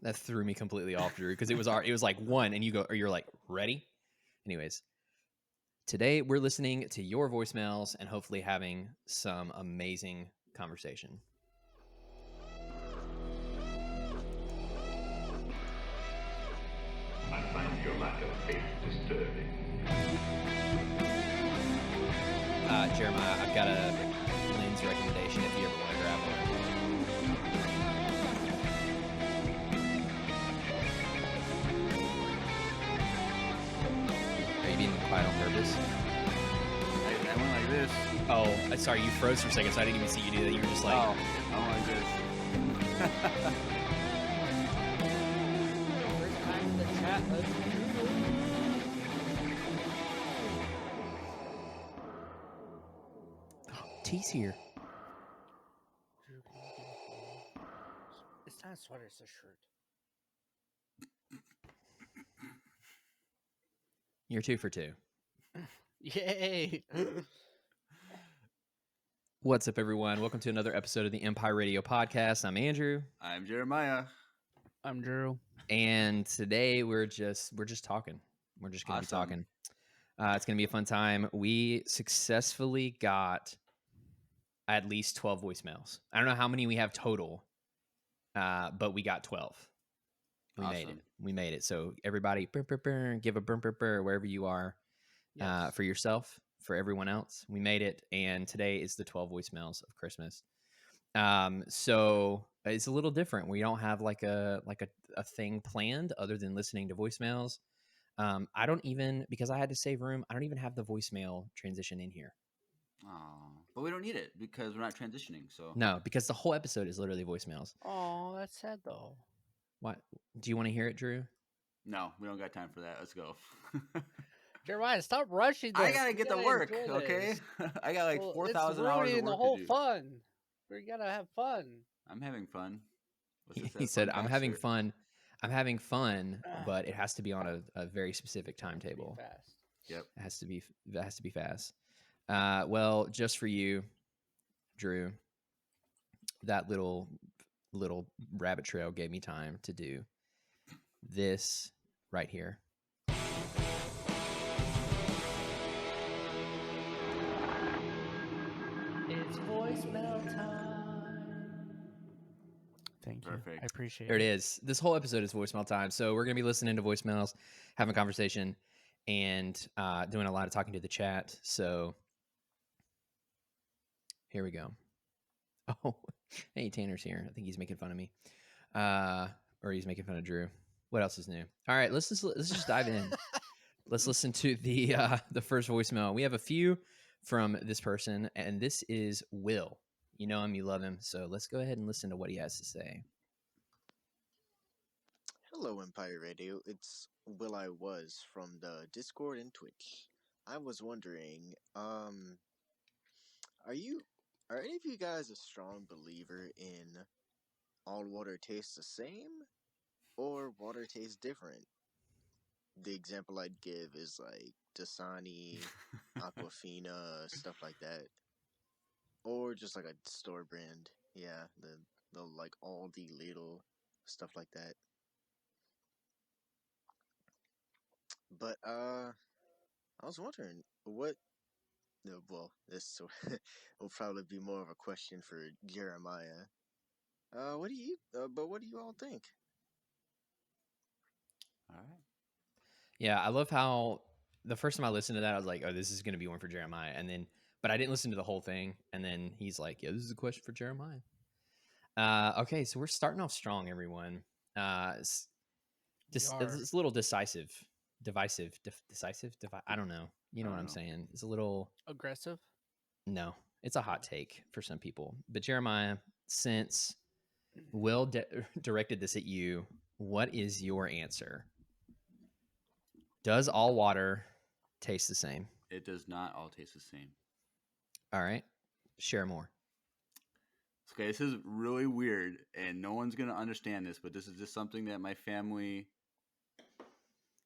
That threw me completely off, Drew, because it was like one, and you're like, ready? Anyways, today we're listening to your voicemails and hopefully having some amazing conversation. I find your lack of faith disturbing. Jeremiah, I've got a Lynn's recommendation if you ever want to grab one. Are you being quiet on purpose? I went like this. Oh, sorry, you froze for a second, so I didn't even see you do that. You were just like, I went like this. First time in the chat. Let's do it. T's here. Drew, can you give me a phone? It's not a sweater, it's a shirt. You're 2 for 2. Yay! What's up, everyone? Welcome to another episode of the Empire Radio Podcast. I'm Andrew, I'm Jeremiah. I'm Drew. and today we're just talking. We're just going to be talking. It's going to be a fun time. We successfully got at least 12 voicemails. I don't know how many we have total, but we got 12. We made it. So everybody, give a burr wherever you are, Yes. for yourself, for everyone else. We made it, and today is the 12 voicemails of Christmas. So it's a little different. We don't have like a thing planned other than listening to voicemails. I don't even, because I had to save room, I don't even have the voicemail transition in here. But we don't need it because we're not transitioning. So No, because the whole episode is literally voicemails. Oh, that's sad though. What? Do you want to hear it, Drew? no, we don't got time for that. Let's go. Jeremiah, stop rushing this. I gotta get to work, okay? I got like 4,000 hours of ruining work the whole to do. fun. We gotta have fun. I'm having fun. What's this, He said, fun "I'm fact having shirt? fun. I'm having fun, but it has to be on a very specific timetable. Be fast. Yep. It has to be fast. Well, just for you, Drew, that little rabbit trail gave me time to do this right here. It's voicemail time. Thank you. Perfect. I appreciate There it. it is. This whole episode is voicemail time. So we're going to be listening to voicemails, having a conversation, and doing a lot of talking to the chat. So here we go. Oh, hey, Tanner's here. I think he's making fun of me. Or he's making fun of Drew. What else is new? All right, let's just dive in. Let's listen to the first voicemail. We have a few from this person, and this is Will. You know him, you love him. So let's go ahead and listen to what he has to say. Hello, Empire Radio. It's Will I Was from the Discord and Twitch. I was wondering, are any of you guys a strong believer in all water tastes the same or water tastes different? The example I'd give is like Dasani, Aquafina, stuff like that. Or just like a store brand. Yeah, the like Aldi, Lidl, stuff like that. But I was wondering what. Well, this will probably be more of a question for Jeremiah. What do you all think? All right. Yeah, I love how the first time I listened to that, I was like, oh, this is going to be one for Jeremiah. And then, but I didn't listen to the whole thing. And then he's like, yeah, this is a question for Jeremiah. Okay, so we're starting off strong, everyone. It's a little divisive. I don't know. You know what I'm saying? It's a little aggressive. No, it's a hot take for some people. But Jeremiah, since Will directed this at you, what is your answer? Does all water taste the same? It does not all taste the same. All right. Share more. Okay, this is really weird, and no one's going to understand this, but this is just something that my family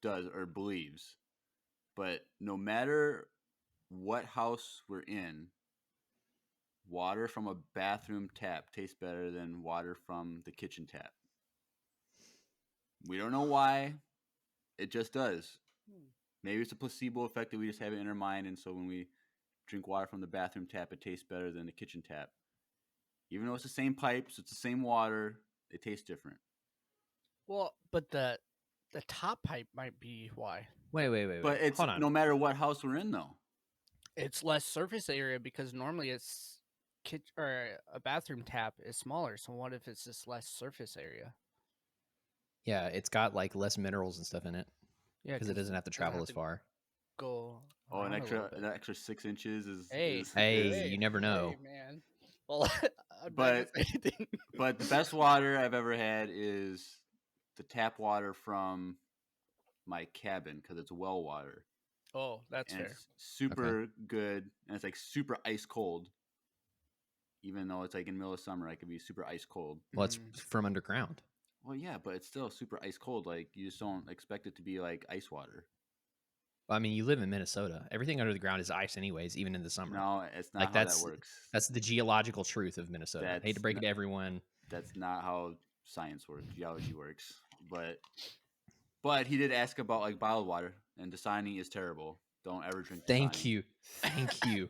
does or believes. But no matter what house we're in, water from a bathroom tap tastes better than water from the kitchen tap. We don't know why. It just does. Maybe it's a placebo effect that we just have it in our mind, and so when we drink water from the bathroom tap, it tastes better than the kitchen tap. Even though it's the same pipes, it's the same water, it tastes different. Well, but the top pipe might be why. Wait. But it's Hold on. no matter what house we're in, though. It's less surface area because normally it's or a bathroom tap is smaller. So what if it's just less surface area? Yeah, it's got like less minerals and stuff in it. Yeah, because it doesn't have to travel as far. Go. Oh, an around a extra 6 inches is. Hey, Hey, you never know. Hey, man. Well, I'm not But- gonna say anything. But the best water I've ever had is the tap water from my cabin because it's well water. Oh, that's And fair. it's super good, and it's like super ice cold. Even though it's like in the middle of summer, I could be super ice cold. Well, it's from underground. Well, yeah, but it's still super ice cold. Like you just don't expect it to be like ice water. I mean, you live in Minnesota. Everything under the ground is ice, anyways, even in the summer. No, it's not Like, how that's- that works. That's the geological truth of Minnesota. I hate to That's break it not- to everyone. That's not how science works. Geology works. But he did ask about like bottled water, and Dasani is terrible. Don't ever drink Dasani. Thank you.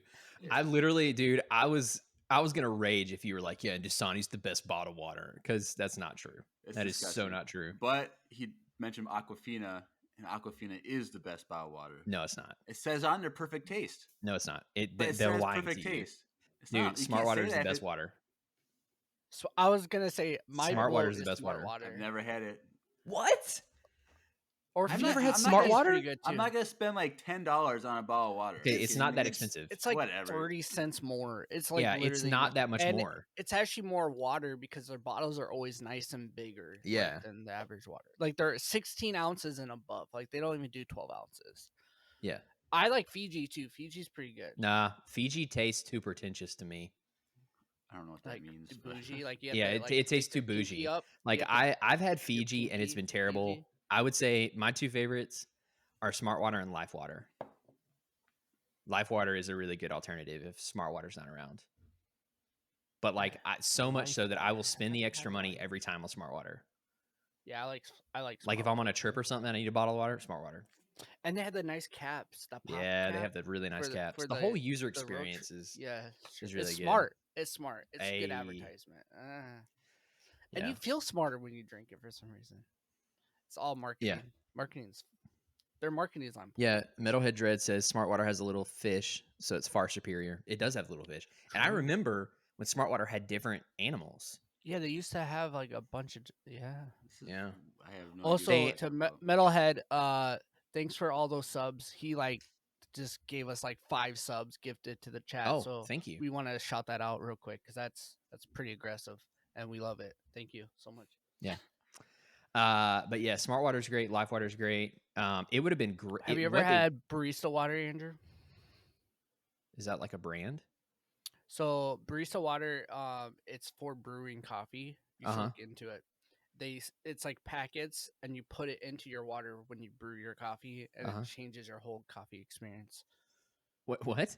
I literally, dude, I was gonna rage if you were like, yeah, Dasani's the best bottled water, because that's not true. It's That is so disgusting. not true. But he mentioned Aquafina, and Aquafina is the best bottled water. No, it's not. It says on there perfect taste. No, it's not. But it They're says lying perfect to you. taste. It's Dude, not. You Smart can't Water say is that the if best it- water. So I was gonna say my Smart vote water is the is best Smart water. I've never had it. What? Or Have if you ever had I'm not Smart gonna- water? Pretty good too. I'm not gonna spend like $10 on a bottle of water. Okay, Are you it's kidding not me? that expensive. It's like Whatever. 30 cents more. It's like Yeah, it's literally not nothing. that much And more. It's actually more water because their bottles are always nice and bigger. like, Yeah. than the average water. Like they're 16 ounces and above. Like they don't even do 12 ounces. Yeah. I like Fiji too. Fiji's pretty good. Nah, Fiji tastes too pretentious to me. I don't know what that Like means. but- bougie. Like you have Yeah, to, it like, tastes stick too your pinky bougie. Up. Like You have to I've had stick your Fiji and it's pinky been terrible. Fiji. I would say my two favorites are Smart Water and Life Water. Life Water is a really good alternative if Smart Water's not around. But like so much so that I will spend the extra money every time on Smart Water. Yeah, I like. Like Smart if I'm on Water. a trip or something and I need a bottle of water, Smart Water. And they have the nice caps. The pop Yeah, they cap have the really nice for the- caps. for The whole the- user the road trip. experience is Yeah, is really it's good. smart. It's smart. It's Ay. good advertisement. And Yeah. you feel smarter when you drink it for some reason. It's all marketing. Marketing's their marketing is on point. Yeah, Metalhead Dread says Smart Water has a little fish, so it's far superior. It does have little fish. And I True. remember when Smart Water had different animals. Yeah, they used to have like a bunch of yeah. This is- Yeah. I have no Also idea what to you're talking about. Metalhead, thanks for all those subs. He like just gave us like 5 subs gifted to the chat. Oh, so thank you. we want to shout that out real quick because that's pretty aggressive and we love it. Thank you so much. But yeah, Smart Water's great. Life Water's great. It would have been great. Have you ever had barista water, Andrew? Is that like a brand? So barista water, it's for brewing coffee. You should Uh-huh. look into it. It's like packets, and you put it into your water when you brew your coffee, and Uh-huh. it changes your whole coffee experience. What?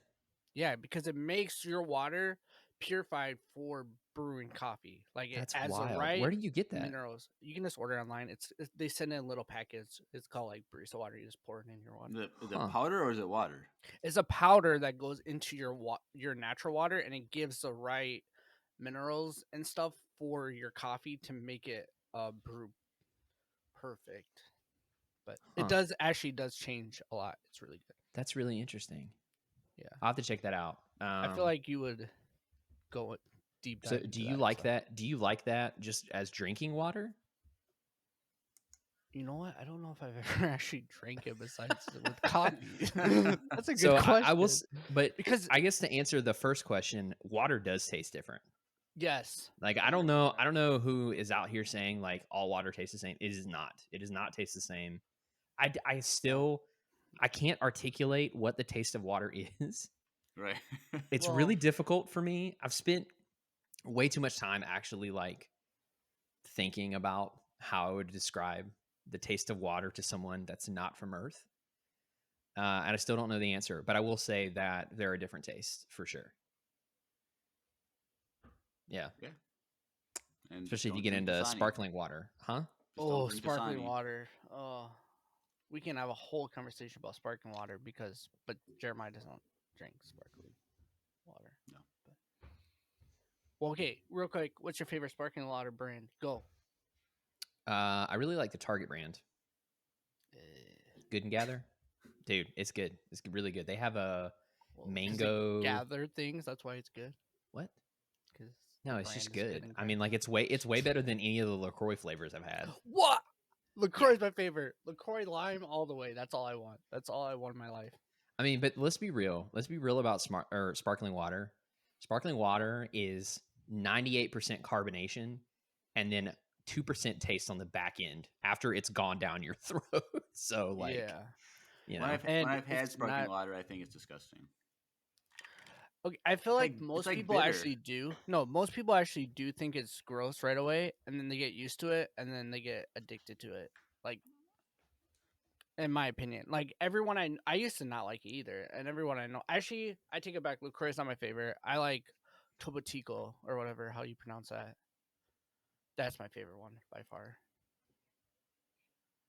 Yeah, because it makes your water purified for brewing coffee. Like That's it adds wild. the right Where do you get that? minerals. You can just order it online. They send in little packets. It's called like barista water. You just pour it in your water. Is it Huh. powder or is it water? It's a powder that goes into your natural water, and it gives the right minerals and stuff for your coffee to make it brew perfect. But Huh. it does change a lot. It's really good. That's really interesting. Yeah. I'll have to check that out. I feel like you would go deep dive. So into do you that, like so. that? Do you like that just as drinking water? You know what? I don't know if I've ever actually drank it besides with coffee. That's a good So question. I will, but because I guess to answer the first question, water does taste different. yes, Like I don't know who is out here saying like all water tastes the same. It is not. It does not taste the same. I still I can't articulate what the taste of water is. Right. It's Well- really difficult for me. I've spent way too much time actually like thinking about how I would describe the taste of water to someone that's not from Earth. And I still don't know the answer, but I will say that there are different tastes for sure. Yeah, And especially if don't you get drink into Dasani. sparkling water, huh? Just don't Oh, drink sparkling Dasani. water. Oh, we can have a whole conversation about sparkling water but Jeremiah doesn't drink sparkling water. No. But, well, okay, real quick, what's your favorite sparkling water brand? Go. I really like the Target brand. Good and Gather, dude. It's good. It's really good. They have a Well, 'cause they mango. gather things. That's why it's good. What? Because No, it's just good. I mean, like it's way better than any of the LaCroix flavors I've had. What? LaCroix is my favorite. LaCroix lime all the way. That's all I want. That's all I want in my life. I mean, but let's be real. Let's be real about sparkling water. Sparkling water is 98% carbonation, and then 2% taste on the back end after it's gone down your throat. So, like, Yeah. you When know, I've had it's sparkling not- water, I think it's disgusting. Okay, I feel It's like like- most it's like people bitter. actually do. No, most people actually do think it's gross right away, and then they get used to it, and then they get addicted to it. Like, in my opinion, like everyone I used to not like it either, and everyone I know. Actually, I take it back. LaCroix is not my favorite. I like Tobatico or whatever how you pronounce that. That's my favorite one by far.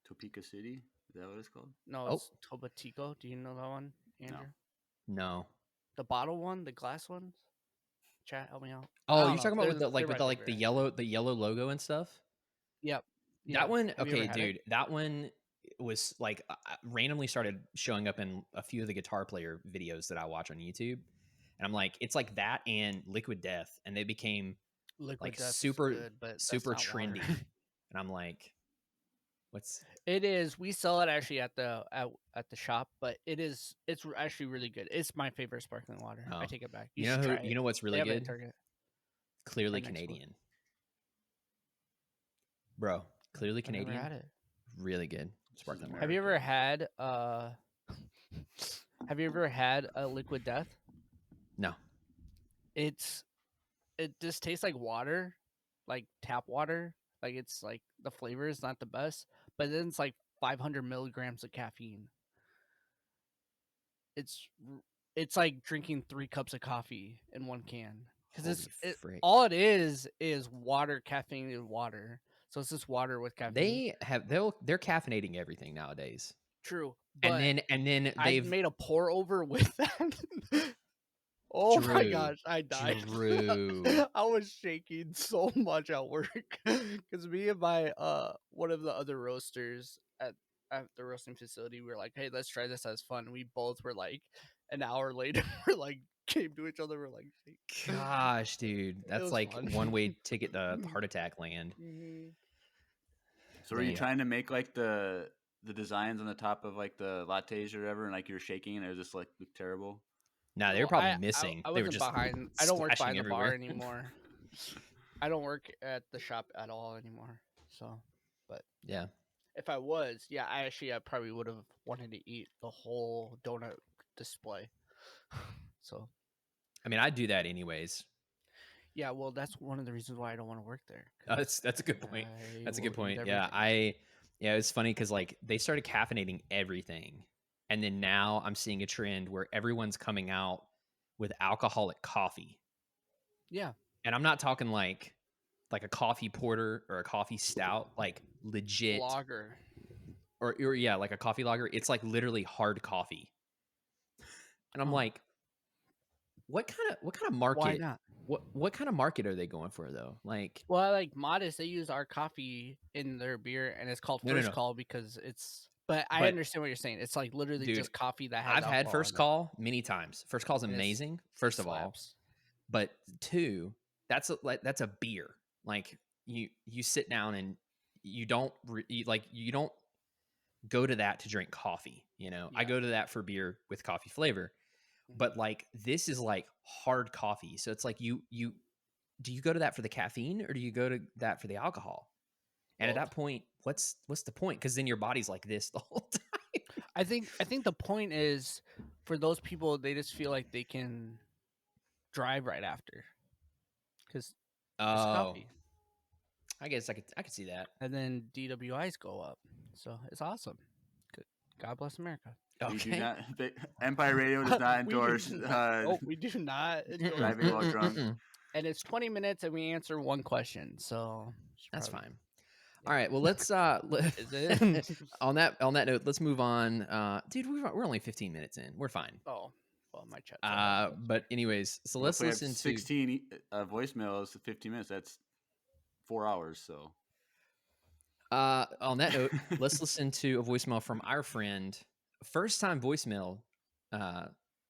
Topeka City? Is that what it's called? No, Oh. it's Tobatico. Do you know that one, Andrew? no. The bottle one, the glass ones. Chat, help me out. I Oh, don't you're know. talking about with They're- the like they're with my the like favorite. the yellow logo and stuff. Yep. Yeah. That one, Have you ever okay, had it? dude. That one was like randomly started showing up in a few of the guitar player videos that I watch on YouTube, and I'm like, it's like that and Liquid Death, and they became Liquid like Death is super good, but that's super not water. trendy, and I'm like, what's It is. We sell it actually at the shop, but it's actually really good. It's my favorite sparkling water. I Oh. take it back. you You know should who try you it. know what's They really have it at good? Target. Clearly Right next to it. Canadian, bro. Clearly I've never Canadian, had it. really good sparkling water. Have you ever had Have you ever had a Liquid Death? No. It just tastes like water, like tap water. Like it's like the flavor is not the best, but then it's like 500 milligrams of caffeine. It's like drinking 3 cups of coffee in one can because Holy frick. all it is water, caffeinated water. So it's just water with caffeine. They're caffeinating everything nowadays. True, but And then I they've made a pour over with that. Oh my Drew, gosh, I died. Drew. I was shaking so much at work because me and my one of the other roasters at the roasting facility, we were like, "Hey, let's try this as fun." We both were like, an hour later, we're like, came to each other, we're like, Gosh, dude, that's was like fun. one way ticket to heart attack land. Mhm. So are you Damn. trying to make like the designs on the top of like the lattes or whatever, and like you're shaking and they just like look terrible? Nah, they were Well, probably missing. I they were wasn't just behind. I don't work splashing behind the bar everywhere. anymore. I don't work at the shop at all anymore. So, but Yeah. if I was, yeah, I probably would have wanted to eat the whole donut display. So, I mean, I'd do that anyways. yeah, well, that's one of the reasons why I don't want to work there. That's a good point. I That's a good will eat point. Yeah, everything. it's funny because like they started caffeinating everything, and then now I'm seeing a trend where everyone's coming out with alcoholic coffee, Yeah, and I'm not talking like a coffee porter or a coffee stout, like legit, lager. or yeah, like a coffee lager. It's like literally hard coffee, and I'm Huh. like, what kind of Why market? not? What kind of market are they going for though? Like, Well, I like Modest. They use our coffee in their beer, and it's called No, First no. Call because it's. But I But- understand what you're saying. It's like literally Dude, just coffee that has. I've had alcohol First in it. Call many times. First Call's And amazing. First of all, slaps. but two, that's a beer. Like you sit down and you don't you don't go to that to drink coffee. You know, I Yeah. go to that for beer with coffee flavor. But like this is like hard coffee, so it's like you do you go to that for the caffeine or do you go to that for the alcohol? And at Both. that point, what's the point? Because then your body's like this the whole time. I think the point is for those people they just feel like they can drive right after because it's coffee, I guess I could see that. and then DWIs go up, so it's awesome. Good. God bless America. We do Okay. not. Empire Radio does not We do endorse Oh, we do not. endorse Driving while it. drunk. And it's 20 minutes, and we answer one question, so That's probably- fine. All right. Well, let's Is it? on that note, let's move on. Dude, we're only 15 minutes in. We're fine. Oh, well, my chat. said that. But anyways, so Well, let's if we have listen to 16 voicemails to 15 minutes. That's 4 hours. So on that note, let's listen to a voicemail from our friend, first time voicemail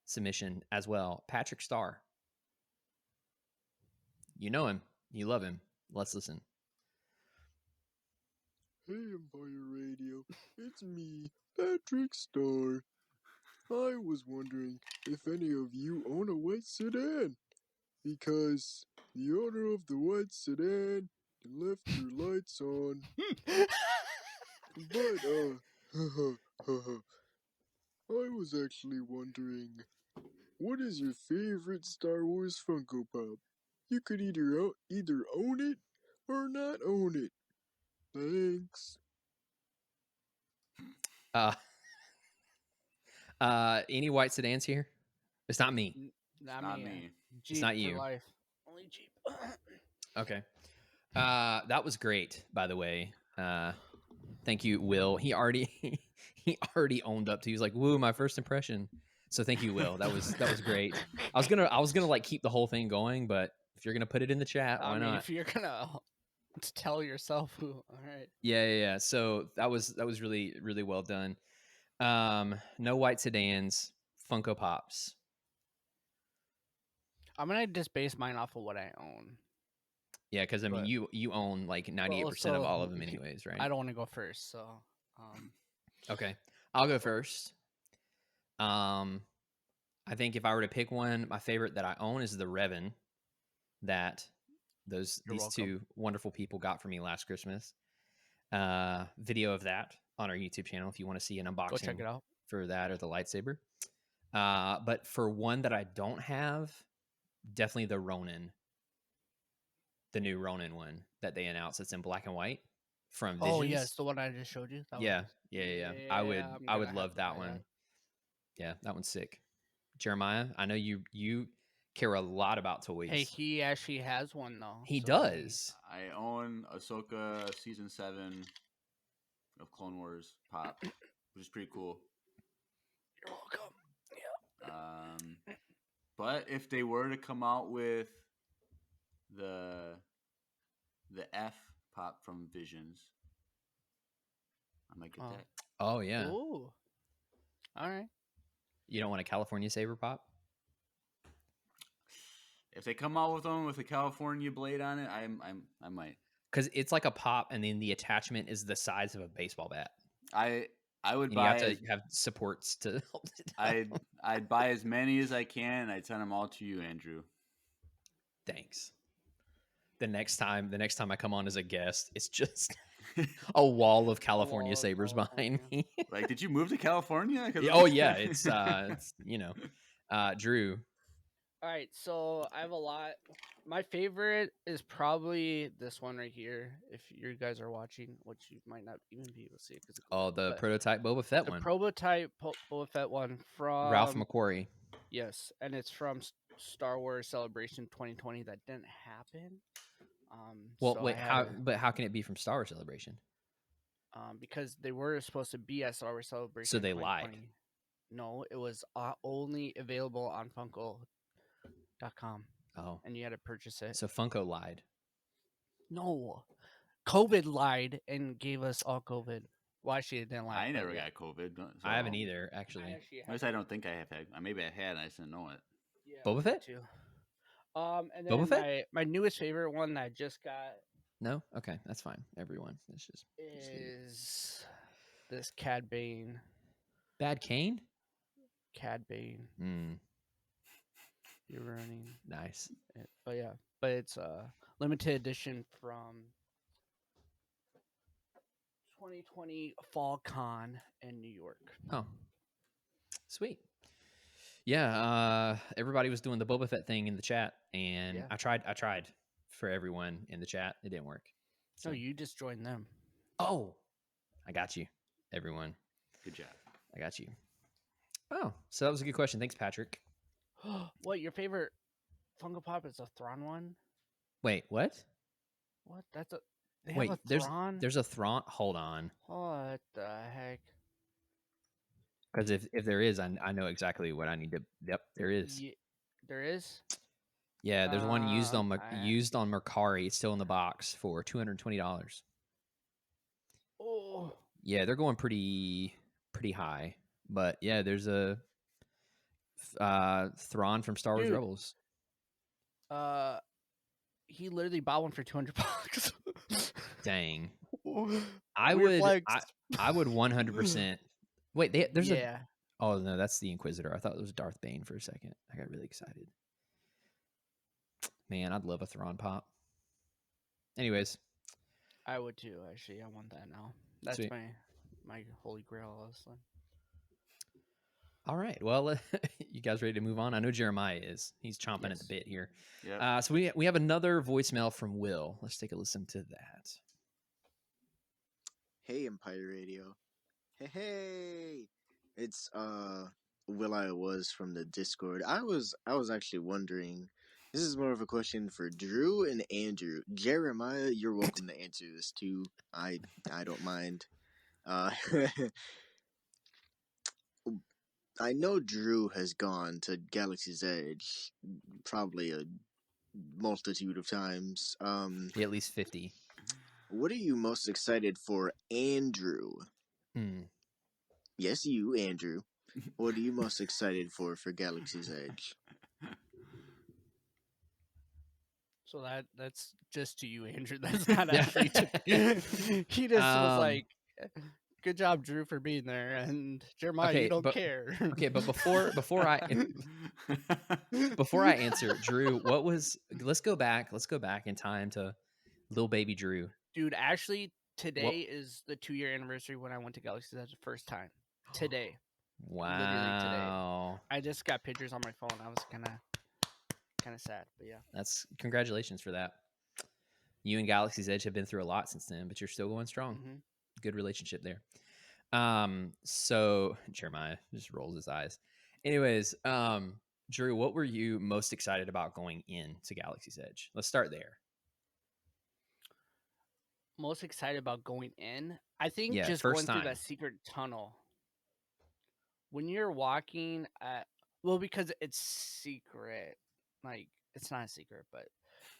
submission as well, Patrick Starr. You know him, you love him. Let's listen. Hey, Empire Radio, it's me, Patrick Starr. I was wondering if any of you own a white sedan, because the owner of the white sedan left your lights on. But, I was actually wondering, what is your favorite Star Wars Funko Pop? You could either own it or not own it. Thanks. Any white sedans here? It's not me. Not not me. me. Jeep It's not for you. life. Only Jeep. Okay. That was great, by the way. Thank you, Will. He already he already owned up to. He was like, "Woo, my first impression." So thank you, Will. That was great. I was gonna like keep the whole thing going, but if you're gonna put it in the chat, why I mean, not? if you're gonna tell yourself who, all right. Yeah. So that was really well done. No white sedans, Funko Pops. I'm gonna just base mine off of what I own. Yeah, because I mean, But- you own like 98% of also, all of them, anyways, right? I don't want to go first, so Okay, I'll go first. I think if I were to pick one, my favorite that I own is the Revan that You're these welcome. two wonderful people got for me last Christmas. Video of that on our YouTube channel if you want to see an unboxing go check it out. for that or the lightsaber. But for one that I don't have, definitely the Ronin, the new Ronin one that they announced. It's in black and white from Visions. Oh yes, the one I just showed you. That Yeah, one. yeah. I would I'm I would gonna love have to that buy one. Yeah, that one's sick. Jeremiah, I know you care a lot about toys. Hey, he actually has one though. He so- does. I own Ahsoka season 7 of Clone Wars Pop, which is pretty cool. You're welcome. But if they were to come out with the F Pop from Visions, I might get Oh. that. Oh yeah. Ooh. All right. You don't want a California Saber Pop? If they come out with one with a California blade on it, I might. Because it's like a pop, and then the attachment is the size of a baseball bat. I would And buy. you have to have supports to hold it down. I'd buy as many as I can. And I'd send them all to you, Andrew. Thanks. The next time I come on as a guest, it's just a wall of California wall of Sabers behind California. me. Like, did you move to California? Oh yeah, it's Drew. All right, so I have a lot. My favorite is probably this one right here. If you guys are watching, which you might not even be able to see because Oh, the prototype Boba Fett the one. prototype Boba Fett one from Ralph McQuarrie. Yes, and it's from Star Wars Celebration 2020 that didn't happen. Well, so wait, I had how can it be from Star Wars Celebration? because they were supposed to be at Star Wars Celebration. So they lied. 2020. No, it was only available on Funko.com, Oh, and you had to purchase it. so Funko lied. No, COVID lied and gave us all COVID. Well, actually, it didn't lie. I but never yeah. got COVID. So I haven't either, actually. At least I don't think I have had. Maybe I had. And I just didn't know it. Yeah, Boba me Fett? too. And Boba then Fett? my newest favorite one that I just got No, okay, that's fine. Everyone, it's just leave it. is this Cad Bane. Bad Kane. Cad Bane. You're running Nice. it. But yeah, but it's a limited edition from 2020 Fall Con in New York. Oh, sweet. Yeah, everybody was doing the Boba Fett thing in the chat, and Yeah. I tried for everyone in the chat. It didn't work. No, you just joined them. Oh, I got you, everyone. Good job. I got you. Oh, so that was a good question. Thanks, Patrick. What, your favorite Funko Pop is a Thrawn one? Wait, what? What? That's a They have Wait, a Thrawn. there's a Thrawn. Hold on, What the heck? because if there is, I know exactly what I need to. Yep, there is. There is. Yeah, there's one I used on Mercari. It's still in the box for $220. oh Yeah, they're going pretty high. But yeah, there's a Thrawn from Star Wars dude. Rebels. He literally bought one for $200. Dang, I Weird would flex. I would 100%. Wait, there's a. Yeah. Oh no, that's the Inquisitor. I thought it was Darth Bane for a second. I got really excited. Man, I'd love a Thrawn pop. Anyways, I would too. Actually, I want that now. That's sweet. my holy grail. Honestly. All right. Well, you guys ready to move on? I know Jeremiah is. He's chomping at the bit here. Yep. So we have another voicemail from Will. Let's take a listen to that. Hey, Empire Radio. Hey. It's Will I was from the Discord. I was actually wondering. This is more of a question for Drew and Andrew. Jeremiah, you're welcome to answer this too. I don't mind. I know Drew has gone to Galaxy's Edge probably a multitude of times. Yeah, at least 50. What are you most excited for, Andrew? Yes, you, Andrew. What are you most excited for Galaxy's Edge? So that's just to you, Andrew. That's not Yeah. actually to he just was like, good job, Drew, for being there, and Jeremiah, Okay, you don't but- care. Okay, but before I answer, Drew, let's go back in time to little baby Drew. Dude, actually, today is the 2-year anniversary when I went to Galaxy's Edge the first time. Today. Literally today. Wow. I just got pictures on my phone. I was kind of sad, but yeah. That's congratulations for that. You and Galaxy's Edge have been through a lot since then, but you're still going strong. Mm-hmm. Good relationship there. So Jeremiah just rolls his eyes. Anyways, Drew, what were you most excited about going into Galaxy's Edge? Let's start there. Most excited about going in? I think Yeah, just first going through time. that secret tunnel. When you're walking because it's secret. Like, it's not a secret, but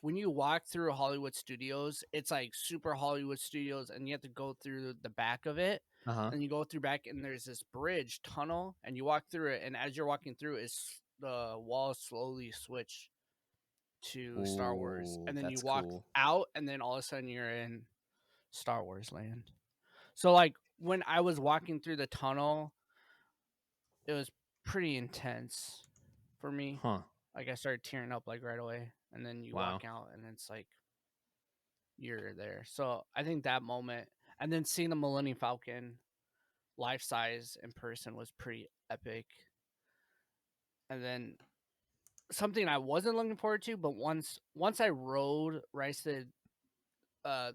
when you walk through Hollywood Studios, it's like super Hollywood Studios, and you have to go through the back of it. Uh-huh. And you go through back, and there's this bridge tunnel, and you walk through it, and as you're walking through, the walls slowly switch to Star Wars, Ooh, and then you that's walk cool. out, and then all of a sudden you're in Star Wars land. So like when I was walking through the tunnel, it was pretty intense for me. Huh. Like I started tearing up like right away, and then you walk out, and it's like you're there. So I think that moment, and then seeing the Millennium Falcon life size in person was pretty epic. And then something I wasn't looking forward to, but once I rode Rise to Rise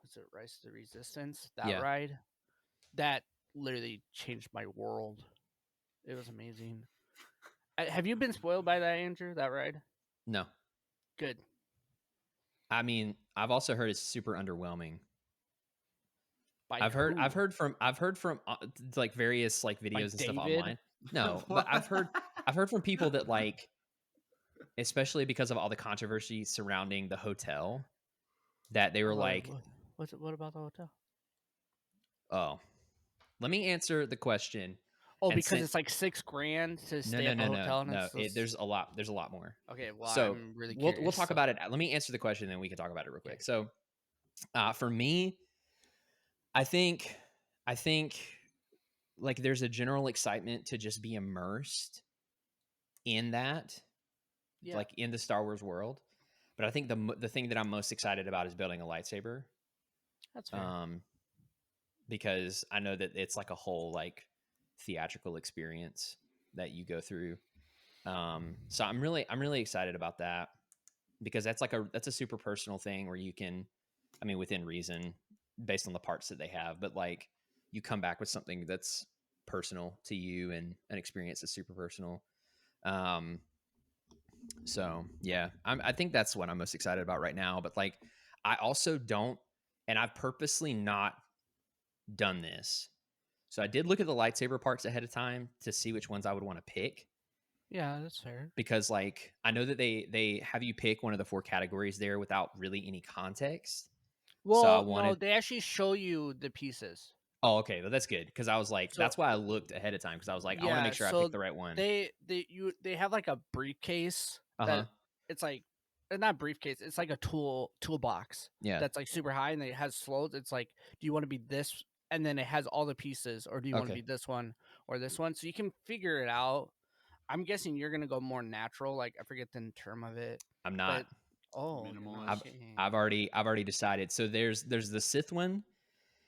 to the Resistance, that ride, that literally changed my world. It was amazing. Have you been spoiled by that, Andrew? That ride? No. Good. I mean, I've also heard it's super underwhelming. By I've who? heard from like various like videos By and stuff David? online. No, but I've heard from people that like, especially because of all the controversy surrounding the hotel, that they were like, what about the hotel? Oh, let me answer the question. Oh, because it's like $6,000 to stay at the hotel. No. There's a lot more. Okay, well, so I'm really curious. We'll talk about it. Let me answer the question, then we can talk about it real quick. So, for me, I think like there's a general excitement to just be immersed in that, like in the Star Wars world. But I think the thing that I'm most excited about is building a lightsaber. That's fair. Because I know that it's like a whole like theatrical experience that you go through. So I'm really excited about that, because that's a super personal thing where you can, I mean, within reason, based on the parts that they have, but like you come back with something that's personal to you and an experience that's super personal. So yeah, I think that's what I'm most excited about right now. But like, I also don't and I've purposely not done this. So I did look at the lightsaber parts ahead of time to see which ones I would want to pick. Yeah, that's fair. Because like I know that they have you pick one of the 4 categories there without really any context. So I Well, no, wanted they actually show you the pieces. Oh, okay, well that's good because I was like So that's why I looked ahead of time because I was like I want to yeah, make sure I so pick the right one. they have like a briefcase Uh-huh. that it's like not briefcase, it's like a toolbox Yeah. that's like super high and it has slots. It's like, do you want to be this? And then it has all the pieces, or do you want to Okay. be this one or this one? So you can figure it out. I'm guessing you're gonna go more natural. Like I forget the term of it, I'm but not. you're Minimalist. not. I've already decided. So there's the Sith one.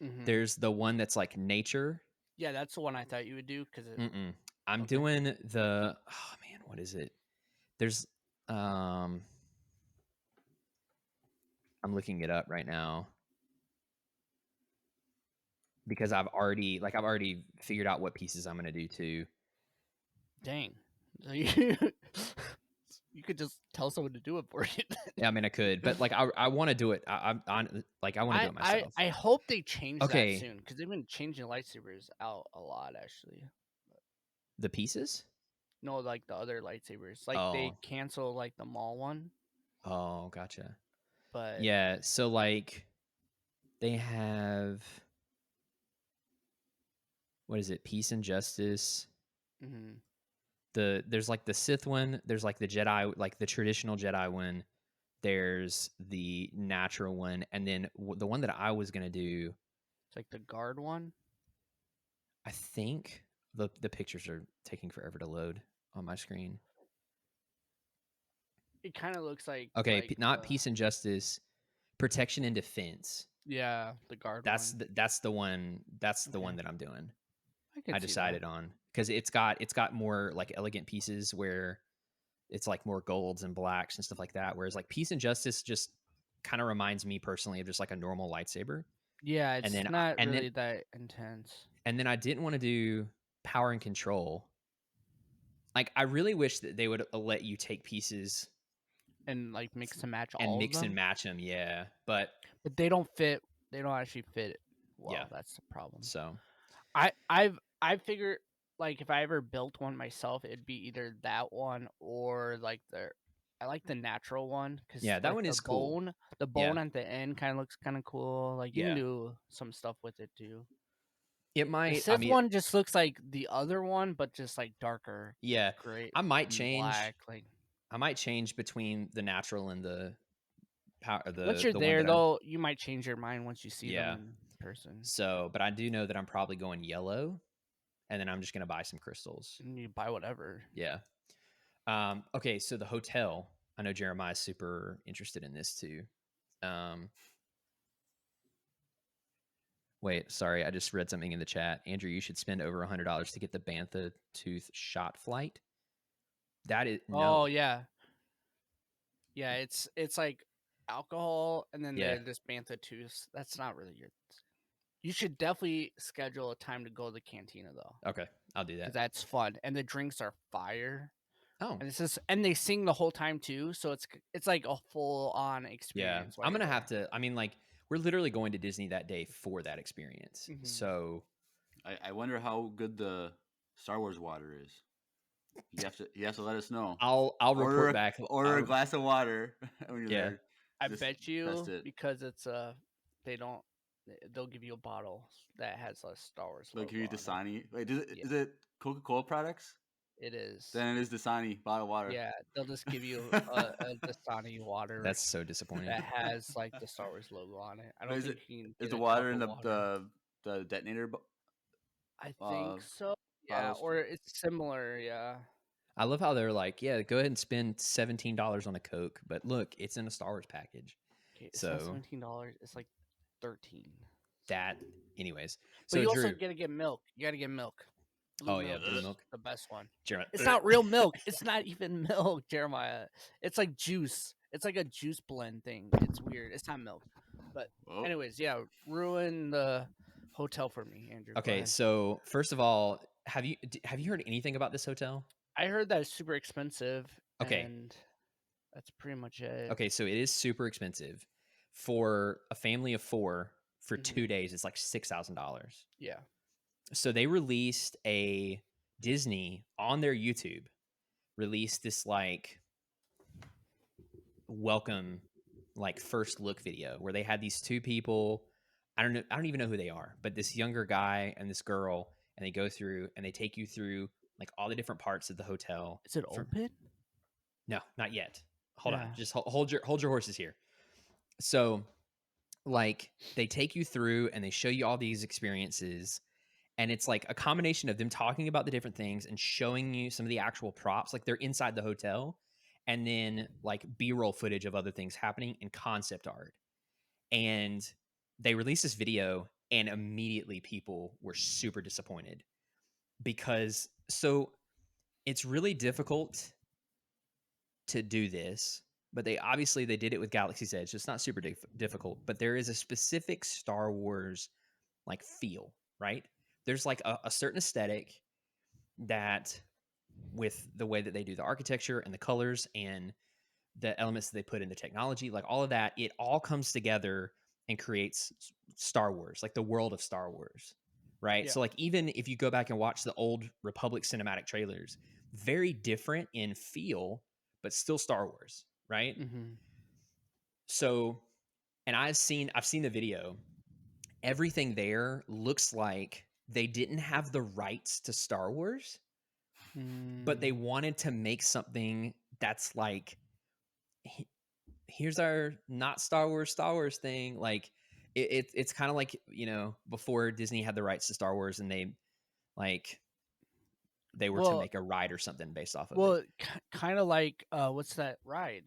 Mhm. There's the one that's like nature. Yeah, that's the one I thought you would do because Mm-mm. I'm Okay. doing the oh man, what is it? There's I'm looking it up right now because I've already figured out what pieces I'm gonna do too. Dang. So you could just tell someone to do it for you. Yeah, I mean I could, but like I want to do it. I want to do it myself. I hope they change Okay. that soon because they've been changing lightsabers out a lot actually. The pieces? No, like the other lightsabers, like they Oh. cancel like the mall one, Oh, gotcha. but Yeah, so like they have what is it? Peace and Justice. mhm. There's like the Sith one, there's like the Jedi, like the traditional Jedi one. There's the natural one, and then the one that I was going to do, It's like the guard one. I think the pictures are taking forever to load on my screen. It kind of looks like Okay, not Peace and Justice, Protection and Defense. Yeah, the guard That's one. that's the one. That's the Okay. one that I'm doing. could I see decided that. on because it's got more like elegant pieces where it's like more golds and blacks and stuff like that. Whereas like Peace and Justice just kind of reminds me personally of just like a normal lightsaber. Yeah, it's And then not really that intense. and then I didn't want to do Power and Control. Like I really wish that they would let you take pieces And like mix and match and all mix of them. and match them. Yeah, but They don't fit. They don't actually fit well. Yeah. That's the problem. so I figured like if I ever built one myself, it'd be either that one or like I like the natural one because Yeah, that like, one the is cool. bone, the bone at the end kind of looks kind of cool. Like you Yeah. can do some stuff with it too. It The might. Sith one just looks like the other one, but just like darker. Yeah, Great. I might and change. Black, like I might change between the natural and the power. once you're The there one that though, you might change your mind once you see Yeah. them in person. So, but I do know that I'm probably going yellow, and then I'm just gonna buy some crystals. And you buy whatever. Yeah. Okay, so the hotel. I know Jeremiah's super interested in this too. Wait, sorry, I just read something in the chat. Andrew, you should spend over $100 to get the Bantha Tooth shot flight. That is no. Oh yeah. Yeah, it's like alcohol and then Yeah. they just bantha tooth. That's not really your. You should definitely schedule a time to go to the cantina though, Okay, I'll do because that. that's fun and the drinks are fire. Oh, And and they sing the whole time too, so it's like a full on yeah. experience. I'm gonna have to. I mean, like, we're literally going to Disney that day for that experience. Mhm. So I wonder how good the Star Wars water is. You have to let us know. I'll report back. Order a glass of water when you're Yeah. there. I Just bet you test it. because it's they'll give you a bottle that has a Star Wars logo. Like give you on it. Dasani. Wait, is Yeah. it Coca-Cola products? It is. Then it is Dasani bottled water. Yeah, they'll just give you a Dasani water. That's so disappointing. that has like the Star Wars logo on it. I don't Is think you can Is get the a water cup in of water. the detonator? I think so. Yeah, bottles? or it's similar. Yeah. I love how they're like, yeah, go ahead and spend $17 on a Coke, but look, it's in a Star Wars package. Okay, it's not So $17. It's like 13. that, anyways. But So you Drew, also gotta get milk. You gotta get milk. Oh, yeah, blue is milk. the best one. Jeremiah, It's not real milk. It's not even milk, Jeremiah. It's like juice. It's like a juice blend thing. It's weird. It's not milk. But Whoa. anyways, yeah, ruin the hotel for me, Andrew. Go Okay, ahead. so first of all, have you heard anything about this hotel? I heard that it's super expensive. Okay. And that's pretty much it. Okay, so it is super expensive, for a family of 4 for Mhm. 2 days, it's like $6,000. Yeah. So they released Disney on their YouTube released this like welcome, like first look video where they had these 2 people. I don't even know who they are, but this younger guy and this girl, and they go through and they take you through like all the different parts of the hotel. Is it open? No, not yet. Hold on, Yeah. just hold your horses here. So, like, they take you through and they show you all these experiences, and it's like a combination of them talking about the different things and showing you some of the actual props, like they're inside the hotel, and then like B-roll footage of other things happening and concept art. And they released this video, and immediately people were super disappointed because it's really difficult to do this, but they did it with Galaxy's Edge. So it's not super difficult, but there is a specific Star Wars like feel, right? There's like a certain aesthetic that, with the way that they do the architecture and the colors and the elements that they put in the technology, like all of that, it all comes together and creates Star Wars, like the world of Star Wars, right? Yeah. So like even if you go back and watch the old Republic cinematic trailers, very different in feel, but still Star Wars, right? Mm-hmm. So, and I've seen the video. Everything there looks like they didn't have the rights to Star Wars, but they wanted to make something that's like, here's our not Star Wars thing. Like it's kind of like, you know, before Disney had the rights to Star Wars and they were to make a ride or something based off of it. Well, kind of like what's that ride?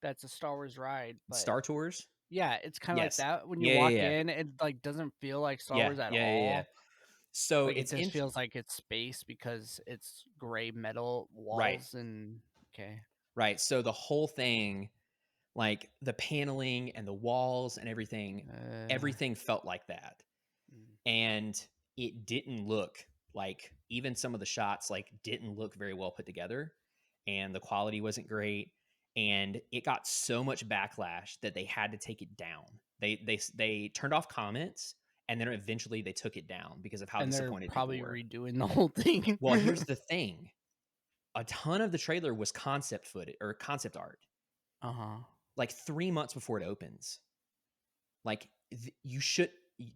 That's a Star Wars ride, but Star Tours. yeah, it's kind of Yes. like that. When you Yeah, walk yeah, yeah. in, it like doesn't feel like Star Yeah, Wars at yeah, all. yeah. So Like it it's just feels like it's space because it's gray metal walls and okay. right. So the whole thing, like the paneling and the walls and everything felt like that. And it didn't look like, even some of the shots like didn't look very well put together, and the quality wasn't great, and it got so much backlash that they had to take it down. They turned off comments, and then eventually they took it down because of how and they're disappointed probably people were. redoing the whole thing. Well, here's the thing. A ton of the trailer was concept footage or concept art. Like 3 months before it opens. Like you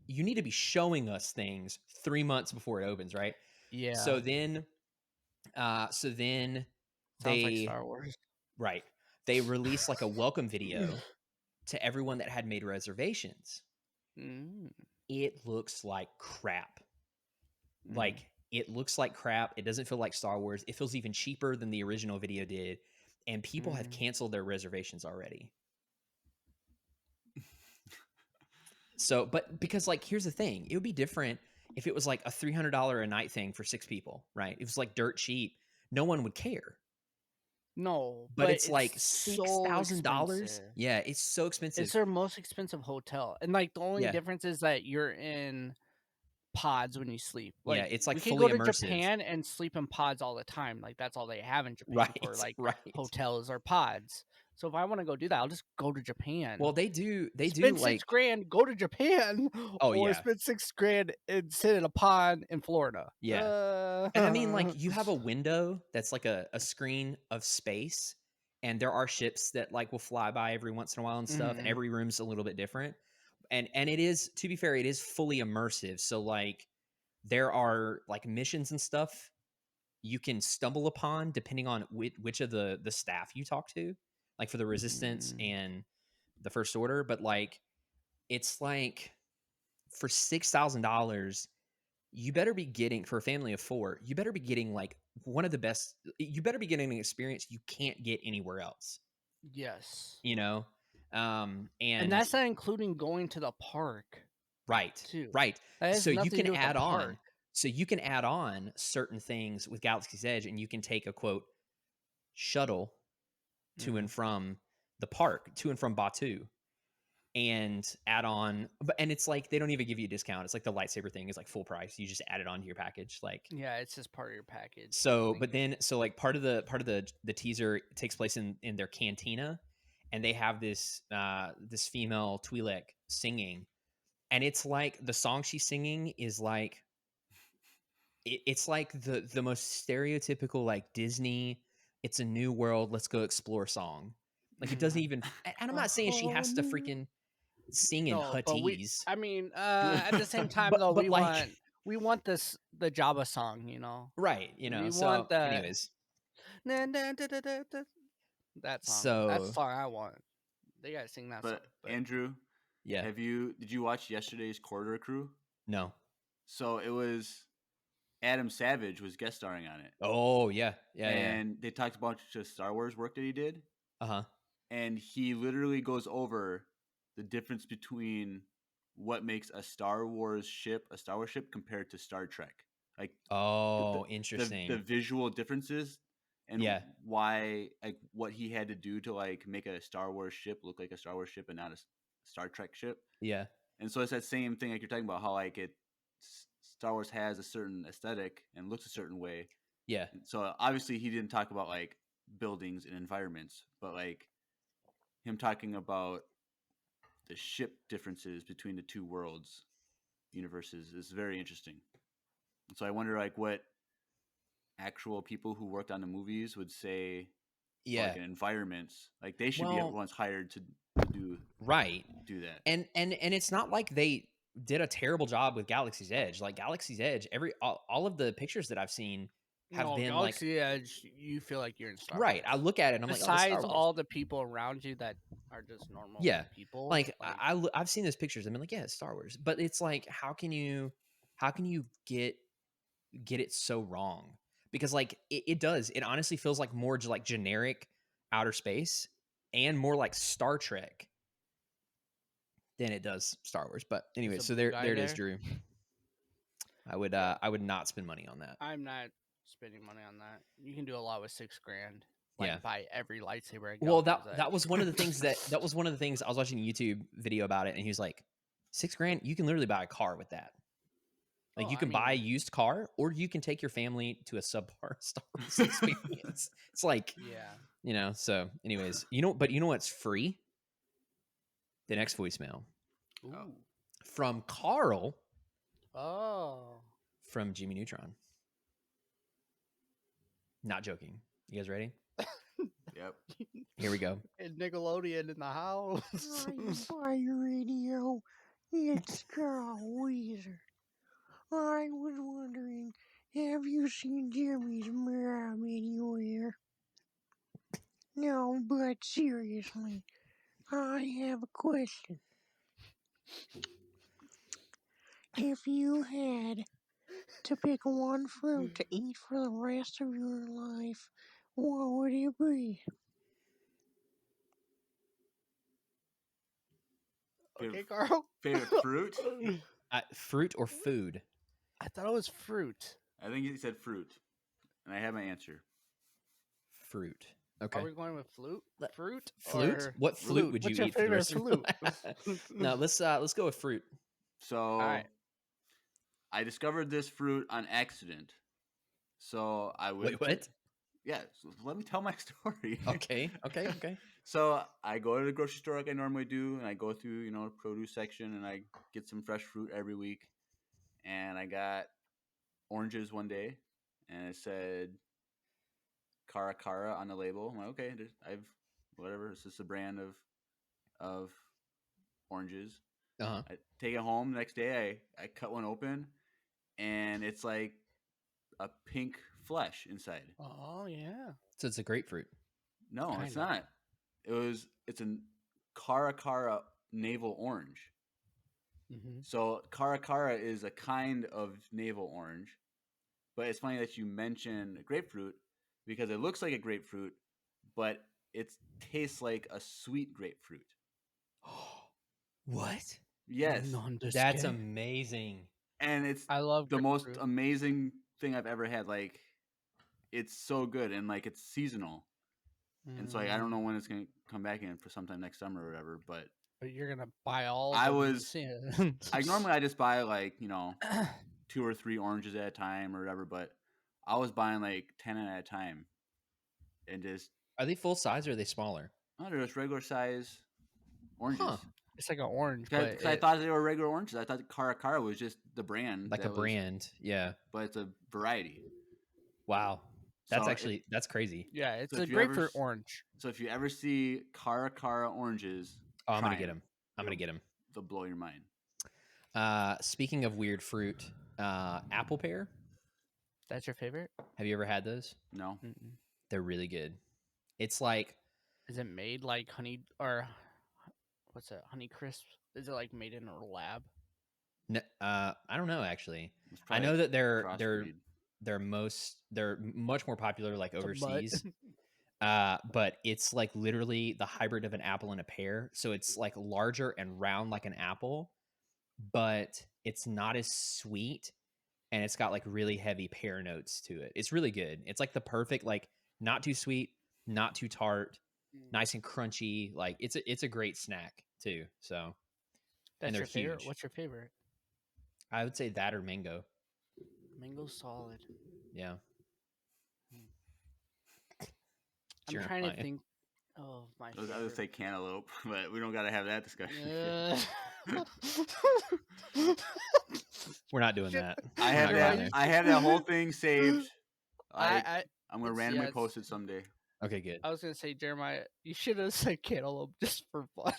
need to be showing us things 3 months before it opens, right? Yeah. So then Sounds like they Star Wars. right. They released like a welcome video to everyone that had made reservations. It looks like crap. Like it looks like crap. It doesn't feel like Star Wars. It feels even cheaper than the original video did, and people have canceled their reservations already. So, but because like, here's the thing, it would be different if it was like a $300 a night thing for 6 people, right? It was like dirt cheap. No one would care. No, But it's like so $6,000. expensive. Yeah, it's so expensive. It's their most expensive hotel, and like the only difference is that you're in pods when you sleep. Like, yeah, it's like we can fully go to immersive. Japan and sleep in pods all the time. Like that's all they have in Japan for like hotels or pods. So if I want to go do that, I'll just go to Japan. Well, they do spend like $6,000, go to Japan. Oh, or yeah. spend $6,000 and sit in a pod in Florida. Yeah. And I mean, like, you have a window that's like a screen of space, and there are ships that like will fly by every once in a while and stuff, and every room's a little bit different. And it is, to be fair, it is fully immersive. So like there are like missions and stuff you can stumble upon depending on which of the staff you talk to, like for the Resistance and the First Order. But like, it's like for $6,000, you better be getting, for a family of 4, you better be getting like one of the best. You better be getting an experience you can't get anywhere else. Yes. You know, and that's not including going to the park. Right. Too. Right. So you can add on. Park. So you can add on certain things with Galaxy's Edge, and you can take a quote shuttle to and from the park, to and from Batu, and add on. And it's like they don't even give you a discount. It's like the lightsaber thing is like full price. You just add it onto your package. Like, yeah, it's just part of your package. So, but then, so like part of the teaser takes place in their cantina, and they have this this female Twi'lek singing, and it's like the song she's singing is like it's like the most stereotypical like Disney, it's a new world, let's go explore song. Like it doesn't even, and I'm not saying she has to freaking sing in No, but Huttese, I mean, at the same time though, but like we want this the Jabba song, you know. right, you know. We So want the anyways, that song. That's the so song I want. They gotta sing that song. But Andrew, yeah, did you watch yesterday's Corridor Crew? no. So it was Adam Savage was guest starring on it. Oh yeah, yeah, yeah. And they talked about just Star Wars work that he did. Uh-huh. And he literally goes over the difference between what makes a Star Wars ship compared to Star Trek. Like Oh, interesting. The visual differences and Yeah. why, like, what he had to do to like make a Star Wars ship look like a Star Wars ship and not a Star Trek ship. Yeah. And so it's that same thing like you're talking about, how like Star Wars has a certain aesthetic and looks a certain way. Yeah. So obviously he didn't talk about like buildings and environments, but like him talking about the ship differences between the two worlds, universes, is very interesting. So I wonder like what actual people who worked on the movies would say. Yeah. Like environments, like they should be the ones hired to do that. And it's not like they did a terrible job with Galaxy's Edge. Like Galaxy's Edge, all of the pictures that I've seen have been Galaxy like Edge. You feel like you're in Star right. Wars. I look at it and I'm besides like, oh, Star Wars. all the people around you that are just normal people. Like I've seen those pictures. I mean, like, yeah, it's Star Wars, but it's like, how can you get it so wrong? Because like it does. It honestly feels like more like generic outer space and more like Star Trek than it does Star Wars. But anyway, so there it is, Drew. I would not spend money on that. I'm not spending money on that. You can do a lot with $6,000. Like buy every lightsaber. Well, that was one of the things that was one of the things I was watching a YouTube video about it, and he was like, $6,000, you can literally buy a car with that. Like you can buy a used car, or you can take your family to a subpar Star Wars experience. It's like, you know. So, anyways, but you know what's free? The next voicemail. Ooh. From Carl. Oh. From Jimmy Neutron. Not joking. You guys ready? Yep. Here we go. And Nickelodeon in the house. Fire radio. It's Carl Weezer. I was wondering, have you seen Jimmy's mom anywhere? No, but seriously, I have a question. If you had to pick one fruit to eat for the rest of your life, what would it be? Okay, Carl. Favorite fruit? Fruit or food? I thought it was fruit. I think he said fruit, and I have my answer. Fruit. Okay. Are we going with fruit? Flute? What flute would you What's your eat for the favorite rest of your life? No, let's go with fruit. So, all right. I discovered this fruit on accident. So I would. Wait, what? Yeah, so let me tell my story. Okay. So I go to the grocery store like I normally do, and I go through, the produce section, and I get some fresh fruit every week. And I got oranges one day, and it said Cara Cara on the label. I'm like, okay, whatever. It's just a brand of oranges. Uh-huh. I take it home the next day. I cut one open, and it's like a pink flesh inside. Oh yeah. So it's a grapefruit. No, Kinda. it's not. It's a Cara Cara navel orange. Mm-hmm. So Cara Cara is a kind of navel orange, but it's funny that you mention grapefruit because it looks like a grapefruit, but it tastes like a sweet grapefruit. What? Yes. That's amazing. And I love the most grapefruit. amazing thing I've ever had. Like, it's so good, and like it's seasonal. And so like, I don't know when it's gonna come back in for sometime next summer or whatever, but you're gonna buy all. I I just buy like 2 or 3 oranges at a time or whatever, but I was buying like 10 at a time, and just Are they full size or are they smaller? Oh, they're just regular size oranges. Huh. It's like an orange, Because but I thought they were regular oranges. I thought Cara Cara was just the brand. Like a brand. Yeah. But it's a variety. Wow. That's So actually that's crazy. yeah, it's So a if you ever grapefruit s- orange. So if you ever see Cara Cara oranges, Oh, I'm gonna try get them. I'm gonna get them. They'll blow your mind. Speaking of weird fruit, apple pear. That's your favorite? Have you ever had those? No. Mm-mm. They're really good. It's like Is it made like honey or what's that? Honey crisp? Is it like made in a lab? I don't know actually. It's I probably know that they're crossbreed. they're much more popular like It's a mutt. overseas. But it's like literally the hybrid of an apple and a pear. So it's like larger and round like an apple, but it's not as sweet, and it's got like really heavy pear notes to it. It's really good. It's like the perfect, like not too sweet, not too tart, nice and crunchy. Like it's a great snack too. So That's they're your favorite? huge. What's your favorite? I would say that or mango. Mango solid. Yeah. I'm trying to think of my I was favorite. going to say cantaloupe, but we don't got to have that discussion. We're not doing that. I We're have not going there. I have that whole thing saved. I'm going to it's- randomly yeah, post it someday. Okay, good. I was gonna say, Jeremiah, you should have said cantaloupe just for fun.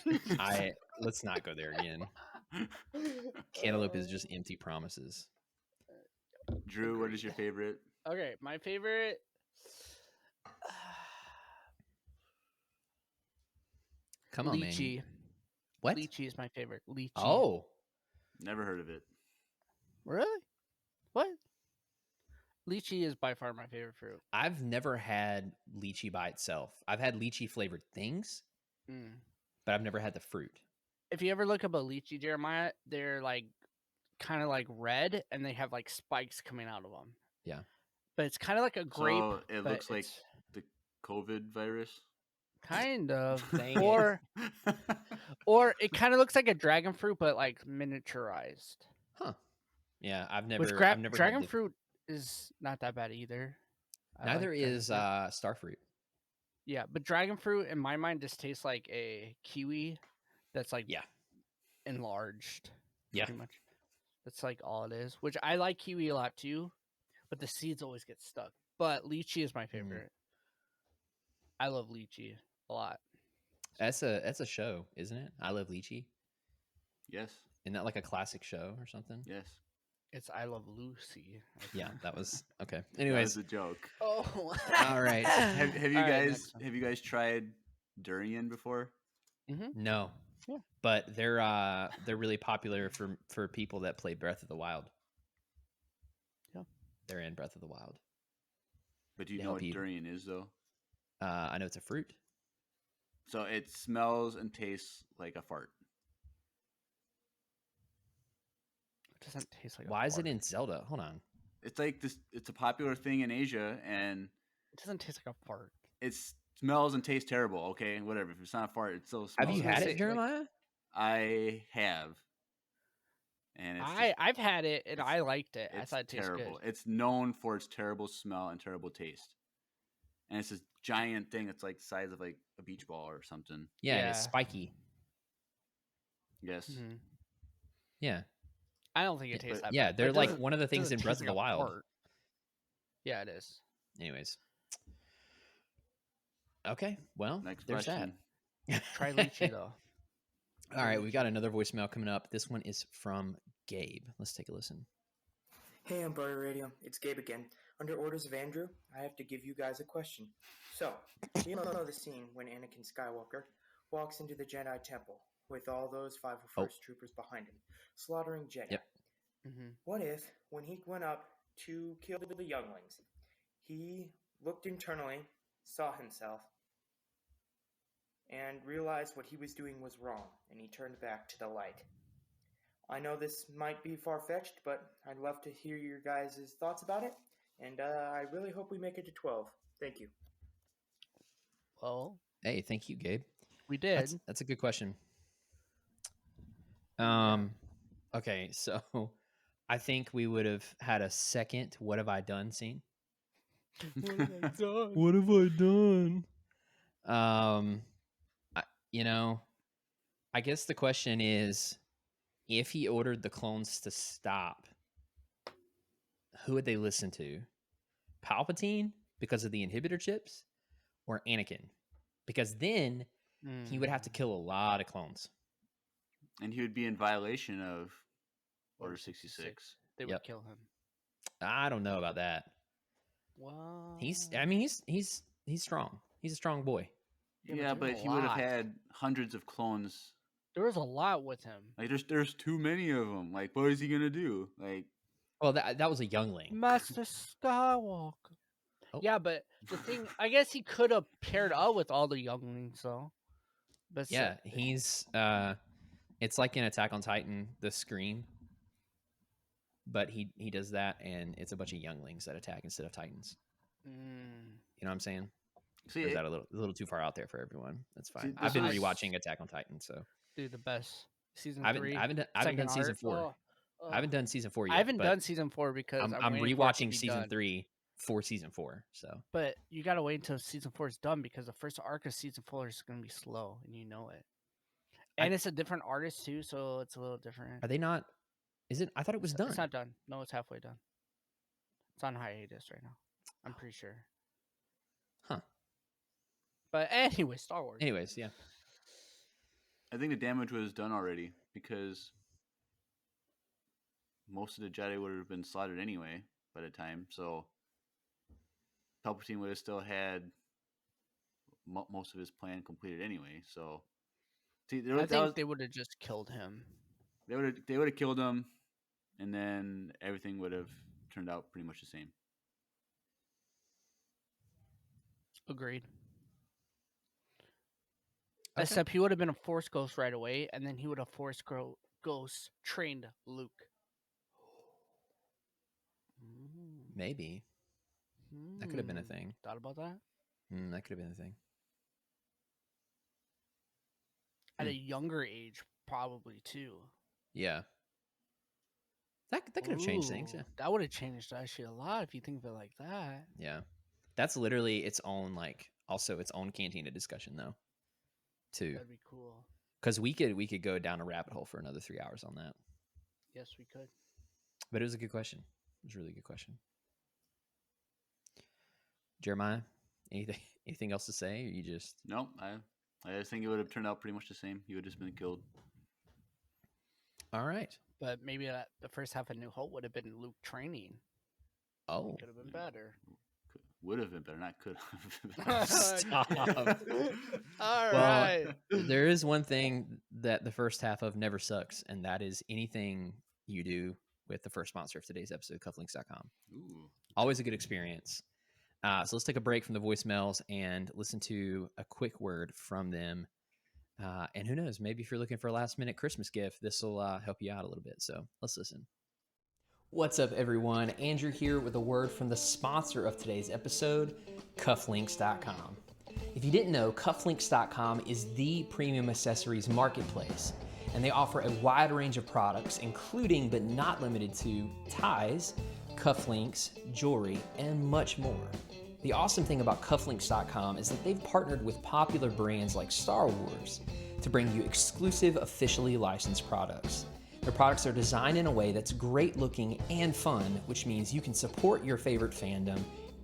Let's not go there again. Cantaloupe is just empty promises. Drew, what is your favorite? Okay, my favorite. Come on, lychee. man. What? Lychee is my favorite. Lychee. Oh, Never heard of it. Really? What? Lychee is by far my favorite fruit. I've never had lychee by itself. I've had lychee flavored things, but I've never had the fruit. If you ever look up a lychee, Jeremiah, they're like kind of like red and they have like spikes coming out of them. Yeah. But it's kind of like a grape. So it but looks like it's the COVID virus. kind of. Dang it. Or it kind of looks like a dragon fruit, but like miniaturized. Huh. Yeah, I've Which never I've never had dragon the- fruit is not that bad either. I Neither like dragon is fruit. starfruit. Yeah, but dragon fruit in my mind just tastes like a kiwi that's like Yeah. enlarged. Yeah. Pretty much. That's like all it is. Which I like kiwi a lot too, but the seeds always get stuck. But lychee is my favorite. I love lychee a lot. That's a show, isn't it? I Love Lychee. Yes. Isn't that like a classic show or something? Yes. It's I Love Lucy. I Yeah, think. that was okay. That Anyways, was a joke. Oh. all right. Have you All right, guys next one. have you guys tried durian before? No. Yeah. But they're really popular for people that play Breath of the Wild. Yeah. They're in Breath of the Wild. But do you To know help what you. durian is though? I know it's a fruit. So it smells and tastes like a fart. It doesn't taste like a Why is it fart. in Zelda? Hold on. It's like this. It's a popular thing in Asia, and It doesn't taste like a fart. it smells and tastes terrible. Okay, whatever. If it's not a fart, it still smells. Have you gonna had say, it, like- Jeremiah? I have, and it's I've had it and I liked it. I it's thought it tasted terrible. good. It's known for its terrible smell and terrible taste, and it's this giant thing. It's like the size of like a beach ball or something. Yeah, and it's Yeah. spiky. Yes. Mhm. Yeah. I don't think it tastes that Yeah, bad. but they're it like doesn't- one of the it things doesn't in Breath taste of the like a Wild. fart. Yeah, it is. Anyways. Okay, well, Next there's question. that. Try lychee though. All right, we got another voicemail coming up. This one is from Gabe. Let's take a listen. Hey, Untitled Radio. It's Gabe again. Under orders of Andrew, I have to give you guys a question. So, you know the scene when Anakin Skywalker walks into the Jedi Temple with all those 501st troopers behind him, slaughtering Jedi. Yep. Mm-hmm. What if, when he went up to kill the younglings, he looked internally, saw himself, and realized what he was doing was wrong, and he turned back to the light? I know this might be far-fetched, but I'd love to hear your guys' thoughts about it, and I really hope we make it to 12. Thank you. Well, Hey, thank you, Gabe. we did. That's a good question. Okay, so I think we would have had a second "What have I done" scene. What have I done? What have I done? You know, I guess the question is, if he ordered the clones to stop, who would they listen to? Palpatine because of the inhibitor chips, or Anakin? Because then he would have to kill a lot of clones. And he would be in violation of Order 66. They would kill him. I don't know about that. Well, He's strong. He's a strong boy. Yeah, but he would have had hundreds of clones. There was a lot with him. Like there's too many of them. Like, what is he gonna do? Like, well, that was a youngling. Master Skywalker. Oh. Yeah, but the thing, I guess he could have paired up with all the younglings, though. But yeah, he's it's like in Attack on Titan, the Scream. But he does that, and it's a bunch of younglings that attack instead of Titans. You know what I'm saying? See, is that a little too far out there for everyone? That's fine. I've been rewatching Attack on Titan, so dude, the best season 3. I haven't done season 4. I haven't done season 4 yet. I haven't done season 4 because I'm rewatching season 3 for season 4. So, but you gotta wait until season 4 is done because the first arc of season 4 is gonna be slow, and you know it. And it's a different artist too, so it's a little different. Are they not? Is it? I thought it was done. It's not done. No, it's halfway done. It's on hiatus right now. I'm pretty sure. Huh. But anyway, Star Wars. Anyways, yeah. I think the damage was done already because most of the Jedi would have been slaughtered anyway by the time. So Palpatine would have still had most of his plan completed anyway. So see, I think they would have just killed him. They would have killed him, and then everything would have turned out pretty much the same. Agreed. Okay. Except he would have been a Force Ghost right away, and then he would have Force Ghost trained Luke. Maybe. That could have been a thing. Thought about that? That could have been a thing. At a younger age, probably, too. Yeah. That could have changed things, yeah. That would have changed actually a lot if you think of it like that. Yeah. That's literally its own, also its own Cantina discussion, though, too. That'd be cool. Because we could go down a rabbit hole for another 3 hours on that. Yes, we could. But it was a good question. It was a really good question. Jeremiah, anything else to say, or you just... No, I think it would have turned out pretty much the same. He would have just been killed. All right. But maybe the first half of New Hope would have been Luke training. Oh. Could have been better. Would have been better, not could have. Stop. All right. There is one thing that the first half of never sucks, and that is anything you do with the first sponsor of today's episode, cufflinks.com. Ooh. Always a good experience. So let's take a break from the voicemails and listen to a quick word from them. And who knows, maybe if you're looking for a last-minute Christmas gift, this will help you out a little bit. So let's listen. What's up, everyone? Andrew here with a word from the sponsor of today's episode, cufflinks.com. If you didn't know, cufflinks.com is the premium accessories marketplace, and they offer a wide range of products, including but not limited to ties, cufflinks, jewelry, and much more. The awesome thing about cufflinks.com is that they've partnered with popular brands like Star Wars to bring you exclusive, officially licensed products. Their products are designed in a way that's great looking and fun, which means you can support your favorite fandom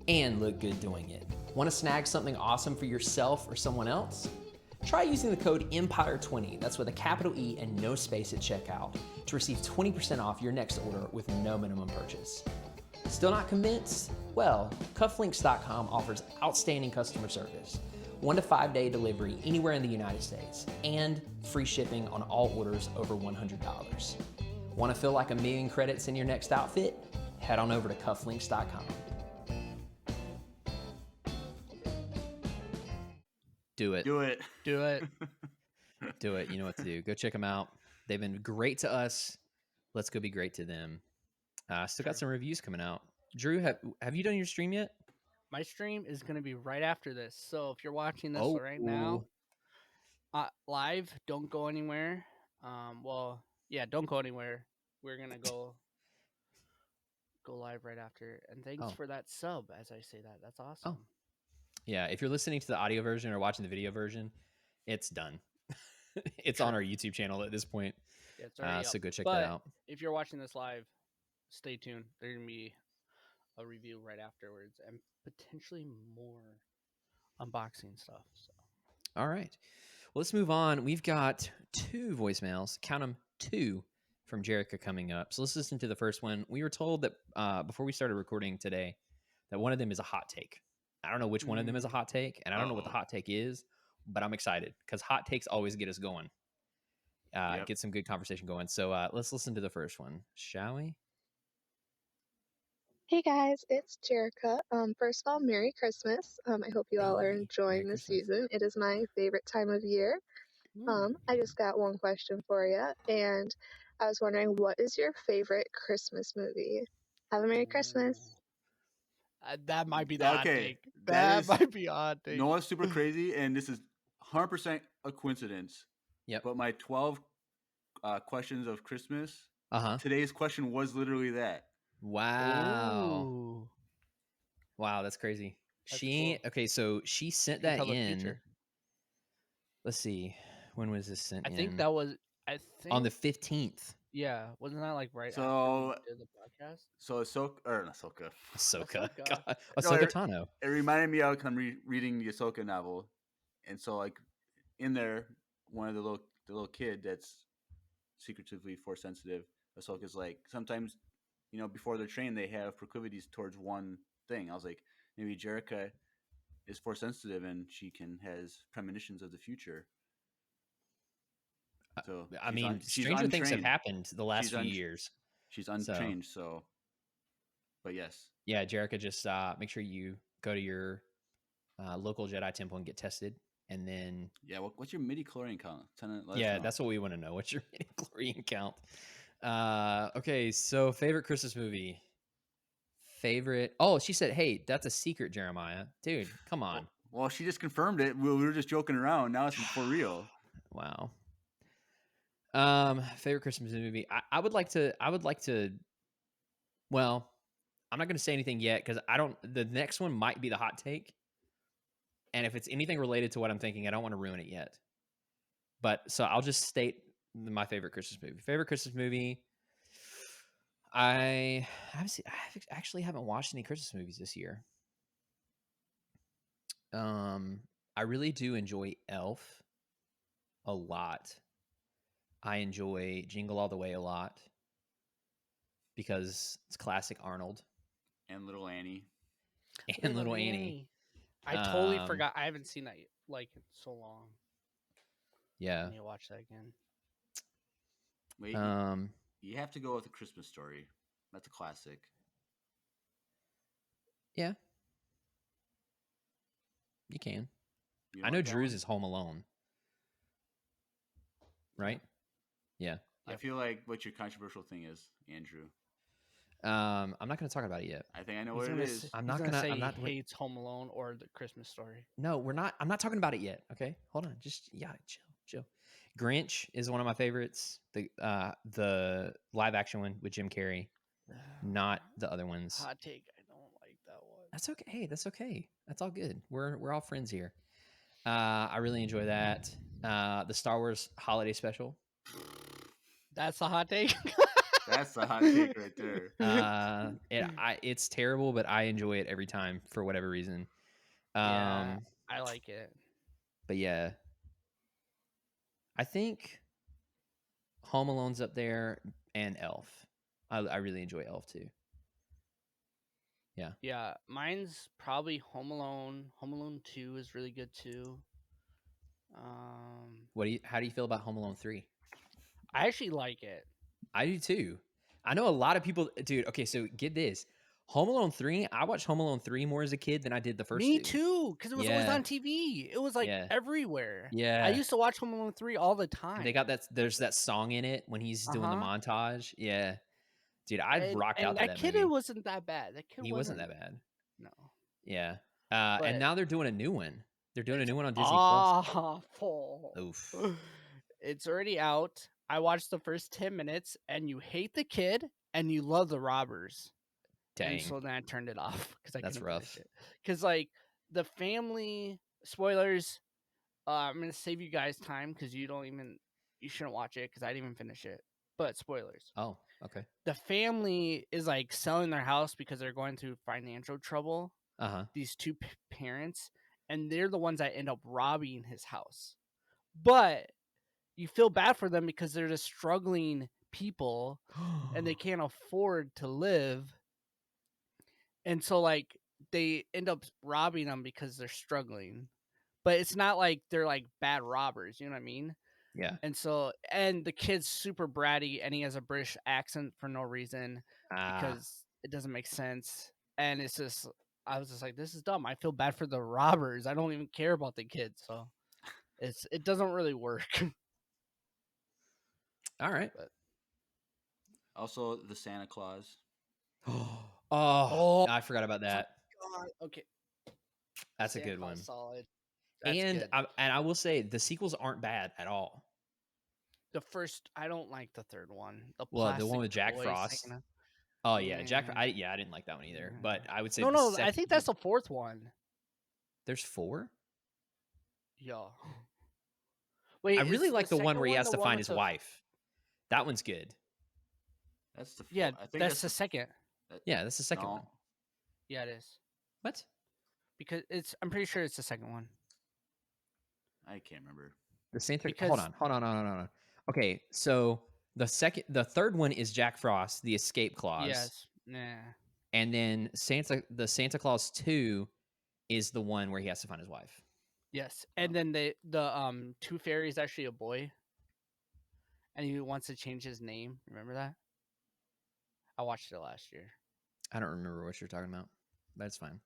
and look good doing it. Want to snag something awesome for yourself or someone else? Try using the code EMPIRE20, that's with a capital E and no space at checkout, to receive 20% off your next order with no minimum purchase. Still not convinced? Well, cufflinks.com offers outstanding customer service, 1 to 5 day delivery anywhere in the United States, and free shipping on all orders over $100. Want to feel like 1,000,000 credits in your next outfit? Head on over to cufflinks.com. Do it. Do it. Do it. Do it. You know what to do. Go check them out. They've been great to us. Let's go be great to them. Still got some reviews coming out. Drew, have you done your stream yet? My stream is going to be right after this. So if you're watching this right now, live, don't go anywhere. Don't go anywhere. We're going to go live right after. And thanks for that sub, as I say that. That's awesome. Yeah, if you're listening to the audio version or watching the video version, it's done. It's on our YouTube channel at this point. Yeah, it's already So up. go check But that out. if you're watching this live, stay tuned. There's gonna be a review right afterwards and potentially more unboxing stuff. So All right. Well, let's move on. We've got 2 voicemails. Count them, 2 from Jerica coming up. So let's listen to the first one. We were told that before we started recording today that one of them is a hot take. I don't know which one of them is a hot take, and I don't know what the hot take is, but I'm excited because hot takes always get us going. Get some good conversation going. So let's listen to the first one, shall we? Hey guys, it's Jerica. First of all, Merry Christmas. I hope you all are Hey, enjoying Merry the Christmas. season. It is my favorite time of year. I just got one question for you, and I was wondering, what is your favorite Christmas movie? Have a Merry Christmas. that might be the hot take. That might be a hot take. No one's super crazy, and this is 100% a coincidence. Yep. But my 12 questions of Christmas, Uh-huh. today's question was literally that. Wow. Ooh. Wow, that's crazy. That's Okay, so she sent You can that tell the in. future. Let's see. When was this sent in? I think that was on the 15th. Yeah, wasn't that like right So- after we did the podcast? So Ahsoka. Ahsoka. Ahsoka. God, No, Ahsoka Tano. It reminded me of reading the Ahsoka novel, and so like in there, one of the little kid that's secretively force sensitive. Ahsoka's like sometimes, before they're trained, they have proclivities towards one thing. I was like, maybe Jerica is force sensitive and she has premonitions of the future. So I mean, she's stranger things have untrained. happened the last She's few un- years. She's untrained, so. But yes. Yeah, Jerica, just make sure you go to your local Jedi temple and get tested, and then Yeah, what's your midi-chlorian count? That's what we want to know. What's your midi-chlorian count? Okay, so favorite Christmas movie. Oh, she said, "Hey, that's a secret, Jeremiah." Dude, come on. Well, she just confirmed it. We were just joking around. Now it's for real. Wow. Favorite Christmas movie. I would like to. Well, I'm not going to say anything yet because the next one might be the hot take. And if it's anything related to what I'm thinking, I don't want to ruin it yet. But so I'll just state my favorite Christmas movie. Favorite Christmas movie. I actually haven't watched any Christmas movies this year. I really do enjoy Elf a lot. I enjoy Jingle All the Way a lot because it's classic Arnold. And Little Annie. And Little Annie. I totally forgot. I haven't seen that like in so long. Yeah. I need to watch that again. Wait, you have to go with A Christmas Story. That's a classic. Yeah. You can. You I know like that Drew's one? is Home Alone. Right? Yeah. I feel like what your controversial thing is, Andrew. I'm not going to talk about it yet. I think I know what it is. I'm not gonna say I'm not he hates Home Alone or The Christmas Story. No, we're not. I'm not talking about it yet. Okay, hold on. Just chill. Grinch is one of my favorites. The live action one with Jim Carrey, not the other ones. Hot take. I don't like that one. That's okay. Hey, that's okay. That's all good. We're all friends here. I really enjoy that. The Star Wars Holiday Special. That's a hot take. That's the hot take right there. It's terrible, but I enjoy it every time for whatever reason. Yeah, I like it. But yeah, I think Home Alone's up there and Elf. I really enjoy Elf too. Yeah. Yeah, mine's probably Home Alone. Home Alone 2 is really good too. How do you feel about Home Alone 3? I actually like it. I do too. I know a lot of people, dude. Okay, so get this. Home Alone 3, I watched Home Alone 3 more as a kid than I did the first Me two. too, because it was always on TV. It was like everywhere. Yeah. I used to watch Home Alone 3 all the time. They got there's that song in it when he's doing the montage. Yeah. Dude, I rocked out to that kid movie. wasn't that bad. He wasn't that bad. No. Yeah. And now they're doing a new one. They're doing a new one on Disney Plus. Oof. It's already out. I watched the first 10 minutes and you hate the kid and you love the robbers. Dang. And so then I turned it off because That's rough. Because like the family spoilers, I'm gonna save you guys time because you shouldn't watch it because I didn't even finish it. But spoilers. Oh, okay. The family is like selling their house because they're going through financial trouble. Uh-huh. These two parents, and they're the ones that end up robbing his house. But you feel bad for them because they're just struggling people and they can't afford to live. And so like they end up robbing them because they're struggling. But it's not like they're like bad robbers, you know what I mean? Yeah. And so and the kid's super bratty and he has a British accent for no reason because it doesn't make sense. And it's just I was just like, this is dumb. I feel bad for the robbers. I don't even care about the kids. So it doesn't really work. All right. But Also, the Santa Claus. Oh, I forgot about that. God. Okay. That's a Santa good Claus one. solid. That's And good. I will say the sequels aren't bad at all. The first, I don't like the third one. The Well, the one with plastic Jack toy Frost. Santa. Oh yeah, Jack. Yeah. I didn't like that one either. But I would say No, I think that's the fourth one. There's 4. Yeah. Wait, I really is like the one second where he has the to one find with his wife. That one's good. That's the Yeah, I think that's the second. Yeah, that's the second No. one. Yeah, it is. What? Because I'm pretty sure it's the second one. I can't remember. The Santa. Because- Hold on. Okay, so the third one is Jack Frost, the escape clause. Yes. Nah. And then the Santa Claus 2 is the one where he has to find his wife. Yes. And then the Tooth Fairy is actually a boy. And he wants to change his name. Remember that? I watched it last year. I don't remember what you're talking about. That's fine.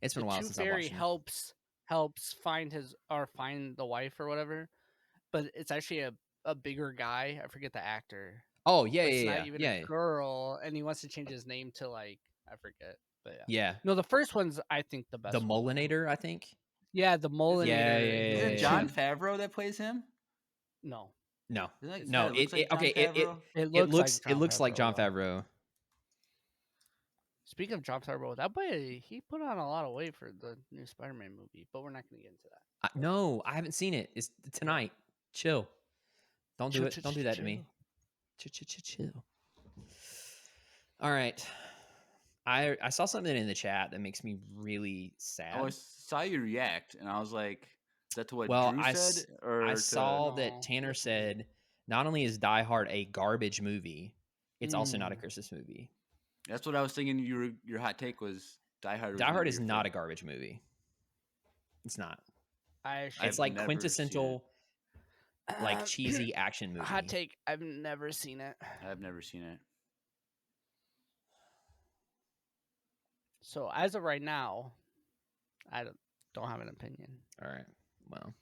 It's been The a while Tooth since I Fairy watched it. helps find find the wife or whatever. But it's actually a bigger guy. I forget the actor. Oh yeah, But it's yeah, not even yeah. a girl, and he wants to change his name to like I forget. But yeah. Yeah. No, the first one's I think the best. The one. Mullinator, I think. Yeah, the Mullinator. Yeah. Is it Yeah. John Favreau that plays him? No. No. Isn't that- No. it looks like Jon Favreau? It looks like John Favreau. Speaking of John Favreau, that boy he put on a lot of weight for the new Spider-Man movie, but we're not going to get into that. No, I haven't seen it. It's tonight. Chill. Don't do it. Don't do that to me. Chill. All right. I saw something in the chat that makes me really sad. I saw you react, and I was like, "Is that to what Well, Drew said?" I saw No. that Tanner said not only is Die Hard a garbage movie, it's also not a Christmas movie. That's what I was thinking. Your hot take was Die Hard. Die Hard is not a garbage movie. It's not. It's like quintessential, like cheesy action movie. Hot take. I've never seen it. I've never seen it. So as of right now, I don't have an opinion. All right. Well,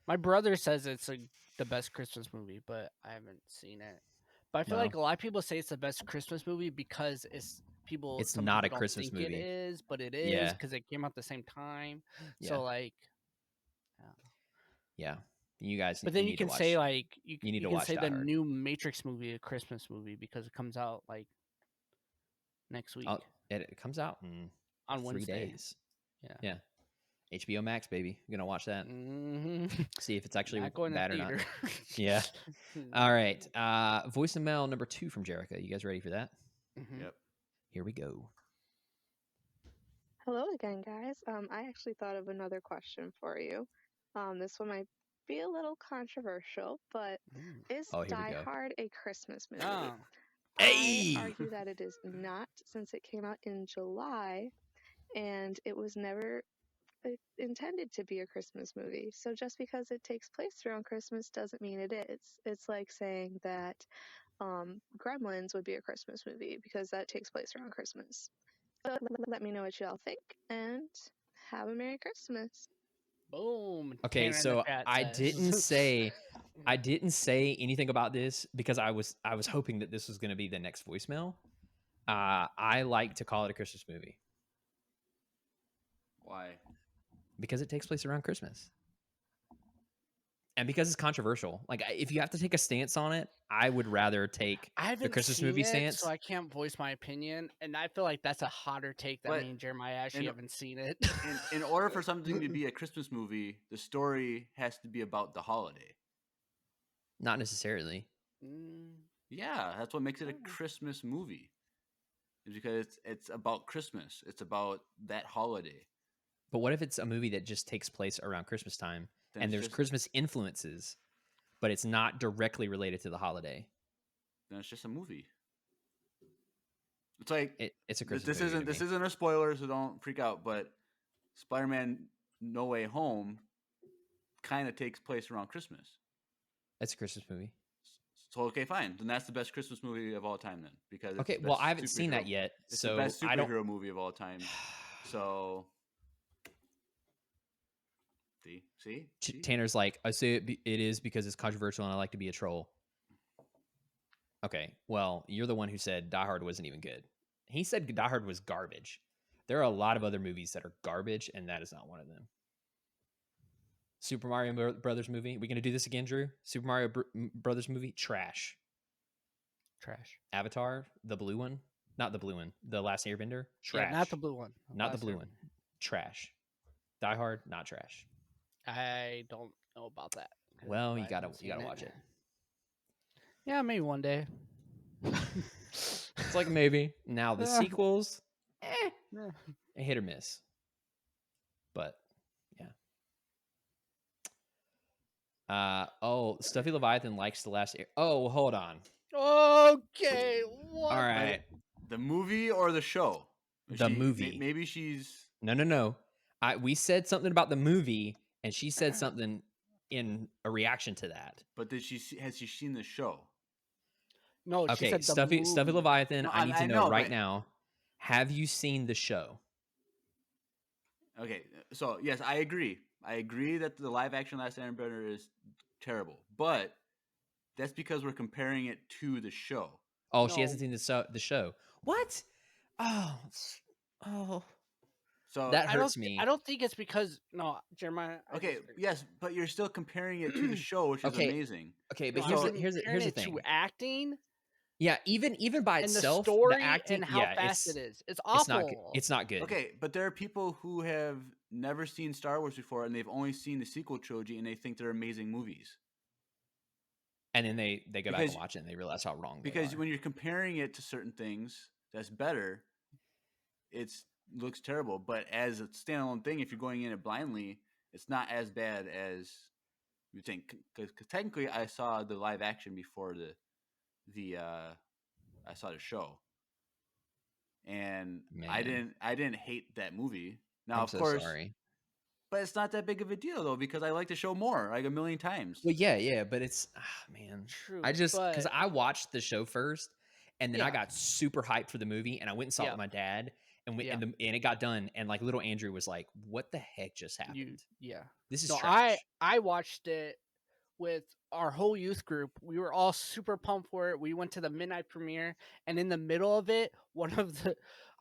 my brother says it's the best Christmas movie, but I haven't seen it. But I feel like a lot of people say it's the best Christmas movie because it's not a don't Christmas think movie. It is, but it is because it came out the same time. Yeah. So like, yeah, you guys. But then you can say like you need to can watch say Die the Hard. new Matrix movie, a Christmas movie, because it comes out like next week. It comes out in on 3 Wednesday. days. Yeah. HBO Max, baby. You're gonna watch that. Mm-hmm. See if it's actually Not going bad to or not. theater. Yeah. All right. Voicemail number 2 from Jerica. You guys ready for that? Mm-hmm. Yep. Here we go. Hello again, guys. I actually thought of another question for you. This one might be a little controversial, but is here we Die go. Hard a Christmas movie? Oh. Hey! I argue that it is not, since it came out in July, and it was never intended to be a Christmas movie. So just because it takes place around Christmas doesn't mean it is. It's like saying that Gremlins would be a Christmas movie because that takes place around Christmas. So let me know what y'all think, and have a Merry Christmas. Boom. Okay, Tanner in so the chat I says. didn't say anything about this because I was hoping that this was going to be the next voicemail. I like to call it a Christmas movie. Why? Because it takes place around Christmas. And because it's controversial, like if you have to take a stance on it, I would rather take I the haven't Christmas seen movie it, stance. so I can't voice my opinion. And I feel like that's a hotter take that But me and Jeremiah actually in- haven't seen it. in order for something to be a Christmas movie, the story has to be about the holiday. Not necessarily. Mm, Yeah, that's what makes it a Christmas movie. Is because it's about Christmas. It's about that holiday. But what if it's a movie that just takes place around Christmas time Then and it's there's just- Christmas influences, but it's not directly related to the holiday? Then it's just a movie. It's like It's a Christmas this movie. isn't this isn't a spoiler, so don't freak out. But Spider-Man: No Way Home kind of takes place around Christmas. It's a Christmas movie. So okay, fine. Then that's the best Christmas movie of all time. Then because it's Okay, the well, best I haven't seen that superhero- yet, It's so the best I don't. superhero movie of all time. So see, Tanner's like, I say it is because it's controversial and I like to be a troll. Okay, well, you're the one who said Die Hard wasn't even good. He said Die Hard was garbage. There are a lot of other movies that are garbage, and that is not one of them. Super Mario Brothers movie. We gonna do this again, Drew? Super Mario Brothers movie, trash. trash. Avatar, the blue one, not the blue one, the Last Airbender, trash. Yeah, not the blue one. Not the Last blue Airbender. one, trash. Die Hard, not trash. I don't know about that. 'cause Well, I you gotta haven't seen watch it. Yeah, maybe one day. It's like maybe. Now the sequels, Yeah. a hit or miss. But yeah. Stuffy Leviathan likes the last. Oh, hold on. Okay, what? All right. the movie or the show? The movie. Maybe she's No. We said something about the movie, and she said something in a reaction to that. But has she seen the show? No, she Okay, said the Stuffy movie. Leviathan. No, I need to I know know, right but- now. Have you seen the show? Okay, so yes, I agree. I agree that the live action Last Airbender is terrible, but that's because we're comparing it to the show. Oh, she No. hasn't seen the show. What? Oh. So That I hurts don't. me. I don't think it's because Jeremiah. I okay, disagree. yes, but you're still comparing it to the show, which is Okay, amazing. Okay, No, but I'm here's the comparing it thing. to acting Yeah, even by and itself, the story acting, and how yeah, fast it is. It's It's not. awful. It's not good. Okay, but there are people who have never seen Star Wars before, and they've only seen the sequel trilogy, and they think they're amazing movies. And then they go back Because- and watch it, and they realize how wrong. Because they are. when you're comparing it to certain things that's better, it looks terrible. But as a standalone thing, if you're going in it blindly, it's not as bad as you think. Because technically, I saw the live action before I saw the show, and I Man. didn't hate that movie. Now, I'm of so course, sorry. but it's not that big of a deal though, because I like the show more, like a million times. Well, yeah, but it's man. True. I just because but I watched the show first, and then I Yeah. got super hyped for the movie, and I went and saw it Yeah. with my dad, and Yeah. and it got done, and like little Andrew was like, "What the heck just happened? yeah. This is No, trash." I watched it with our whole youth group. We were all super pumped for it. We went to the midnight premiere, and in the middle of it,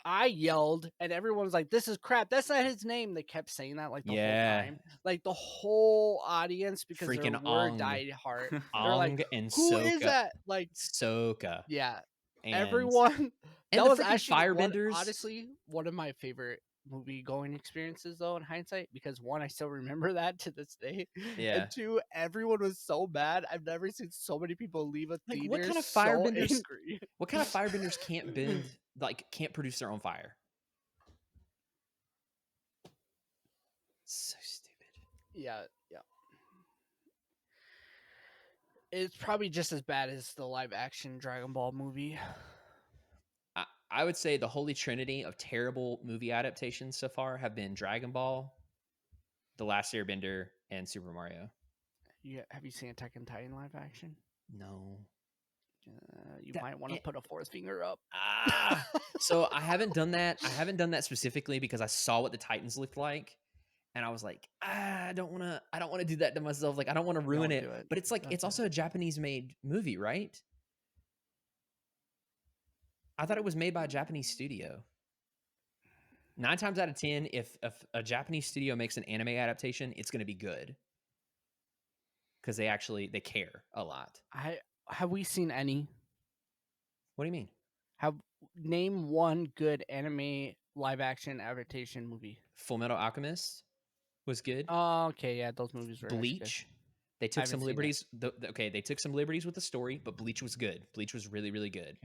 I yelled, and everyone was like, "This is crap. That's not his name." They kept saying that like the whole time, like the whole audience, because Freaking they were Ong. died hard. They're Ong like, and "Who Soka. is that?" Like, Soka. yeah, And everyone. and That the was freaking actually Firebenders. honestly one of my favorite movie going experiences though in hindsight, because one, I still remember that to this day, Yeah. and two, everyone was so mad. I've never seen so many people leave a Like, theater what kind of so firebenders- angry. What kind of firebenders can't bend, like can't produce their own fire? So stupid. Yeah. It's probably just as bad as the live action Dragon Ball movie. I would say the holy trinity of terrible movie adaptations so far have been Dragon Ball, The Last Airbender, and Super Mario. Have you seen Attack on Titan live action? No. You That- might want to put a fourth finger up. So I haven't done that. I haven't done that specifically because I saw what the Titans looked like, and I was like, I don't want to do that to myself. Like I don't want to ruin Don't it. do it. But it's like Don't it's do also a Japanese-made movie, right? I thought it was made by a Japanese studio. 9 times out of 10, if a Japanese studio makes an anime adaptation, it's going to be good. because they care a lot. Have we seen any? What do you mean? Name one good anime live action adaptation movie. Full Metal Alchemist was good. Oh, okay, yeah, those movies were actually good. Bleach. They took some liberties. They took some liberties with the story, but Bleach was good. Bleach was really, really good.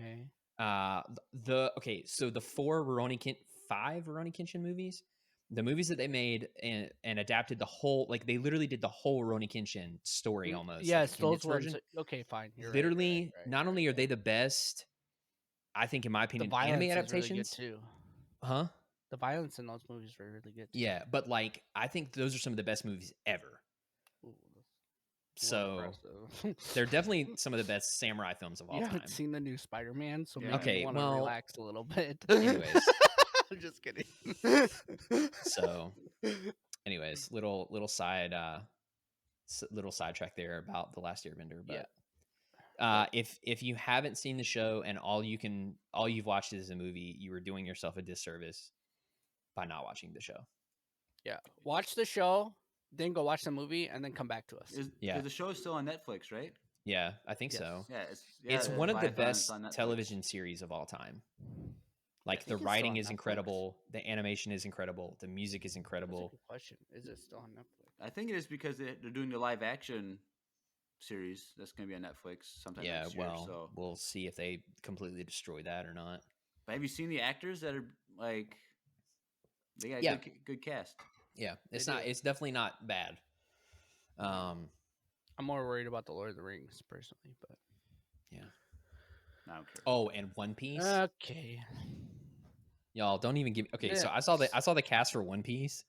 Okay. So the five Rurouni Kenshin movies, the movies that they made and adapted the whole, like they literally did the whole Rurouni Kenshin story almost. Yes, like, in those its ones. version. Okay, fine. You're Literally, right, not only are they the best, I think in my the opinion, violence anime is adaptations. really good too. Huh? The violence in those movies were really good too. Yeah, but like I think those are some of the best movies ever. Ooh, so they're definitely some of the best samurai films of all you time. haven't seen the new Spider-Man, so Yeah. maybe you want to relax a little bit. Anyways, I'm just kidding. So, anyways, little sidetrack there about The Last Airbender. But if you haven't seen the show and all you've watched is a movie, you are doing yourself a disservice by not watching the show. Yeah, watch the show, then go watch the movie, and then come back to us. The show is still on Netflix, right? Yeah, I think so. Yeah, it's one of the best television series of all time. Like the writing is incredible, the animation is incredible, the music is incredible. That's a good question. Is it still on Netflix? I think it is because they're doing the live action series that's going to be on Netflix sometime next year. So we'll see if they completely destroy that or not. But have you seen the actors that are like? They got good cast. Yeah, it's definitely not bad. I'm more worried about the Lord of the Rings personally, but yeah, I don't care. Oh, and One Piece. Okay, y'all don't even give. Okay, so I saw the cast for One Piece,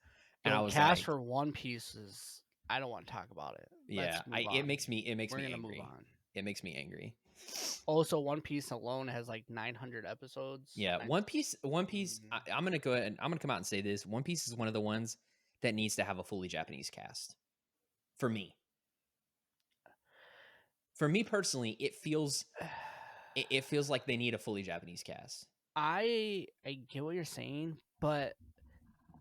and I was cast for One Piece is. I don't want to talk about it. Yeah, it makes me angry. Move on. It makes me angry. Also, One Piece alone has like 900 episodes. Yeah, One Piece. I'm gonna go ahead and I'm gonna come out and say this. One Piece is one of the ones that needs to have a fully Japanese cast. For me personally, it feels like they need a fully Japanese cast. I get what you're saying, but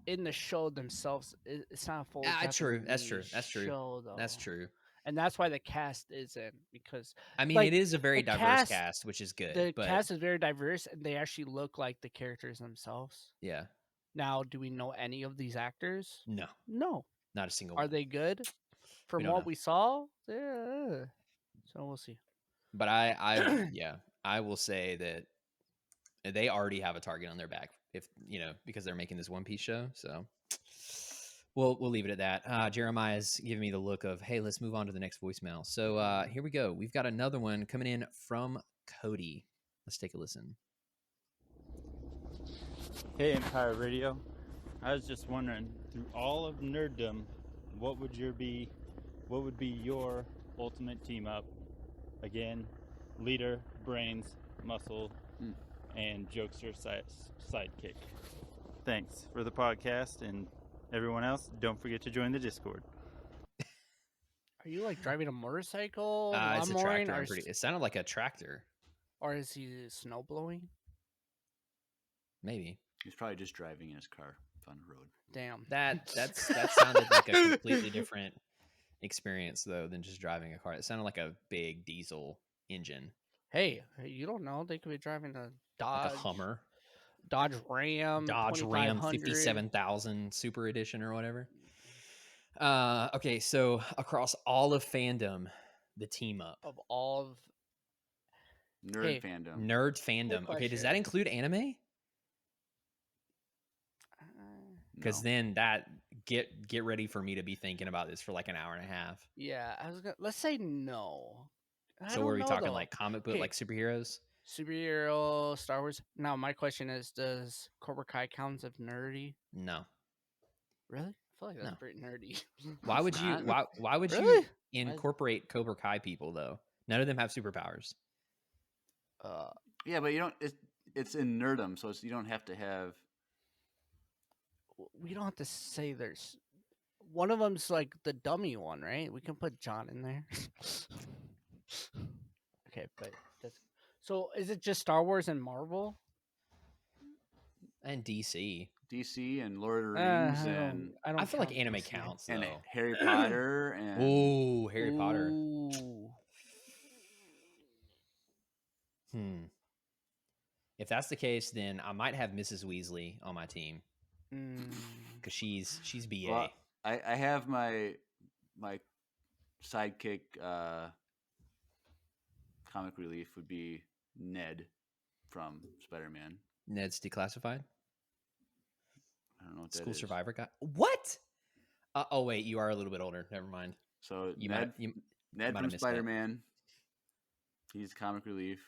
in the show themselves, it's not a full. That's true. Show, though. That's true. And that's why the cast isn't, because I mean, it is a very diverse cast, which is good. The cast is very diverse, and they actually look like the characters themselves. Yeah. Now, do we know any of these actors? No, not a single. Are they good? From what we saw, yeah. So we'll see. But I will say that they already have a target on their back, because they're making this One Piece show. So we'll leave it at that. Jeremiah's giving me the look of, hey, let's move on to the next voicemail. So here we go. We've got another one coming in from Cody. Let's take a listen. Hey, Empire Radio. I was just wondering, through all of nerddom, what would be your ultimate team up? Again, leader, brains, muscle, and jokester sidekick. Thanks for the podcast, and everyone else, don't forget to join the Discord. Are you like driving a motorcycle? It's a tractor. It sounded like a tractor. Or is he snow blowing? Maybe. He's probably just driving in his car on the road. Damn. That sounded like a completely different experience though than just driving a car. It sounded like a big diesel engine. Hey, you don't know. They could be driving a Dodge, like a Hummer, Dodge Ram 57,000 Super Edition or whatever. Okay, so across all of fandom, the team up of all of nerd fandom. Okay, does that include anime? Because then that get ready for me to be thinking about this for like an hour and a half. Yeah, let's say no. So what are we talking, like comic book, like superheroes? Superhero, Star Wars. Now my question is, does Cobra Kai count as nerdy? No. Really? I feel like that's pretty nerdy. Why would you? Why would you incorporate Cobra Kai people though? None of them have superpowers. Yeah, but you don't. It's in nerdom, so you don't have to have. We don't have to say there's. One of them's like the dummy one, right? We can put John in there. Okay, but so is it just Star Wars and Marvel? And DC. DC and Lord of the Rings and I feel like count anime DC. counts and though. Harry Potter and Ooh, Harry Potter. Ooh. If that's the case, then I might have Mrs. Weasley on my team Mm. because she's BA. Well, I have my sidekick comic relief would be Ned from Spider-Man. Ned's Declassified. I don't know what that School is. Survivor guy. What? Oh wait, you are a little bit older. Never mind. So You Ned might from have missed that. Spider-Man. He's comic relief.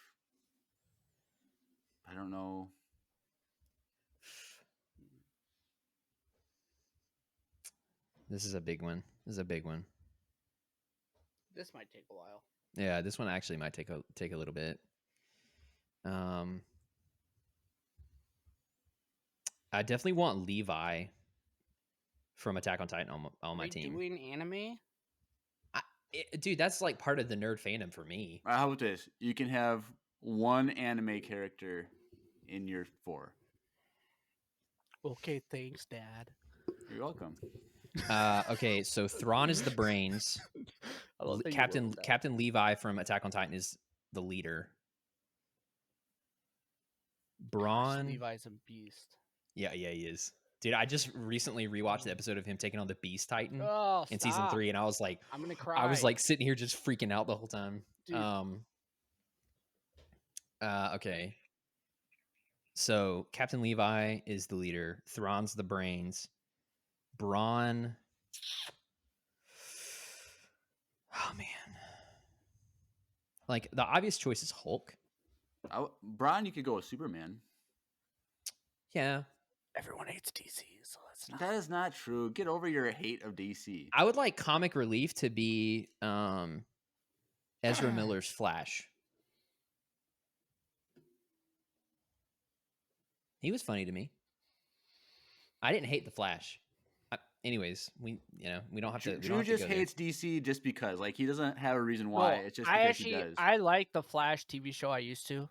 I don't know. This is a big one. This might take a while. Yeah, this one actually might take a little bit. I definitely want Levi from Attack on Titan on my team. Doing anime? Dude, that's like part of the nerd fandom for me. How about this? You can have one anime character in your 4. Okay, thanks, Dad. You're welcome. Okay, so Thrawn is the brains. I love that you Captain wrote that. Captain Levi from Attack on Titan is the leader. Braun. Levi's a beast. Yeah, he is. Dude, I just recently rewatched the episode of him taking on the Beast Titan Oh, in season stop. 3, and I was like, I'm gonna cry. I was like sitting here just freaking out the whole time. Dude. Okay. So Captain Levi is the leader. Thrawn's the brains. Braun. Oh man. Like the obvious choice is Hulk. Braun, you could go with Superman. Yeah. Everyone hates DC, so that's not. That is not true. Get over your hate of DC. I would like comic relief to be Ezra Miller's Flash. He was funny to me. I didn't hate the Flash. Anyways, we don't have to. Drew just hates DC just because, like, he doesn't have a reason why. Well, It's just because he does. I like the Flash TV show I used to,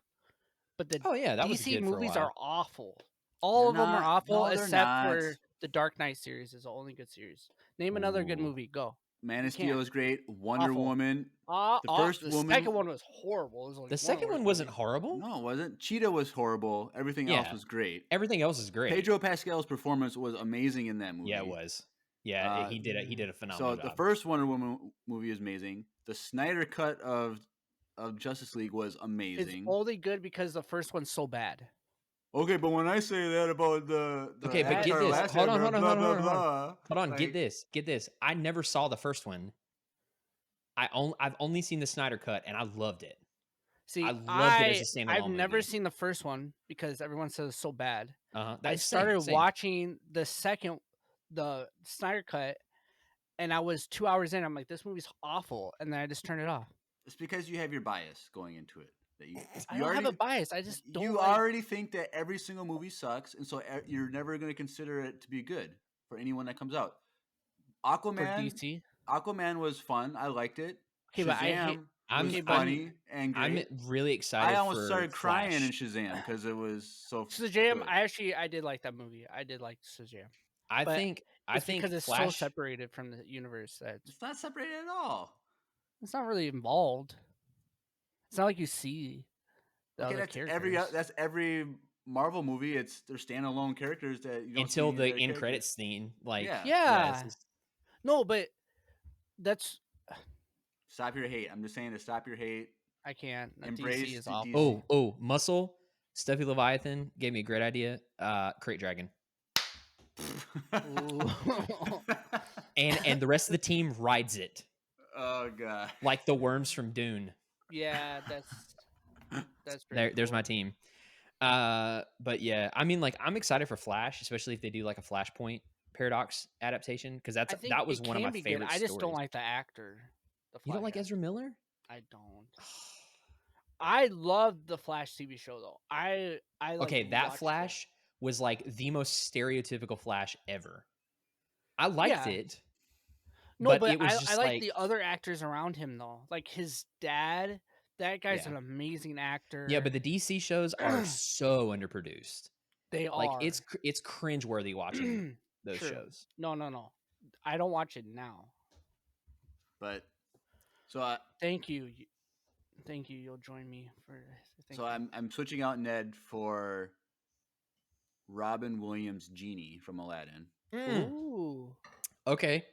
but the that was DC good for a movies while. are awful. All of them are awful, no, they're except not. for the Dark Knight series is the only good series. Name another good Ooh. movie. Go. Man You of Steel can't. is great. Wonder Awful. Woman. The first second one was horrible. It was like The second one wasn't horrible. No, it wasn't. Cheetah was horrible. Everything else was great. Everything else is great. Pedro Pascal's performance was amazing in that movie. Yeah, it was. Yeah, he did a phenomenal So job. the first Wonder Woman movie is amazing. The Snyder cut of Justice League was amazing. It's only good because the first one's so bad. Okay, but when I say that about the okay, but get Avatar this. Last Hold on, Airbender, hold on, blah, hold blah, on, blah, hold on. like, Get this. I never saw the first one. I've only seen the Snyder cut, and I loved it. See, I loved it as a standalone I've never movie. seen the first one because everyone says it's so bad. Uh-huh. I started watching the Snyder cut, and I was 2 hours in. I'm like, this movie's awful, and then I just turned it off. It's because you have your bias going into it. That I don't have a bias. I just don't. You already think that every single movie sucks, and so you're never going to consider it to be good for anyone that comes out. Aquaman. For DC. Aquaman was fun. I liked it. Okay, but was funny and great. I'm really excited. I almost started Flash. crying in Shazam because it was so. Shazam. Good. I did like that movie. I did like Shazam. I think because it's Flash, so separated from the universe that it's not separated at all. It's not really involved. It's not like you see the other characters. That's every Marvel movie. They're standalone characters that you don't until see the other end characters. credits scene. Like yeah. No, but that's. Stop your hate. I'm just saying to stop your hate. I can't. Embrace DC is the awful. DC. Muscle. Stuffy Leviathan gave me a great idea. Crate Dragon. and the rest of the team rides it. Oh god. Like the worms from Dune. Yeah, that's there's my team. But yeah, I mean, like, I'm excited for Flash, especially if they do like a Flashpoint paradox adaptation, because that was one of my favorite I just stories. don't like the actor. You don't like Ezra Miller? I don't. I loved the Flash TV show though. I okay, that Flash was like the most stereotypical Flash ever. I liked it. No, but it was just I like the other actors around him though. Like his dad. That guy's an amazing actor. Yeah, but the DC shows are so underproduced. They Like are. it's cringeworthy watching those True. shows. No. I don't watch it now. But so Thank you. Thank you. You'll join me for. Thank you. I'm switching out Ned for Robin Williams' Genie from Aladdin. Ooh. Okay.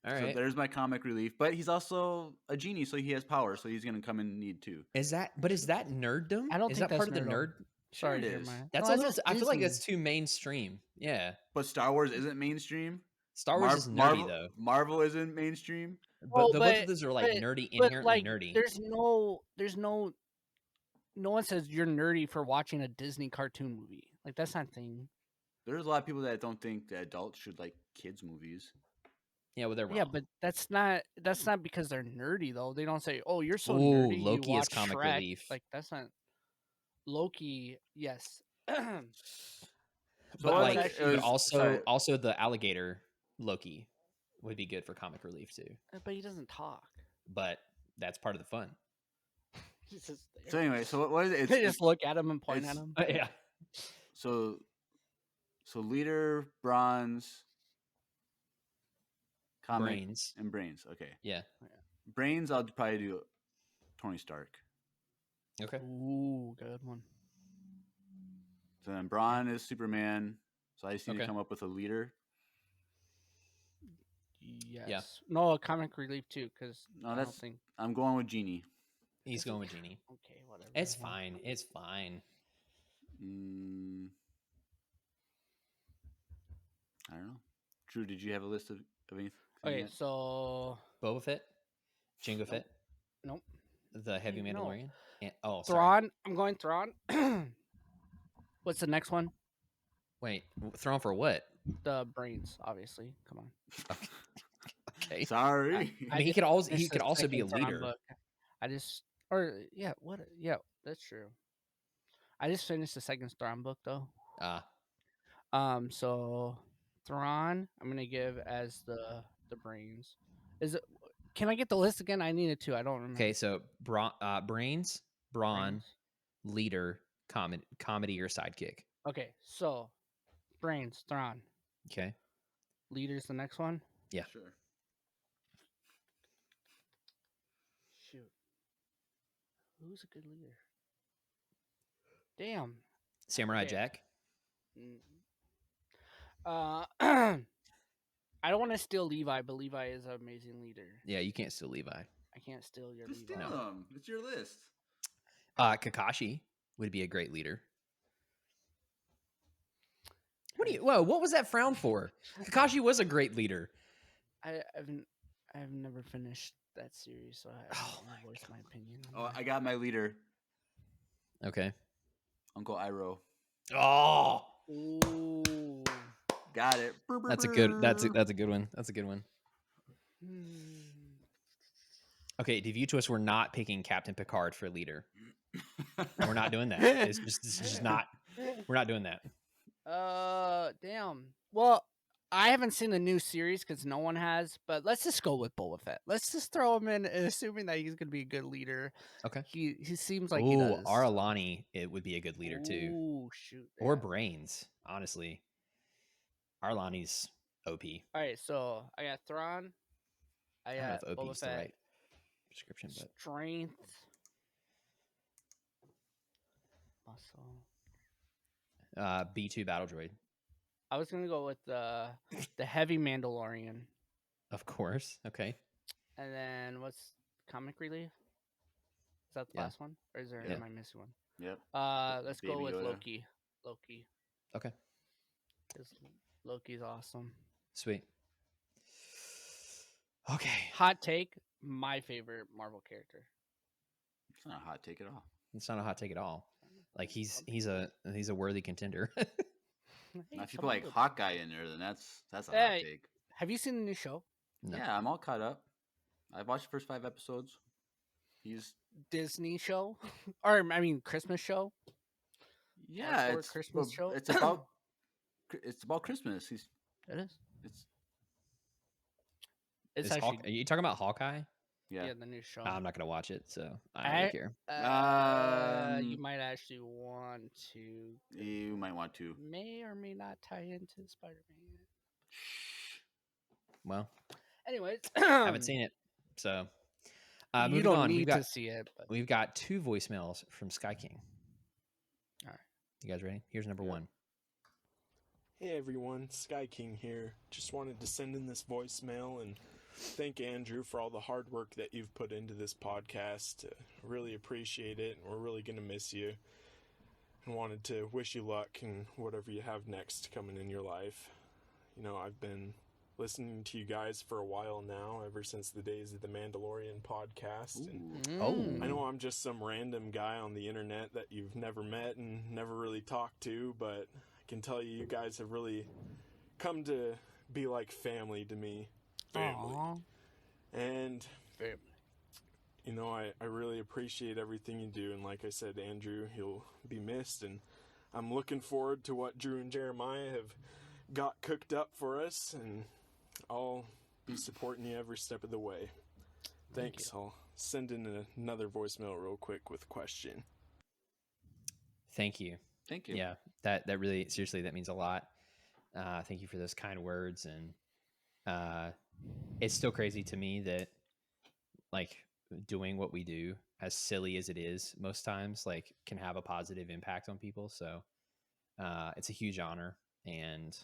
All So right. there's my comic relief, but he's also a genie, so he has power, so he's gonna come in need too. Is that nerddom? I don't Is think that part that's of the nerdom. nerd? Sorry, it is. Jeremiah. That's No, a little. just I feel like Disney. that's too mainstream. Yeah. But Star Wars isn't mainstream. Star Wars is nerdy though. Marvel isn't mainstream. But both of those are like nerdy, inherently nerdy. There's no one says you're nerdy for watching a Disney cartoon movie. Like that's not a thing. There's a lot of people that don't think that adults should like kids movies. Yeah, well, they're wrong. Yeah, but that's not because they're nerdy though. They don't say, "Oh, you're so Ooh, nerdy." Loki you is watch comic Shrek. relief. Like that's not Loki. Yes, But what like, it was- sorry. also the alligator Loki would be good for comic relief too. but he doesn't talk. But that's part of the fun. He's just there. So anyway, so what is it? They just look at him and point it's- at him. Yeah. So leader, bronze, comic, Brains. and brains. Okay, Yeah. brains. I'll probably do Tony Stark. Okay. Ooh, good one. So then Braun is Superman. So I just need to Okay. come up with a leader. Yes. No, a comic relief too, because No, I don't that's- think. I'm going with Genie. He's going with Genie. Okay, whatever. It's fine. It's fine. I don't know. Drew, did you have a list of anything? Okay, yet? Oh, so Boba Fett, Jango Fett, nope. the Heavy No. Mandalorian. And, oh, sorry. Thrawn. I'm going Thrawn. What's the next one? Wait, Thrawn for what? The brains, obviously. Come on. Okay. Sorry. I mean, he just could also finished the be a second Thrawn leader. book. That's true. I just finished the second Thrawn book though. So Thrawn, I'm gonna give as the brains. Is it? Can I get the list again? I needed to. I don't remember. Okay, so Brains, Brawn, Brains. leader, comedy or sidekick. Okay, so brains, Thrawn. Okay. Leader's the next one. Yeah. Sure. Shoot. Who's a good leader? Damn. Samurai Okay. Jack. I don't want to steal Levi, but Levi is an amazing leader. Yeah, you can't steal Levi. I can't steal your Just Levi. steal them. It's your list. Kakashi would be a great leader. What was that frown for? Kakashi was a great leader. I've never finished that series, so I Oh don't voice my opinion. Oh, I got my leader, Okay. Uncle Iroh. Oh, Ooh. Got it. that's a good one. That's a good one. Okay, Devious, we're not picking Captain Picard for leader. We're not doing that. It's just not. We're not doing that. Damn. Well, I haven't seen the new series because no one has, but let's just go with Boba Fett. Let's just throw him in, assuming that he's gonna be a good leader. Okay. He seems like he Ooh, does. Aralani, it would be a good leader too. Ooh, shoot. Or yeah. Brains, honestly. Arlani's OP. All right, so I got Thrawn. I I don't know got if OP Boba is the Fett. right description, but Strength. Muscle. B2 Battle Droid, I was gonna go with the heavy Mandalorian, of course. Okay. and then what's comic relief? Is that the Yeah. last one, or is there? Yeah. Am I missing one? Yep. Let's go Baby with Yoda. Loki. Okay. 'Cause Loki's awesome. Sweet. Okay. Hot take: my favorite Marvel character. It's not a hot take at all. It's not a hot take at all. Like he's a worthy contender. Now, if you some put like people- Hawkeye in there, then that's a hot Hey. take. Have you seen the new show? No. Yeah, I'm all caught up. I've watched the first 5 episodes. He's Disney show, or I mean Christmas show. yeah, Hardcore it's Christmas show? It's about Christmas. It is. It's It's Are actually you talking about Hawkeye? Yeah. the new show. I'm not gonna watch it, so I don't really care. You might actually want to. You might want to. May or may not tie into Spider-Man. Well, Anyways, haven't seen it, so you moving don't on. need to see it. But... We've got 2 voicemails from Sky King. All right, you guys ready? Here's number 1. Hey everyone, Sky King here. Just wanted to send in this voicemail and thank Andrew for all the hard work that you've put into this podcast. Really appreciate it, and we're really going to miss you. And wanted to wish you luck in whatever you have next coming in your life. You know, I've been listening to you guys for a while now, ever since the days of the Mandalorian podcast. And I know I'm just some random guy on the internet that you've never met and never really talked to, but I can tell you guys have really come to be like family to me. Family. Aww. And family. You know, I really appreciate everything you do, and like I said, Andrew, he'll be missed, and I'm looking forward to what Drew and Jeremiah have got cooked up for us, and I'll be supporting you every step of the way. Thanks. I'll send in another voicemail real quick with a question. Thank you. Thank you. Yeah, that really, seriously, that means a lot. Thank you for those kind words, and it's still crazy to me that, like, doing what we do, as silly as it is most times, like, can have a positive impact on people. So it's a huge honor, and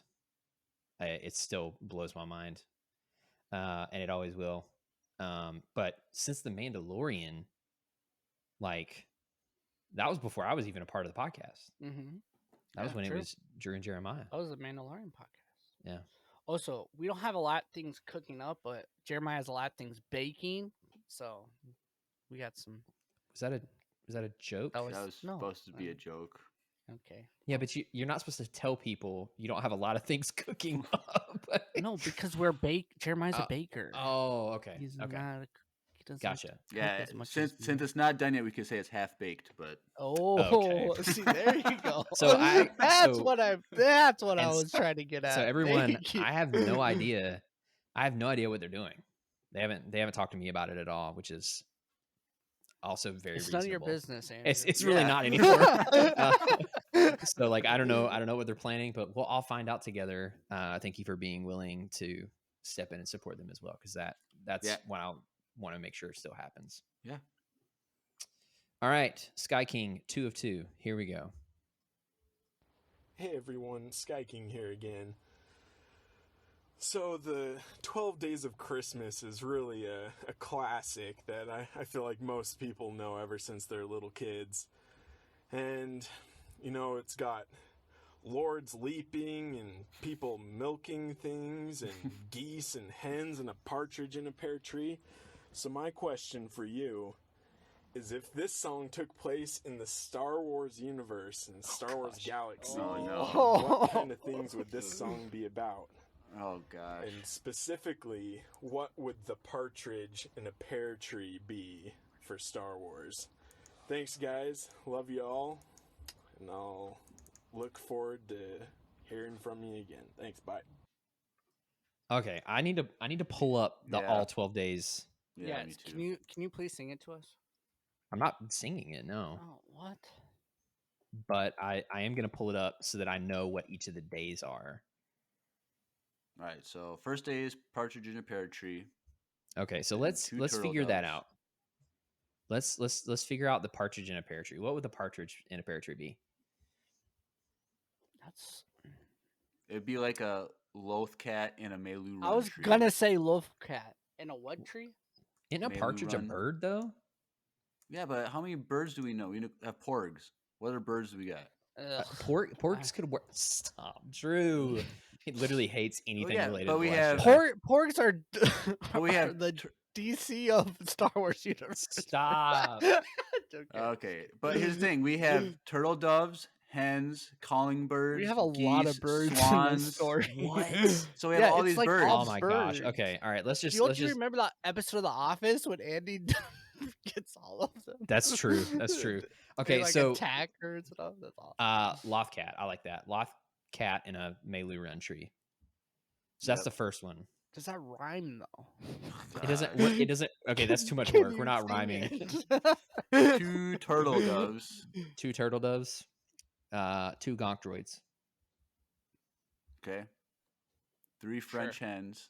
it still blows my mind, and it always will. But since the Mandalorian, like, that was before I was even a part of the podcast. Mm-hmm. That was when it was Drew and Jeremiah. That was the Mandalorian podcast. Yeah. Also, we don't have a lot of things cooking up, but Jeremiah has a lot of things baking. So we got some. Was that a joke? That was supposed to be a joke. Okay. Yeah, but you're not supposed to tell people you don't have a lot of things cooking up. No, because Jeremiah's a baker. Oh, okay. He's okay. not. He doesn't Gotcha. cook Yeah, as much since as it's not done yet, we could say it's half baked. But Okay. See, there you go. So that's what I was trying to get at. So everyone, Thank you. I have no idea. I have no idea what they're doing. They haven't talked to me about it at all, which is also very It's reasonable. none of your business, Andrew. It's really not anymore. So, like, I don't know what they're planning, but I'll find out together. Thank you for being willing to step in and support them as well, because that's what I want to make sure still happens. Yeah. All right, Sky King, 2 of 2. Here we go. Hey everyone, Sky King here again. So the 12 Days of Christmas is really a classic that I feel like most people know ever since they're little kids. And, you know, it's got lords leaping and people milking things and geese and hens and a partridge in a pear tree. So my question for you is, if this song took place in the Star Wars universe and Star Wars galaxy, what kind of things would this song be about? Oh, gosh. And specifically, what would the partridge in a pear tree be for Star Wars? Thanks, guys. Love you all. And I'll look forward to hearing from you again. Thanks. Bye. Okay, I need to pull up the all 12 days. Yeah, me too. Can you please sing it to us? I'm not singing it, no. Oh, what? But I am going to pull it up so that I know what each of the days are. All right, so first day is partridge in a pear tree. Okay, so let's figure that out. Let's figure out the partridge in a pear tree. What would the partridge in a pear tree be? It'd be like a loth cat in a Melu run I was tree. gonna say loaf cat in a what tree? Isn't a partridge a bird though? Yeah, but how many birds do we know? We have porgs. What other birds do we got? Porgs could work. Stop, Drew. He literally hates anything related. But we to have porgs are. But we have the DC of Star Wars universe. Stop. Okay, but here's the thing: we have turtle doves, hens, calling birds. We have a geese, lot of birds swans. in the story. What? So we have all these like birds. Oh my gosh. Okay. All right. Let's just. Don't you remember that episode of The Office when Andy gets all of them? That's true. That's true. Okay, they, like, so attack her and stuff. That's awesome. Loft cat. I like that. Loft cat in a Melu run tree. So that's the first one. Does that rhyme though? It doesn't. It doesn't. Okay, that's too much Can work. We're you not sing rhyming. it? 2 turtle doves. 2 turtle doves. 2 gonk droids. Okay. 3 French hens.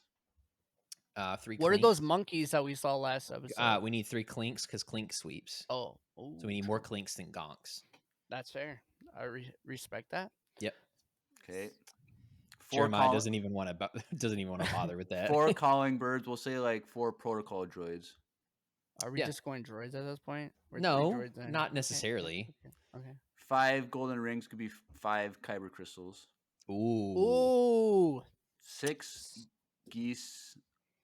3 What are clinks. those monkeys that we saw last episode? We need 3 clinks because clink sweeps. Oh, so we need more clinks than gonks. That's fair. I respect that. Yep. Okay. Jeremiah doesn't even want to bother with that. 4 calling birds. We'll say like 4 protocol droids. Are we just going droids at this point? We're no, 3 droids in. not necessarily. Okay. 5 golden rings could be 5 kyber crystals. Ooh. 6 geese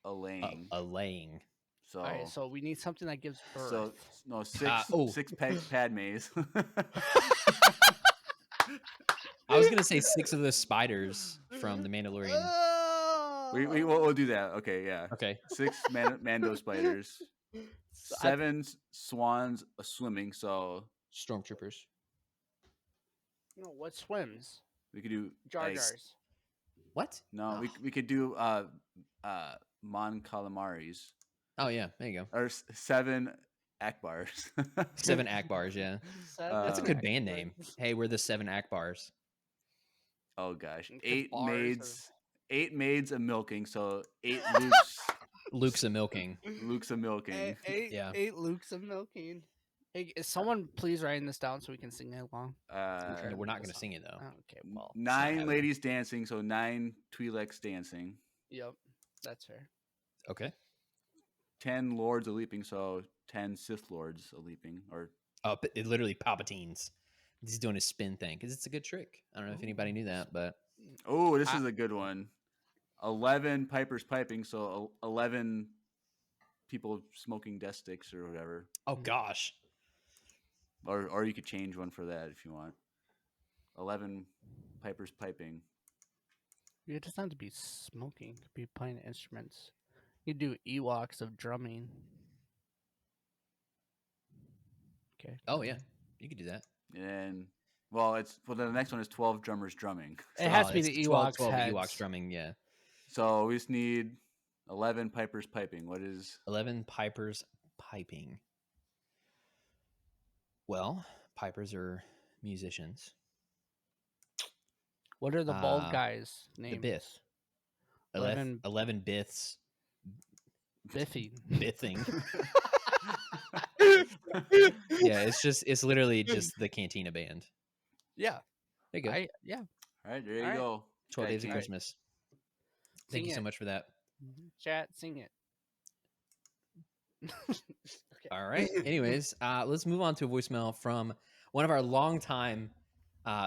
a laying. A laying. So, all right, so we need something that gives birth. So no, 6 Padmes. I was gonna say 6 of the spiders from the Mandalorian. We'll do that. Okay, yeah. Okay. 6 Mando spiders. 7 swans swimming. So stormtroopers. No, what swims? We could do Jar Jars. What? No, we could do Mon Calamaris. Oh yeah, there you go. Or 7 Akbars. 7 Akbars, yeah. That's a good band name. Hey, we're the 7 Akbars. Oh gosh, 8 maids. 8 maids a milking, so 8 Luke's a milking. Luke's a milking. 8 Luke's a milking. Hey, is someone please writing this down so we can sing it along? We're not going to sing it though. Okay, well. 9 ladies dancing, so 9 Twi'leks dancing. Yep, that's fair. Okay. 10 lords a leaping, so 10 Sith lords a leaping, or it literally Palpatines. He's doing his spin thing because it's a good trick. I don't know if anybody knew that, but this is a good one. 11 pipers piping, so 11 people smoking death sticks or whatever. Oh gosh. Or you could change one for that if you want. 11 pipers piping. It doesn't have to be smoking. It could be playing instruments. You do Ewoks of drumming. Okay. Oh yeah, you could do that. And the next one is 12 drummers drumming. It has to be the Ewoks. 12 Ewoks drumming, yeah. So we just need 11 pipers piping. What is 11 pipers piping? Well, pipers are musicians. What are the bald guys' names? The Biff. 11 Biths. Biffing. Bithing. Yeah, it's literally just the Cantina band. Yeah. There you go. Yeah. All right, there you go. 12 Days of Christmas. Thank you so much for that. Chat, sing it. Okay. All right. Anyways, let's move on to a voicemail from one of our longtime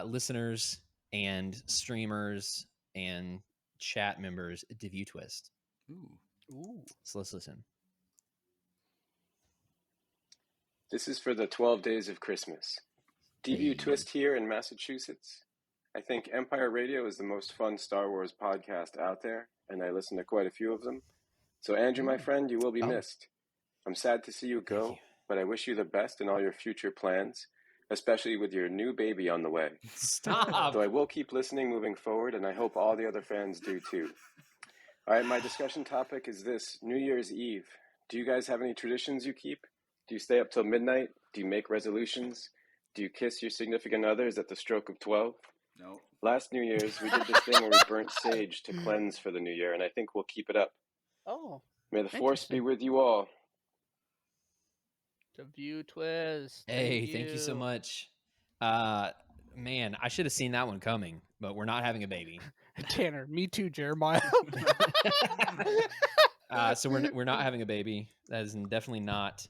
listeners and streamers and chat members, DeView Twist. Ooh. So let's listen. This is for the 12 Days of Christmas. DeView Twist here in Massachusetts. I think Empire Radio is the most fun Star Wars podcast out there, and I listen to quite a few of them. So, Andrew, my friend, you will be missed. I'm sad to see you go, but I wish you the best in all your future plans, especially with your new baby on the way. Stop! Though I will keep listening moving forward, and I hope all the other fans do too. All right, my discussion topic is this: New Year's Eve. Do you guys have any traditions you keep? Do you stay up till midnight? Do you make resolutions? Do you kiss your significant others at the stroke of 12? No. Last New Year's, we did this thing where we burnt sage to cleanse for the new year, and I think we'll keep it up. Oh. May the Force be with you all. DeView Twist. Hey, thank you so much. Man, I should have seen that one coming, but we're not having a baby. Tanner, me too, Jeremiah. So we're not having a baby. That is definitely not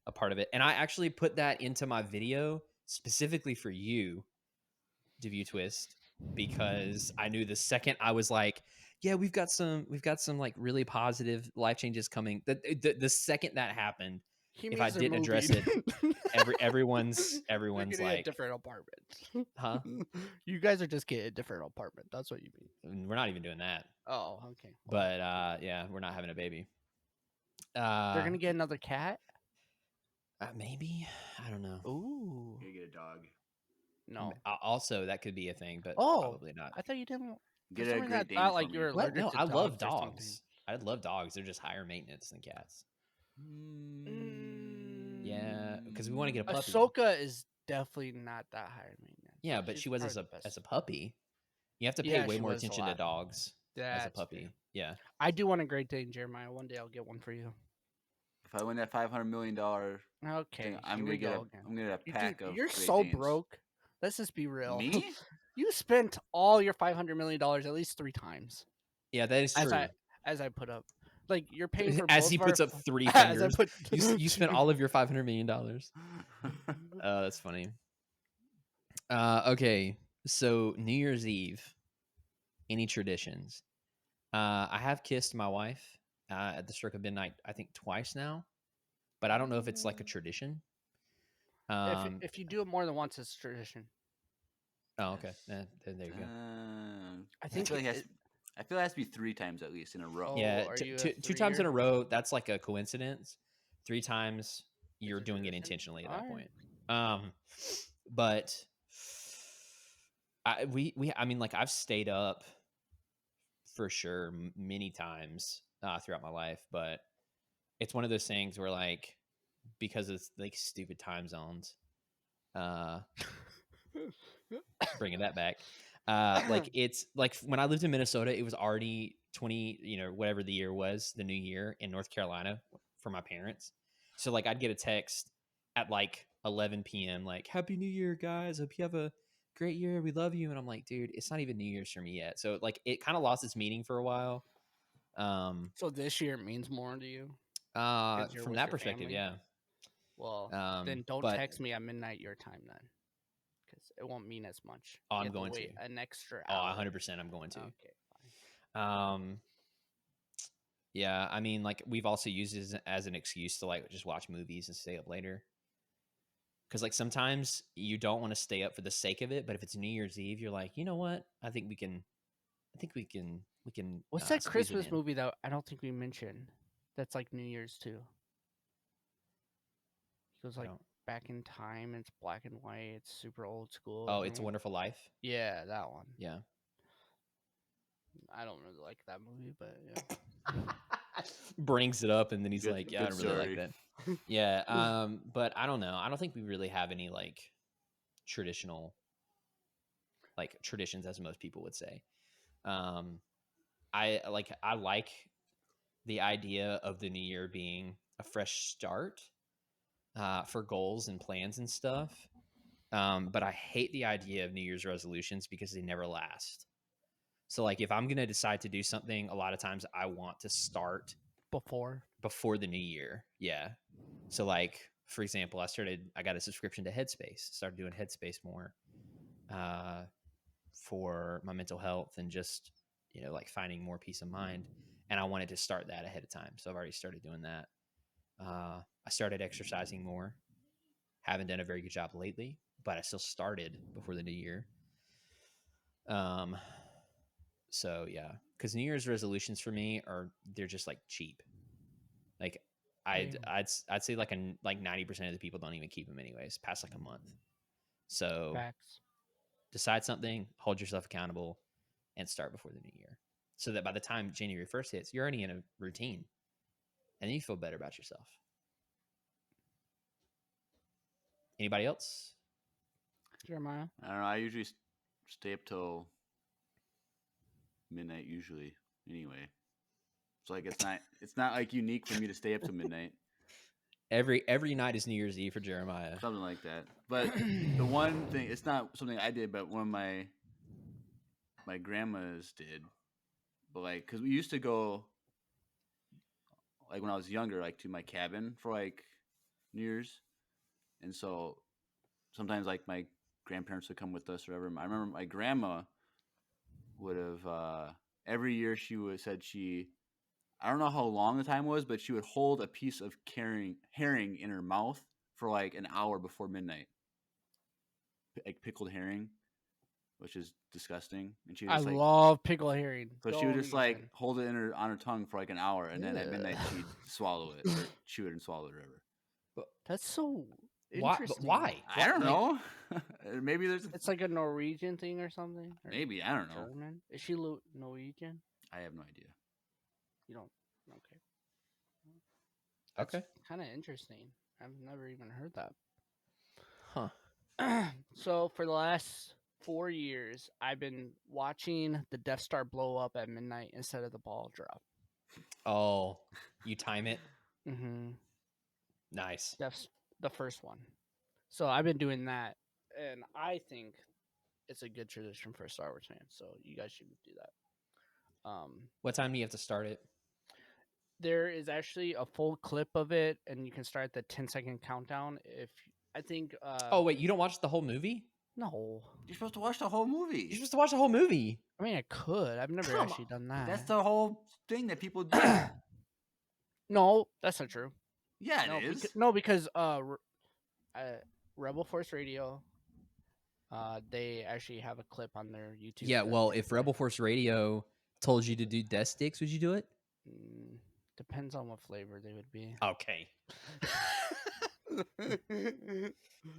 a part of it. And I actually put that into my video specifically for you, DeView Twist, because I knew the second I was like, yeah, we've got some like really positive life changes coming. The second that happened, if I didn't address it, everyone's like a different apartment. Huh? You guys are just getting a different apartment. That's what you mean. We're not even doing that. Oh, okay. But yeah, we're not having a baby. They're gonna get another cat. Maybe, I don't know. Ooh, you get a dog. No. Also, that could be a thing, but probably not. I thought you didn't get a Great Dane. Like you were allergic no, to I love dogs or dogs. I love dogs. They're just higher maintenance than cats. Yeah, because we want to get a puppy. Ahsoka is definitely not that high maintenance. Yeah, but She's she was probably as the a puppy. You have to pay Yeah, way she more was a attention to lot. dogs as a That's puppy. fair. Yeah. I do want a Great Dane, Jeremiah. One day I'll get one for you. If I win that $500 million Okay, thing, I'm here gonna we get go again. I'm gonna get a pack of You're Great so Danes. broke. Let's just be real. Me? You spent all your $500 million at least 3 times. Yeah, that is true. As I put up, like you're paying for as both he of puts our, up 3 as I fingers. put, You spent all of your $500 million. That's funny. Okay, so New Year's Eve. Any traditions? I have kissed my wife at the stroke of midnight, I think twice now, but I don't know if it's like a tradition. if you do it more than once, it's tradition. Oh, okay. Then there you go. I think I feel it has to be 3 times at least in a row. Yeah, two times in a row. That's like a coincidence. 3 times, you're doing it intentionally at that point. But I mean, like I've stayed up for sure many times throughout my life, but it's one of those things where like because it's like stupid time zones, bringing that back. Like it's like when I lived in Minnesota, it was already 20, whatever the year was, the new year in North Carolina for my parents. So like I'd get a text at like 11 p.m. like Happy New Year, guys. Hope you have a great year. We love you. And I'm like, dude, it's not even New Year's for me yet. So like it kind of lost its meaning for a while. So this year it means more to you? From that perspective, yeah. Well, then don't text me at midnight your time then. Because it won't mean as much. Oh, I'm going to wait an extra hour. 100% I'm going to. Okay, fine. Yeah, I mean, like we've also used it as an excuse to like just watch movies and stay up later. Because like sometimes you don't want to stay up for the sake of it, but if it's New Year's Eve, you're like, you know what? I think we can. What's that Christmas movie that I don't think we mentioned? That's like New Year's too. It goes like back in time. It's black and white. It's super old school. Oh, It's a Wonderful Life. Yeah, that one. Yeah. I don't really like that movie, but yeah. Brings it up and then he's like, yeah, I don't really story. like that. Yeah. But I don't know. I don't think we really have any like traditional like traditions as most people would say. I like the idea of the new year being a fresh start for goals and plans and stuff. But I hate the idea of New Year's resolutions because they never last. So like if I'm going to decide to do something, a lot of times I want to start before the new year. Yeah. So like, for example, I got a subscription to Headspace, started doing Headspace more for my mental health and just, like finding more peace of mind. And I wanted to start that ahead of time. So I've already started doing that. I started exercising more. Haven't done a very good job lately, but I still started before the new year. So yeah, because New Year's resolutions for me they're just like cheap. Like I'd say like 90% of the people don't even keep them anyways, past like a month. So Facts. Decide something, hold yourself accountable, and start before the new year, so that by the time January 1st hits, you're already in a routine, and then you feel better about yourself. Anybody else? Jeremiah? I don't know. I usually stay up till midnight usually. Anyway, so like it's not like unique for me to stay up till midnight. Every night is New Year's Eve for Jeremiah. Something like that. But the one thing, it's not something I did, but one of my grandmas did. But like, because we used to go, like when I was younger, like to my cabin for like New Year's. And so sometimes like my grandparents would come with us or whatever. I remember my grandma would have, every year said I don't know how long the time was, but she would hold a piece of herring in her mouth for like an hour before midnight. Like pickled herring, which is disgusting. And she I love pickled herring. So she would just like hold it on her tongue for like an hour, and then at midnight she'd swallow it, or chew it and swallow it, or whatever. That's so interesting. Why? I don't know. Maybe it's like a Norwegian thing or something. Or maybe I don't know. German? Is she Norwegian? I have no idea. You don't Okay. That's Okay. kind of interesting. I've never even heard that. Huh. So for the last 4 years, I've been watching the Death Star blow up at midnight instead of the ball drop. Oh, you time it? Mm-hmm. Nice. That's the first one. So I've been doing that, and I think it's a good tradition for a Star Wars fan. So you guys should do that. What time do you have to start it? There is actually a full clip of it, and you can start the 10-second countdown. If I think, Oh wait, you don't watch the whole movie? no, You're supposed to watch the whole movie. You're supposed to watch the whole movie. I mean I could. I've never Come actually done that. That's the whole thing that people do. No, that's not true. Yeah, No, it is. because Rebel Force Radio, they actually have a clip on their YouTube. Yeah, well, if Rebel Force Radio told you to do death sticks, would you do it? Depends on what flavor they would be. Okay.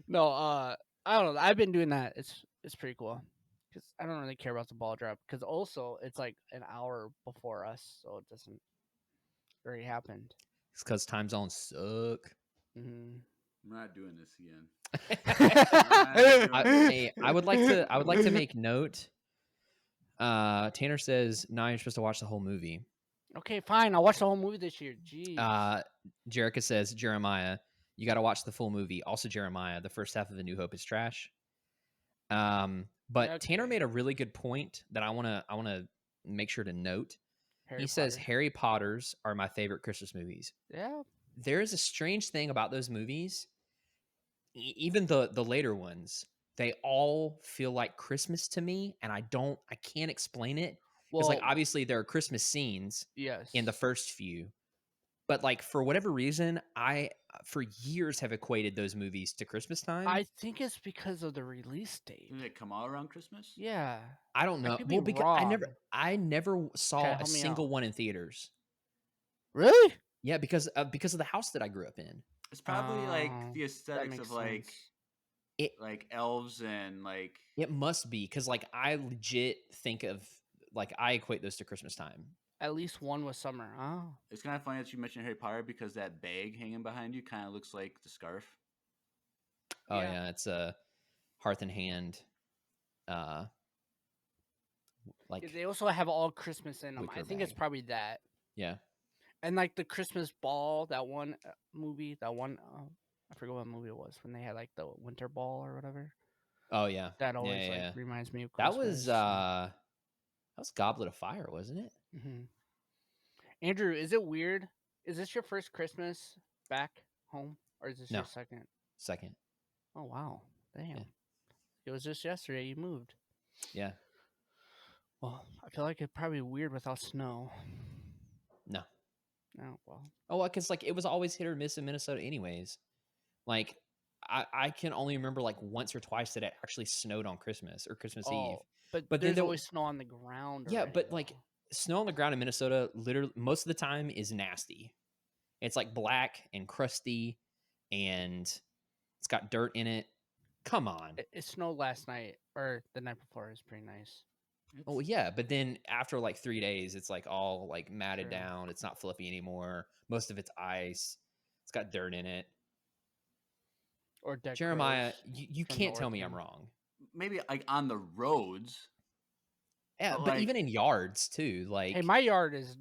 No, I don't know. I've been doing that. It's pretty cool because I don't really care about the ball drop because also it's like an hour before us, so it doesn't already happened. It's because time zones suck. Mm-hmm. I'm not doing this again. I would like to make note. Tanner says, "Now you're supposed to watch the whole movie." Okay, fine. I'll watch the whole movie this year. Jeez. Jerica says, "Jeremiah, you got to watch the full movie." Also, Jeremiah, the first half of A New Hope is trash. But Okay. Tanner made a really good point that I wanna make sure to note. Harry He says Potter. Harry Potter's are my favorite Christmas movies. Yeah. There is a strange thing about those movies. Even the later ones, they all feel like Christmas to me, and I can't explain it. Because like obviously there are Christmas scenes yes. in the first few, but like for whatever reason, I for years have equated those movies to Christmas time. I think it's because of the release date. Did it come out around Christmas? Yeah. I don't know. could be Well, because wrong. I never saw Okay, a help me single out. one in theaters. Really? Yeah, because of the house that I grew up in. It's probably like the that aesthetics makes of like sense. like elves and like It must be because like I legit think of like I equate those to Christmas time. At least one was summer. Oh. It's kind of funny that you mentioned Harry Potter because that bag hanging behind you kind of looks like the scarf. Oh yeah, it's a Hearth and Hand. Like They also have all Christmas in them. I wicker think it's bag. probably that. Yeah. And like the Christmas Ball, that one movie, I forget what movie it was when they had like the winter ball or whatever. Oh yeah. That always yeah. like reminds me of Christmas. Christmas. That was Goblet of Fire, wasn't it? Mm-hmm. Andrew, is it weird? Is this your first Christmas back home, or is this your second? Second. Oh wow, damn! Yeah. It was just yesterday you moved. Yeah. Well, I feel like it's probably weird without snow. No. No, well. Oh, because like it was always hit or miss in Minnesota, anyways. Like I can only remember like once or twice that it actually snowed on Christmas or Christmas Eve. But there's always snow on the ground. Yeah, already, but like snow on the ground in Minnesota, literally most of the time is nasty. It's like black and crusty, and it's got dirt in it. Come on. It snowed last night or the night before. It was pretty nice. Oh yeah, but then after like 3 days, it's like all like matted down. It's not fluffy anymore. Most of it's ice. It's got dirt in it. Or deck Jeremiah, you can't tell me I'm wrong. Maybe like on the roads. Yeah, but like, even in yards too. Like, hey, my yard is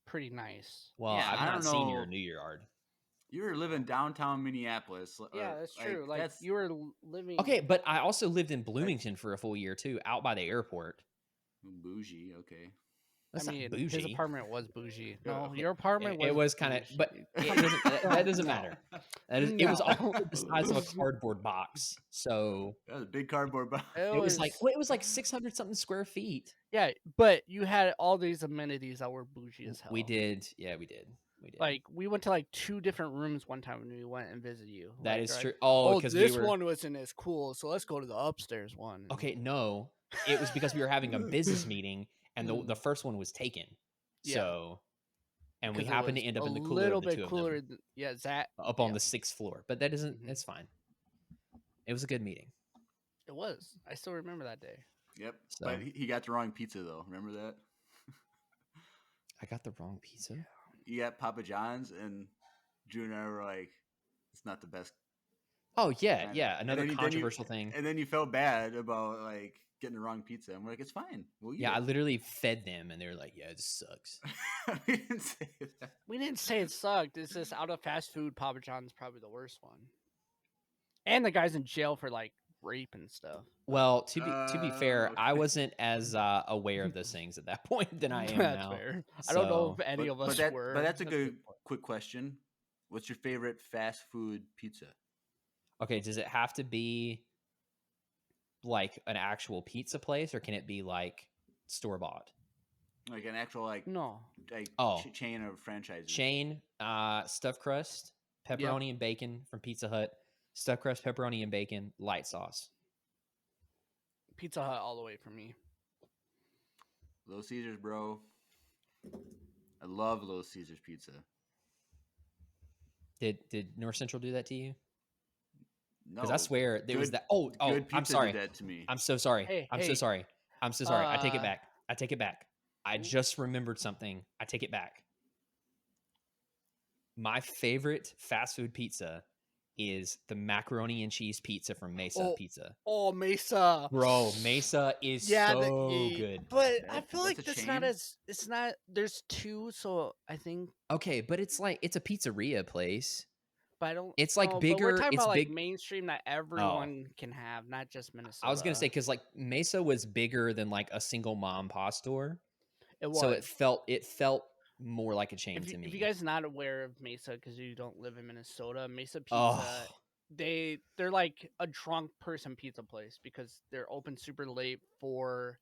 pretty nice. Well, yeah, I've not seen your new yard. You were living downtown Minneapolis. Yeah, that's true. Like you were living. Okay, but I also lived in Bloomington for a full year too, out by the airport. Bougie, okay. That's I mean, not bougie. his apartment was bougie. No, your apartment It was kind of, but that doesn't matter. It was all the size of a cardboard box. So that was a big cardboard box. It was like 600 something square feet. Yeah, but you had all these amenities that were bougie as hell. We did. Yeah, we did. Like we went to like 2 different rooms one time when we went and visited you. That like, is true. Like, oh, because this one wasn't as cool, so let's go to the upstairs one. Okay, no, it was because we were having a business meeting and the first one was taken. So, and we happened to end up in the cooler of the two of them. Yeah, Zach up on the 6th floor, but that isn't. It's fine. It was a good meeting. It was. I still remember that day. Yep. So, but he got the wrong pizza though. Remember that? I got the wrong pizza. You got Papa John's, and Drew and I were like, "It's not the best." Oh yeah, kinda. yeah. And Another then you- controversial thing. And then you felt bad about like getting the wrong pizza. And we're like, "It's fine. We'll eat Yeah, I it." literally fed them, and they were like, "Yeah, it sucks." We didn't say that. We didn't say it sucked. It's just out of fast food, Papa John's probably the worst one. And the guy's in jail for like rape and stuff. Well, to be fair, I okay. wasn't as aware of those things at that point than I am That's now. fair. I don't know So- if any of us were. But that's a That's good point. quick question. What's your favorite fast food pizza? Okay, does it have to be like an actual pizza place, or can it be like store bought? Like an actual like No. chain of franchises. Chain, stuffed crust, pepperoni and bacon from Pizza Hut, stuffed crust, pepperoni and bacon, light sauce. Pizza Hut all the way for me. Little Caesars, bro. I love Little Caesars pizza. Did North Central do that to you? No, Because I swear there was good- that. Oh, good I'm pizza sorry. did that to me. I'm so sorry. Hey, I'm hey. so sorry. I'm so sorry. I take it Uh, back. I take it back. I just remembered something. I take it back. My favorite fast food pizza is the macaroni and cheese pizza from Mesa Pizza. Oh, Mesa. Bro, Mesa is so good. But I feel like that's a that's not chain? as it's not. There's two, so I think. Okay, but it's like it's a pizzeria place. But I don't. It's like no, But bigger. we're talking It's about big. like mainstream that everyone can have, not just Minnesota. I was gonna say because like Mesa was bigger than like a single mom pa store, it was. so it felt more like a chain to me. If you guys not aware of Mesa because you don't live in Minnesota, Mesa Pizza, Oh. they're like a drunk person pizza place because they're open super late for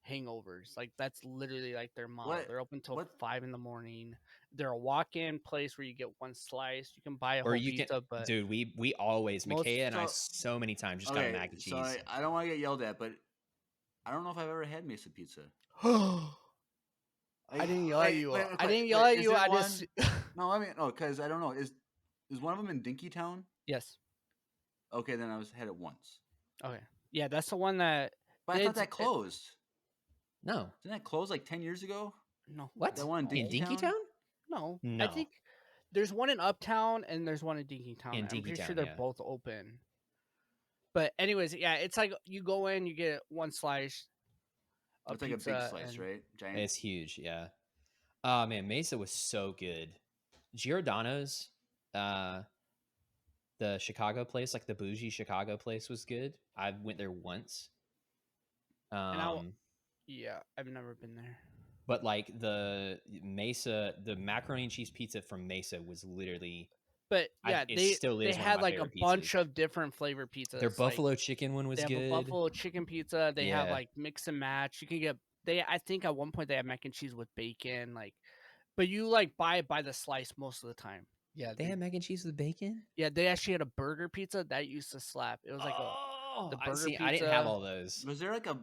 hangovers. Like that's literally like their model. What- They're open till what- 5 a.m. They're a walk-in place where you get one slice. You can buy a or whole you pizza, can, but dude. We always most- Micaiah and I so- so many times just got mac and cheese. So I don't want to get yelled at, but I don't know if I've ever had Mesa pizza. I didn't yell at you. wait, I didn't wait, yell at is you. there I one- just No, I mean, no, because I don't know. Is one of them in Dinkytown? yes. Okay, then I had it once. Okay, yeah, that's the one that. But I thought It's- that closed. No, Didn't that close like 10 years ago? No, what That one in Dinkytown? Dinkytown? No, No. I think there's one in Uptown and there's one in Dinkytown. In I'm pretty Dinkytown, sure they're yeah. both open. But anyways, yeah, it's like you go in, you get one slice. It's like a big pizza, slice, and- right? Giant. It's huge, yeah. Oh man, Mesa was so good. Giordano's, the Chicago place, like the bougie Chicago place, was good. I went there once. Yeah, I've never been there. But like the Mesa, the macaroni and cheese pizza from Mesa was literally But yeah, it they still they is one of had my like a favorite bunch pizzas. of different flavor pizzas. their like, buffalo chicken one was they have good. a buffalo chicken pizza. They have Yeah. like mix and match. You can get I think at one point they had mac and cheese with bacon. Like, but you like buy it by the slice most of the time. Yeah, They had mac and cheese with bacon. Yeah, they actually had a burger pizza that used to slap. It was like the I burger see. pizza. I didn't have all those. Was there like a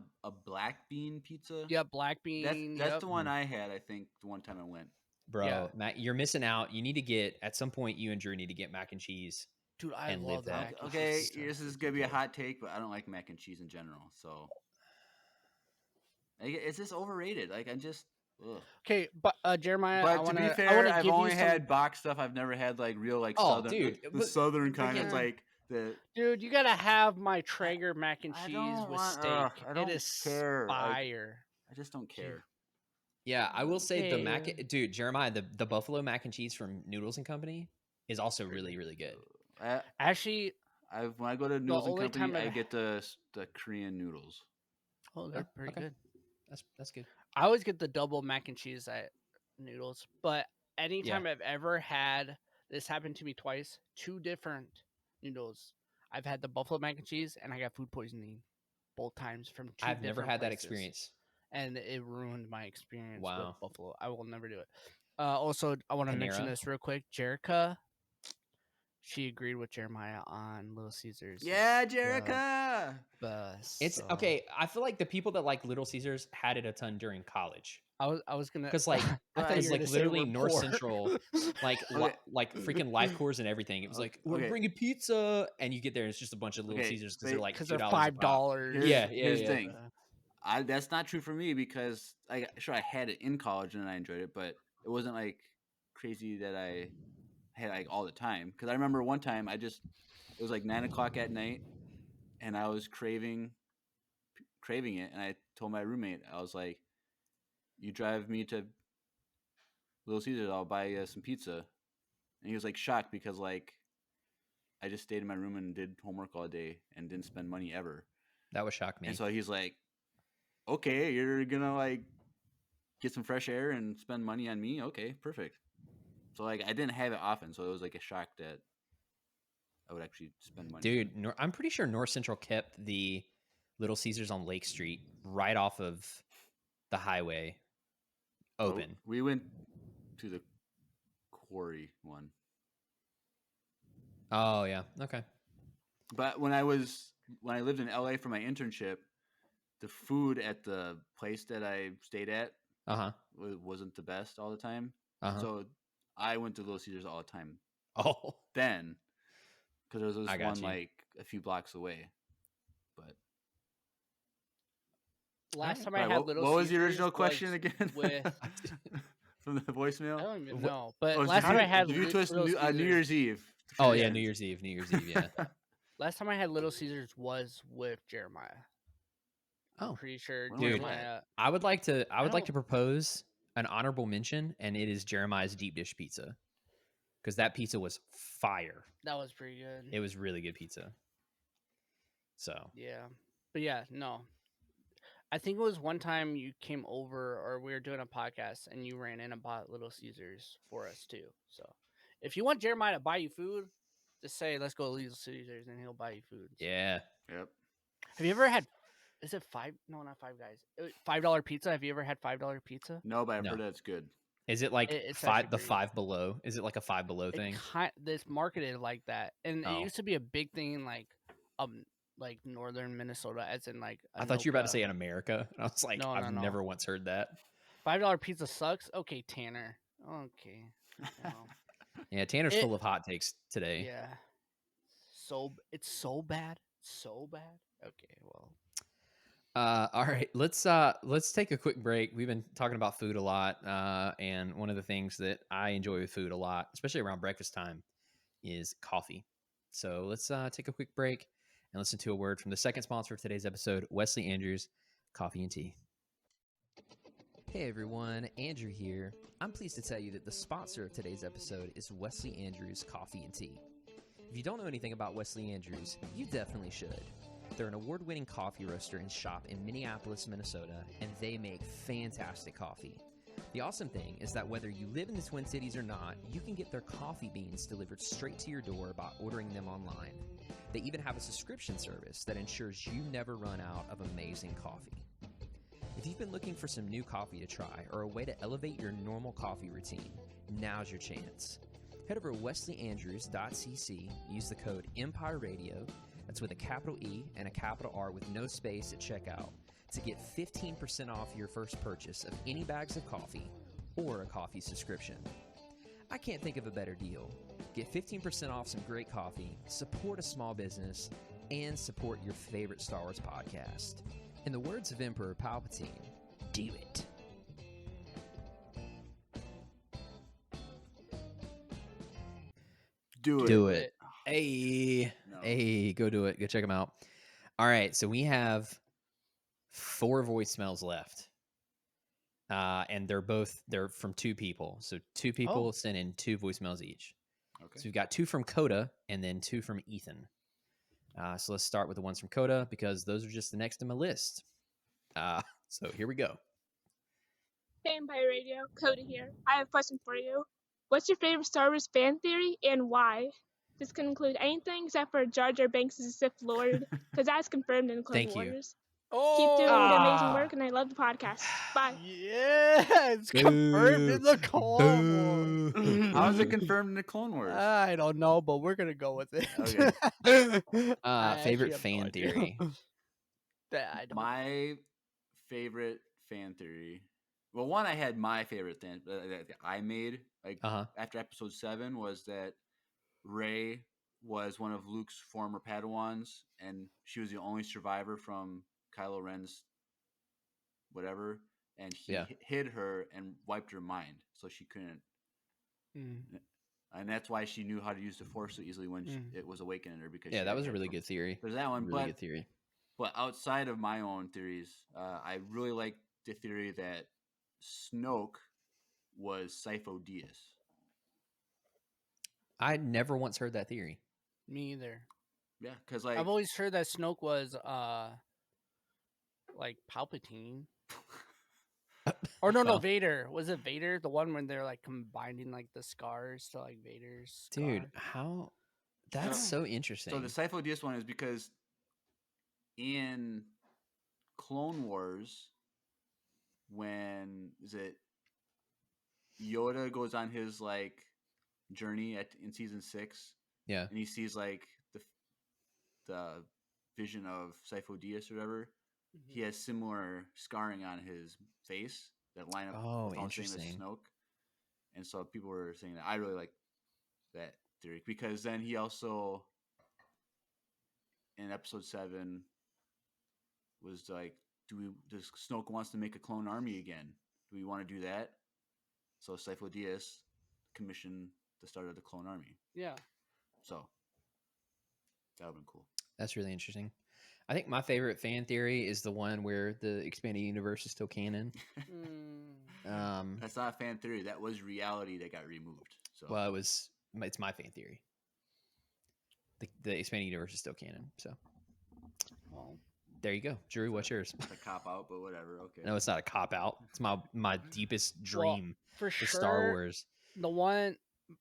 black bean pizza? Yeah, black bean. That's yep. the one I had, I think, the one time I went. Bro, Yeah. Matt, you're missing out. You need to get at some point. You and Drew need to get mac and cheese. Dude, I and love live that. that. mac and Okay, cheese stuff. this is gonna be a hot take, but I don't like mac and cheese in general. So, it's just overrated. Like I'm just. Ugh. Okay, but Jeremiah, But I to be wanna, fair, I've I've only had box stuff. I've never had like real like Oh, southern, dude, the but southern kind. It's freaking- like the. Dude, you gotta have my Traeger mac and I cheese don't with want- steak. I don't it is care. Like, fire. I just don't care. Yeah, I will say the mac. Okay. Dude, Jeremiah, the buffalo mac and cheese from Noodles and Company is also really really good. Actually, When I go to Noodles and only time Company, I I've- get the Korean noodles. oh, they're Oh, pretty okay. good. That's good. I always get the double mac and cheese at Noodles, but anytime I've ever had this happened to me twice, 2 different noodles. I've had the buffalo mac and cheese, and I got food poisoning both times from 2 I've never different had that places. experience. And it ruined my experience Wow. with buffalo. I will never do it. Also, I want to mention Panera? this real quick. Jerica, she agreed with Jeremiah on Little Caesars. Yeah, Jerica. It's okay. I feel like the people that like Little Caesars had it a ton during college. I was gonna Because like I thought it's you were like gonna say literally we're North poor. Central, like Okay. like freaking life course and everything. It was like we're Okay. bringing pizza, and you get there, and it's just a bunch of Little Okay, Caesars because but- they're like because $2 they're a pop. $5. Here's- Yeah, here's the yeah. thing. That's not true for me because I had it in college and I enjoyed it, but it wasn't like crazy that I had like all the time. Because I remember one time it was like 9 o'clock at night, and I was craving it, and I told my roommate, I was like, "You drive me to Little Caesars, I'll buy you some pizza." And he was like shocked because like I just stayed in my room and did homework all day and didn't spend money ever. That would shock me. And so he's like, "Okay, you're gonna like get some fresh air and spend money on me? Okay, perfect." So like I didn't have it often, so it was like a shock that I would actually spend money. Dude, I'm pretty sure North Central kept the Little Caesars on Lake Street right off of the highway open. Oh, we went to the Quarry one. Oh yeah, okay. But when I lived in LA for my internship, the food at the place that I stayed at wasn't the best all the time. So I went to Little Caesars all the time. Oh, then because there was this one you. like a few blocks away. But last time I had Little Caesars. What was the original question again? With from the voicemail? I don't even know. But last time I had New Year's Eve. Oh yeah, New Year's Eve. Yeah. Last time I had Little Caesars was with Jeremiah. Oh, I'm pretty sure. Dude, Jeremiah, I would like to propose an honorable mention, and it is Jeremiah's deep dish pizza, because that pizza was fire. That was pretty good. It was really good pizza. So yeah, but yeah, no. I think it was one time you came over, or we were doing a podcast, and you ran in and bought Little Caesars for us too. So if you want Jeremiah to buy you food, just say, "Let's go to Little Caesars," and he'll buy you food. Yeah. Yep. Have you ever had? Is it $5? No, not Five Guys. $5 pizza. Have you ever had $5 pizza? No, but I've heard that's good. Is it like the Five Below? Is it like a Five Below thing? It's marketed like that, and it used to be a big thing in like northern Minnesota, as in like. I thought you were about to say in America. I was like, no, I've never once heard that. $5 pizza sucks. Okay, Tanner. Okay. Yeah, Tanner's full of hot takes today. Yeah. So it's so bad. So bad. Okay, well. All right, let's take a quick break. We've been talking about food a lot, and one of the things that I enjoy with food a lot, especially around breakfast time, is coffee. So let's take a quick break and listen to a word from the second sponsor of today's episode, Wesley Andrews, Coffee and Tea. Hey everyone, Andrew here. I'm pleased to tell you that the sponsor of today's episode is Wesley Andrews Coffee and Tea. If you don't know anything about Wesley Andrews, you definitely should. They're an award-winning coffee roaster and shop in Minneapolis, Minnesota, and they make fantastic coffee. The awesome thing is that whether you live in the Twin Cities or not, you can get their coffee beans delivered straight to your door by ordering them online. They even have a subscription service that ensures you never run out of amazing coffee. If you've been looking for some new coffee to try or a way to elevate your normal coffee routine, now's your chance. Head over to wesleyandrews.cc, use the code Empire Radio, that's with a capital E and a capital R with no space at checkout, to get 15% off your first purchase of any bags of coffee or a coffee subscription. I can't think of a better deal. Get 15% off some great coffee, support a small business, and support your favorite Star Wars podcast. In the words of Emperor Palpatine, do it. Do it. Hey, hey, go do it. Go check them out. All right, so we have 4 voicemails left. And they're from 2 people. So 2 people sent in 2 voicemails each. Okay. So we've got 2 from Coda and then 2 from Ethan. So let's start with the ones from Coda because those are just the next in my list. So here we go. Hey, Empire Radio, Coda here. I have a question for you. What's your favorite Star Wars fan theory and why? This can include anything except for Jar Jar Binks as a Sith Lord, because that's confirmed in Clone Wars. Keep doing the amazing work, and I love the podcast. Bye. Yeah, it's confirmed in the Clone Wars. How is it confirmed in the Clone Wars? I don't know, but we're gonna go with it. Okay. Favorite fan theory. My favorite fan theory. Well, one I had my favorite thing that I made after episode 7 was that Rey was one of Luke's former Padawans, and she was the only survivor from Kylo Ren's whatever, and he Yeah. hid her and wiped her mind so she couldn't. And that's why she knew how to use the Force so easily when it was awakening her. Because Yeah, that was a really good theory. There's that one, really good theory. But outside of my own theories, I really like the theory that Snoke was Sifo Dyas. I never once heard that theory. Me either. Yeah, because like I've always heard that Snoke was like Palpatine. Or no, Vader. Was it Vader? The one when they're like combining like the scars to like Vader's scar? Dude, how? That's so interesting. So the Sifo Dyas one is because in Clone Wars, when Yoda goes on his like journey in season 6, yeah, and he sees like the vision of Sifo Dyas or whatever, he has similar scarring on his face that line up with all the same as Snoke. And so people were saying that. I really like that theory because then he also in episode 7 was like, does Snoke wants to make a clone army again? Do we want to do that? So Sifo Dyas commissioned the start of the clone army. Yeah. So that would have been cool. That's really interesting. I think my favorite fan theory is the one where the expanded universe is still canon. That's not a fan theory. That was reality that got removed. So well, it's my fan theory. The expanded universe is still canon. So well, there you go, Drew. What's yours? It's a cop out, but whatever. Okay. No, it's not a cop out. It's my deepest dream for Star Wars. The one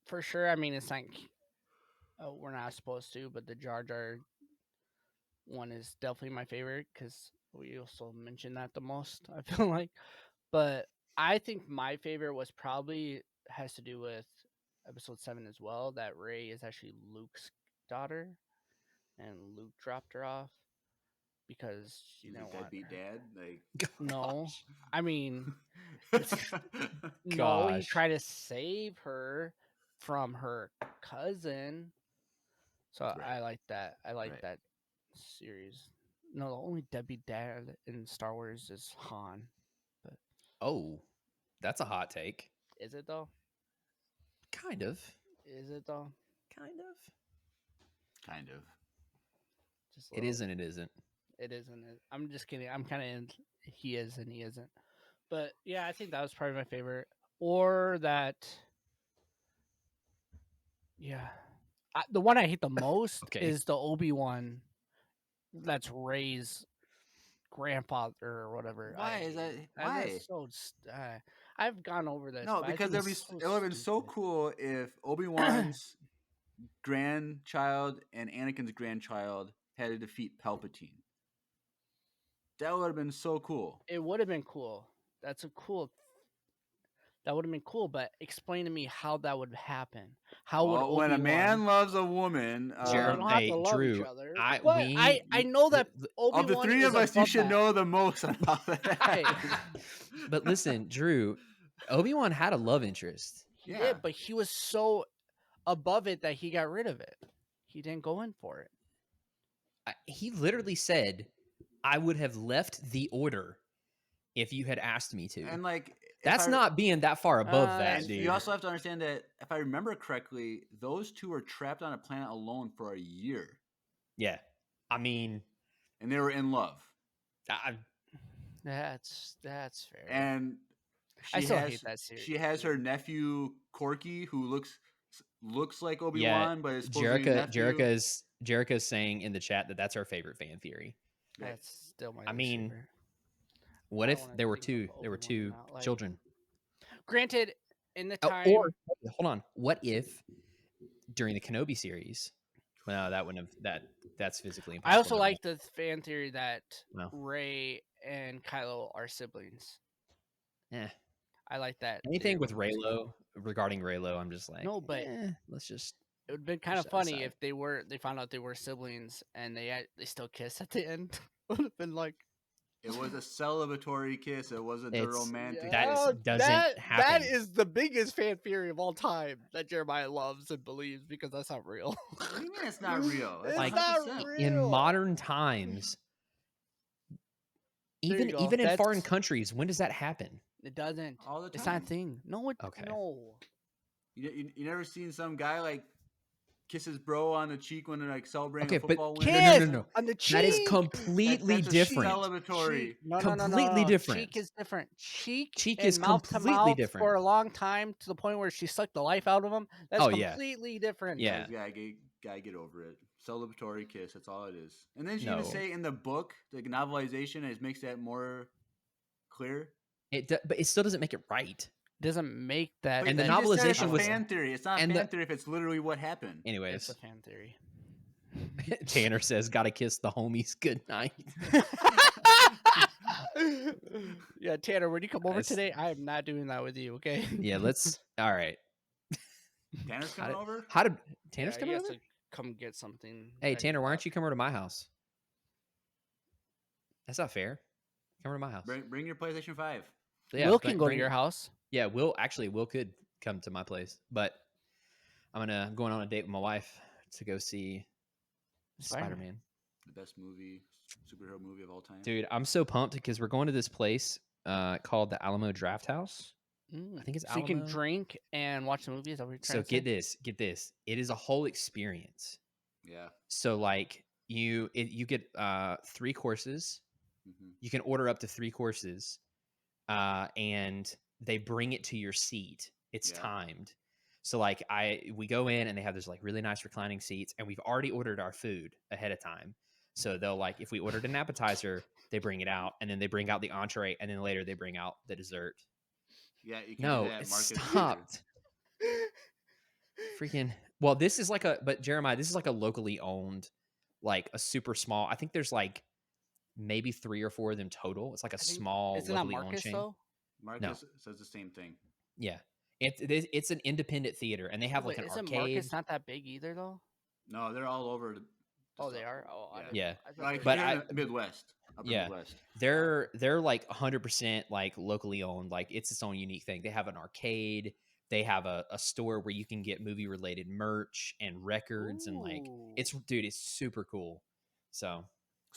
for sure. I mean, it's like we're not supposed to, but the Jar Jar one is definitely my favorite because we also mentioned that the most. I feel like, but I think my favorite was probably has to do with episode 7 as well. That Rey is actually Luke's daughter, and Luke dropped her off because she didn't want deadbeat her. Dad. Like no, I mean, no, he tried to save her from her cousin. So I like that. I like that series. No, the only deadbeat dad in Star Wars is Han. But that's a hot take. Is it though? Kind of. Is it though? Kind of. Kind of. Just it is and it isn't. It isn't. I'm just kidding. I'm kind of in. He is and he isn't. But yeah, I think that was probably my favorite. Or that. Yeah. The one I hate the most is the Obi-Wan. That's Rey's grandfather or whatever. Why is that? Why? So I've gone over this. No, because it would have been so cool if Obi-Wan's grandchild and Anakin's grandchild had to defeat Palpatine. That would have been so cool. It would have been cool. That would have been cool, but explain to me how that would happen. How would Obi-Wan... when a man loves a woman, they don't have to love Drew, each other. I know that Obi-Wan of the three of us, you should know the most on how that. But listen, Drew, Obi-Wan had a love interest. He did, but he was so above it that he got rid of it. He didn't go in for it. He literally said, "I would have left the order if you had asked me to." And like. That's not being that far above that, dude. You also have to understand that, if I remember correctly, those two were trapped on a planet alone for a year. Yeah. I mean... And they were in love. That's fair. And I still hate that series. She has her nephew, Corky, who looks like Obi-Wan, but is supposed to be nephew. Jerica's saying in the chat that that's her favorite fan theory. That's still my favorite. What if there were two children? Granted, in the time... hold on. What if during the Kenobi series... Well, that wouldn't have... That's physically impossible. I also like the fan theory that Rey and Kylo are siblings. Yeah. I like that. Anything with Reylo, regarding Reylo, I'm just like... No, but... let's just... It would have been kind of funny if they found out they were siblings and they still kiss at the end. It would have been like... It was a celebratory kiss. It wasn't a romantic kiss. That doesn't happen. That is the biggest fan theory of all time that Jeremiah loves and believes because that's not real. What do you mean it's not real? It's not real. In modern times, Even go. even in foreign That's- countries, when does that happen? It doesn't. All the It's not a time. thing. No, it Okay. no. You never seen some guy like kiss his bro on the cheek when they're like celebrating Okay, a but football win? Kiss no. on the cheek. That is completely That's a different. celebratory. Cheek. No. Completely different. Cheek is different. Cheek Cheek and is mouth to completely mouth different. for a long time to the point where she sucked the life out of him. That's Oh, yeah. completely different. Yeah. Guys, gotta get over it. Celebratory kiss. That's all it is. And then she even No. say in the book, the novelization, it makes that more clear. But it still doesn't make it right. Doesn't make that. And the you just said it's novelization a was- fan theory. It's not a and fan the- theory if it's literally what happened. It's Anyways, a fan theory. Tanner says, "Gotta kiss the homies good night." Yeah, Tanner, when you come over That's- today, I am not doing that with you. Okay. Yeah, let's. All right. Tanner's coming over? How did Tanner's Yeah, coming he has over? to come get something. Hey, that he Tanner, why bought. don't you come over to my house? That's not fair. Come over to my house. Bring your PlayStation 5. Yeah, Will bring- can go to bring- your house. Yeah, Will could come to my place, but I'm going on a date with my wife to go see Spider-Man. The best superhero movie of all time. Dude, I'm so pumped because we're going to this place called the Alamo Draft House. I think it's so you can Alamo. drink and watch the movie. Is that what you're trying So to say? get this. It is a whole experience. Yeah. So like you get 3 courses. Mhm. You can order up to 3 courses, and they bring it to your seat. It's Yeah. timed. So like we go in and they have those like really nice reclining seats, and we've already ordered our food ahead of time. So they'll like if we ordered an appetizer, they bring it out, and then they bring out the entree, and then later they bring out the dessert. Yeah, you can No, do that at it Marcus either. stopped. Freaking. Well, this is like but Jeremiah, this is like a locally owned, like a super small. I think there's like maybe 3 or 4 of them total. It's like a small Isn't that locally owned Marcus chain. though? Marcus says the same thing. Yeah, it's an independent theater, and they have like Wait, an isn't arcade. Marcus not that big either though? No, they're all over. Oh, they are. Oh, I didn't- Yeah. I thought Like, But they're I- in the Midwest. Up in Yeah. the Midwest. They're like 100% like locally owned. Like it's its own unique thing. They have an arcade. They have a store where you can get movie related merch and records, and like it's super cool. So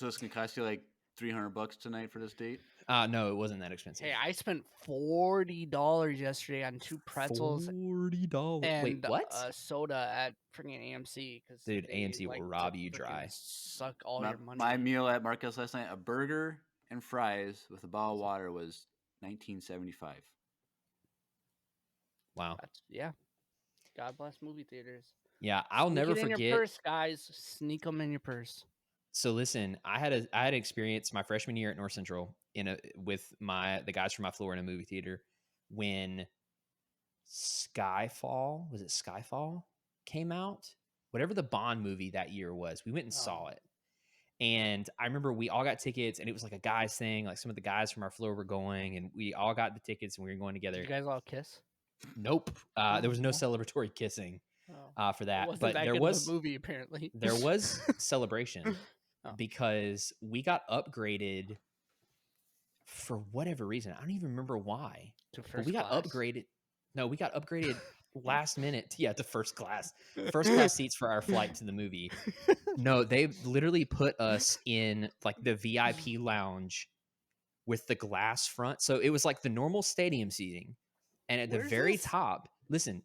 it's gonna cost you like $300 tonight for this date. no, it wasn't that expensive. Hey, I spent $40 yesterday on 2 pretzels $40. and Wait, what? a soda at freaking AMC. Because Dude, AMC will rob you dry. Suck all my, your money. my meal at Marcus last night, a burger and fries with a bottle of water, was $19.75. Wow. Yeah. God bless movie theaters. Yeah, I'll Sneak never it in forget. your purse, guys. Sneak them in your purse. So listen, I had an experience my freshman year at North Central with the guys from my floor in a movie theater when Skyfall came out, whatever the Bond movie that year was. We went and saw it, and I remember we all got tickets, and it was like a guys thing. Like some of the guys from our floor were going, and we all got the tickets, and we were going together. Did you guys all kiss? Nope, there was no celebratory kissing for that, Wasn't but that there good of a was movie apparently. there was celebration because we got upgraded for whatever reason. I don't even remember why. But we got upgraded. No, we got upgraded last minute. Yeah, to first class seats for our flight to the movie. No, they literally put us in like the VIP lounge with the glass front. So it was like the normal stadium seating. And at the very top,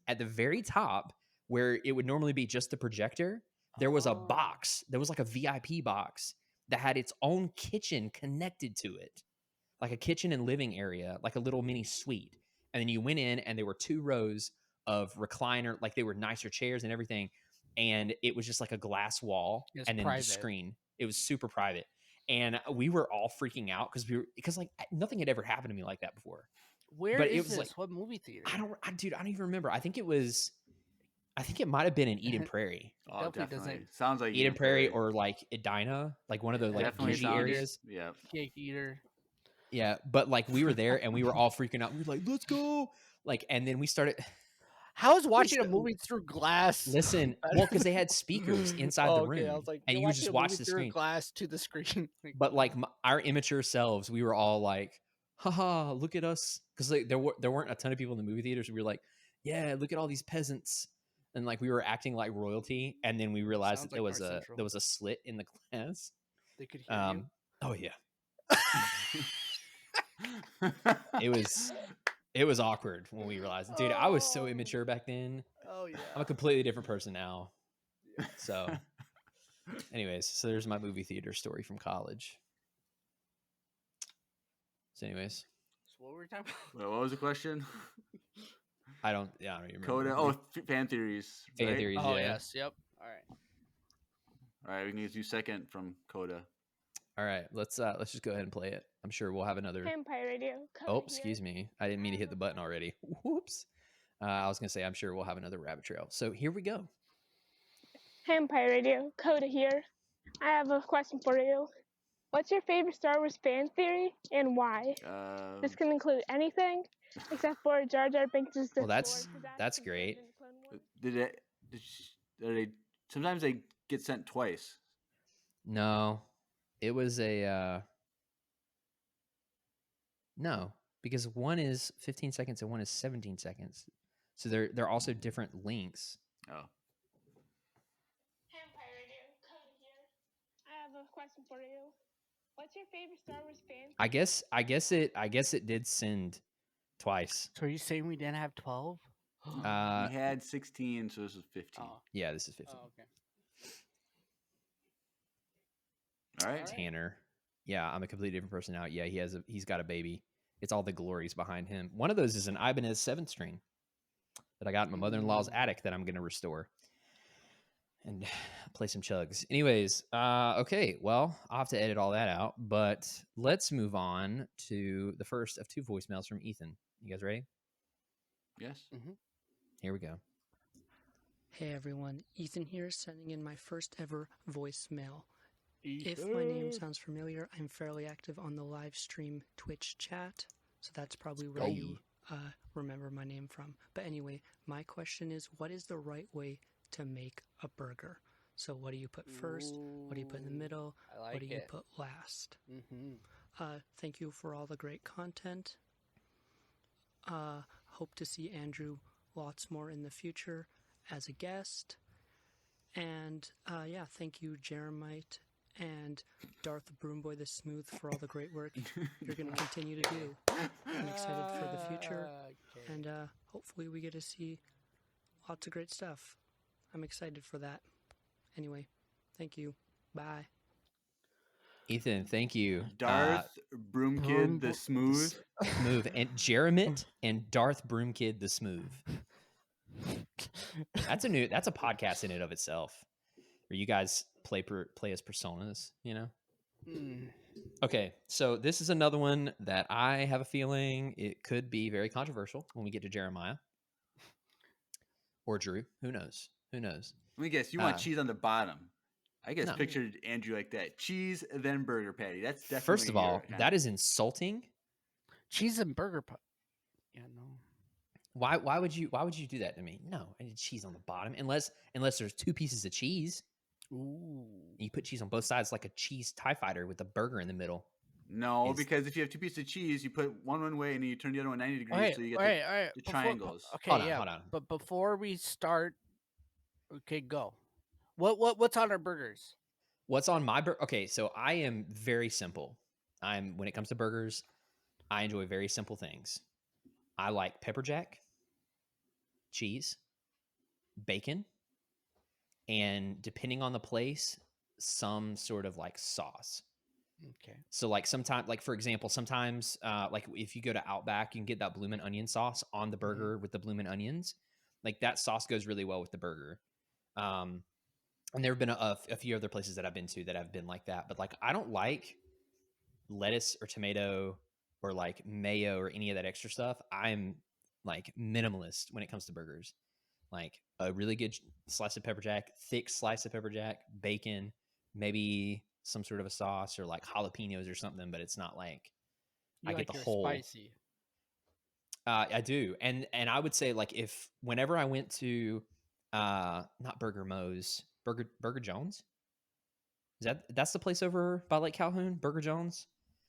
at the very top where it would normally be just the projector, there was a box. There was like a VIP box that had its own kitchen connected to it. Like a kitchen and living area, like a little mini suite. And then you went in and there were 2 rows of recliner, like they were nicer chairs and everything. And it was just like a glass wall and then the screen. It was super private. And we were all freaking out because like nothing had ever happened to me like that before. Where but is it was this? like, What movie theater? I don't even remember. I think it might have been in Eden Prairie. Oh, definitely. Sounds like Eden Prairie or like Edina, like one of the like Definitely bougie sounds- areas. Yeah. Cake eater. Yeah, but like we were there and we were all freaking out. We were like, "Let's go!" Like, and then we started. How is watching a movie through glass? Listen, well, because they had speakers inside the room, I was like, and you're you would watching just a watch movie the through screen. glass to the screen. But like our immature selves, we were all like, "Haha, look at us!" Because like there weren't a ton of people in the movie theaters. We were like, "Yeah, look at all these peasants," and like we were acting like royalty. And then we realized that there was a slit in the glass. They could hear you. Oh yeah. It was awkward when we realized, dude, I was so immature back then. Oh yeah. I'm a completely different person now. So, anyways, so there's my movie theater story from college. So, anyways, So what were we talking about? Well, what was the question? I don't even remember. Coda. Oh, fan theories. Fan right? theories. Oh yeah. yes. Yep. All right. All right, we can do second from Coda. All right, let's just go ahead and play it. I'm sure we'll have another. Empire Radio. Oh, excuse me. I didn't mean to hit the button already. Whoops. I was gonna say I'm sure we'll have another rabbit trail. So here we go. Empire Radio. Coda here. I have a question for you. What's your favorite Star Wars fan theory and why? This can include anything except for Jar Jar Binks' Sith Well, Lord, 'cause that's great. in the Clone Wars. Sometimes they get sent twice. No, it was a no, because one is 15 seconds and one is 17 seconds. So they're also different lengths. Oh. Empire Radio. Coda here. I have a question for you. What's your favorite Star Wars fan? I guess it did send twice. So are you saying we didn't have 12? We had 16, so this was 15. Oh. Yeah, this is 15. Oh, okay. All right. Tanner. Yeah, I'm a completely different person now. Yeah, he's got a baby. It's all the glories behind him. One of those is an Ibanez 7-string that I got in my mother-in-law's attic that I'm going to restore and play some chugs. Anyways, okay, well, I'll have to edit all that out, but let's move on to the first of 2 voicemails from Ethan. You guys ready? Yes. Mm-hmm. Here we go. Hey everyone, Ethan here, sending in my first ever voicemail. If my name sounds familiar, I'm fairly active on the live stream Twitch chat, so that's probably where you remember my name from. But anyway, my question is, what is the right way to make a burger? So what do you put first? What do you put in the middle? What do you put last? Thank you for all the great content. Hope to see Andrew lots more in the future as a guest. And yeah, thank you, Jeremite and Darth Broomboy the Smooth, for all the great work you're going to continue to do. I'm excited for the future, and hopefully we get to see lots of great stuff. I'm excited for that. Anyway, thank you. Bye. Ethan, thank you. Darth Broomkid the Smooth. Smooth. And Jeremit and Darth Broomkid the Smooth. That's a podcast in and of itself. Where you guys play as personas, you know? Okay, so this is another one that I have a feeling it could be very controversial when we get to Jeremiah. Or Drew. Who knows? Who knows? Let me guess. You want cheese on the bottom. I guess No. pictured Andrew like that. Cheese, then burger patty. That's definitely... First of all, that is insulting. Cheese and burger yeah, no. Why would you do that to me? No, I need cheese on the bottom. Unless there's 2 pieces of cheese. Ooh. You put cheese on both sides like a cheese TIE fighter with a burger in the middle. No, because if you have 2 pieces of cheese, you put one way and then you turn the other one 90 degrees, so you get the triangles. Okay, hold yeah. on. But before we start, okay, go. What's on our burgers? What's on my burger? Okay, so I am very simple. When it comes to burgers, I enjoy very simple things. I like pepper jack, cheese, bacon, and depending on the place, some sort of like sauce. Okay. So like sometimes, like for example, sometimes like if you go to Outback, you can get that bloomin' onion sauce on the burger with the bloomin' onions. Like that sauce goes really well with the burger. And there have been a few other places that I've been to that have been like that. But like I don't like lettuce or tomato or like mayo or any of that extra stuff. I'm like minimalist when it comes to burgers. Like a really good slice of pepper jack, thick slice of pepper jack, bacon, maybe some sort of a sauce or like jalapenos or something, but it's not like I get the whole spicy. I do. And I would say like whenever I went to not Burger Mo's, Burger Jones. That's the place over by Lake Calhoun, Burger Jones?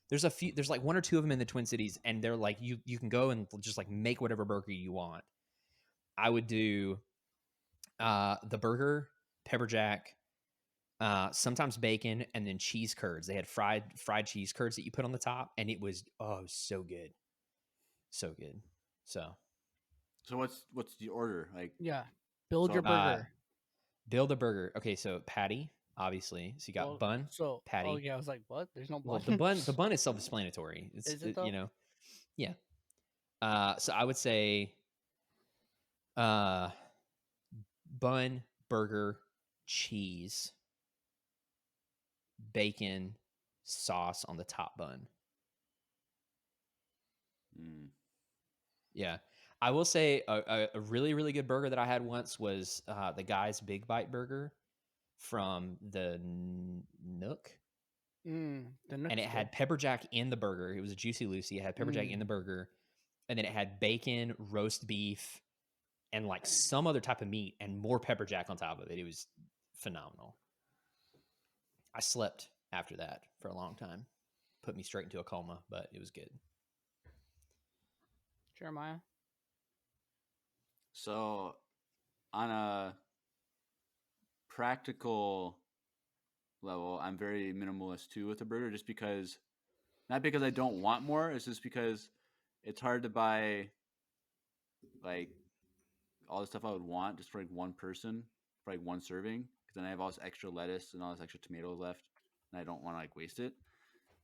There's like 1 or 2 of them in the Twin Cities, and they're like you can go and just like make whatever burger you want. I would do the burger, pepper jack, sometimes bacon, and then cheese curds. They had fried cheese curds that you put on the top, and it was so good, so good. So what's the order like? Yeah, build So, your burger. Build a burger. Okay, so patty, obviously. So you got bun, patty. Oh yeah, I was like, what? There's no bun. Well, the bun is self-explanatory. Is it though? You know, yeah. So I would say, bun, burger, cheese, bacon, sauce on the top bun. Yeah. I will say a really, really good burger that I had once was the Guy's Big Bite Burger from the Nook. The Nook's And it had good. pepper jack in the burger. It was a Juicy Lucy. It had pepper jack in the burger. And then it had bacon, roast beef, and like some other type of meat and more pepper jack on top of it. It was phenomenal. I slept after that for a long time. Put me straight into a coma, but it was good. Jeremiah? So, on a practical level, I'm very minimalist too with the burger, just because, not because I don't want more, it's just because it's hard to buy like all the stuff I would want just for like one person for like one serving, because then I have all this extra lettuce and all this extra tomatoes left, and I don't want to like waste it.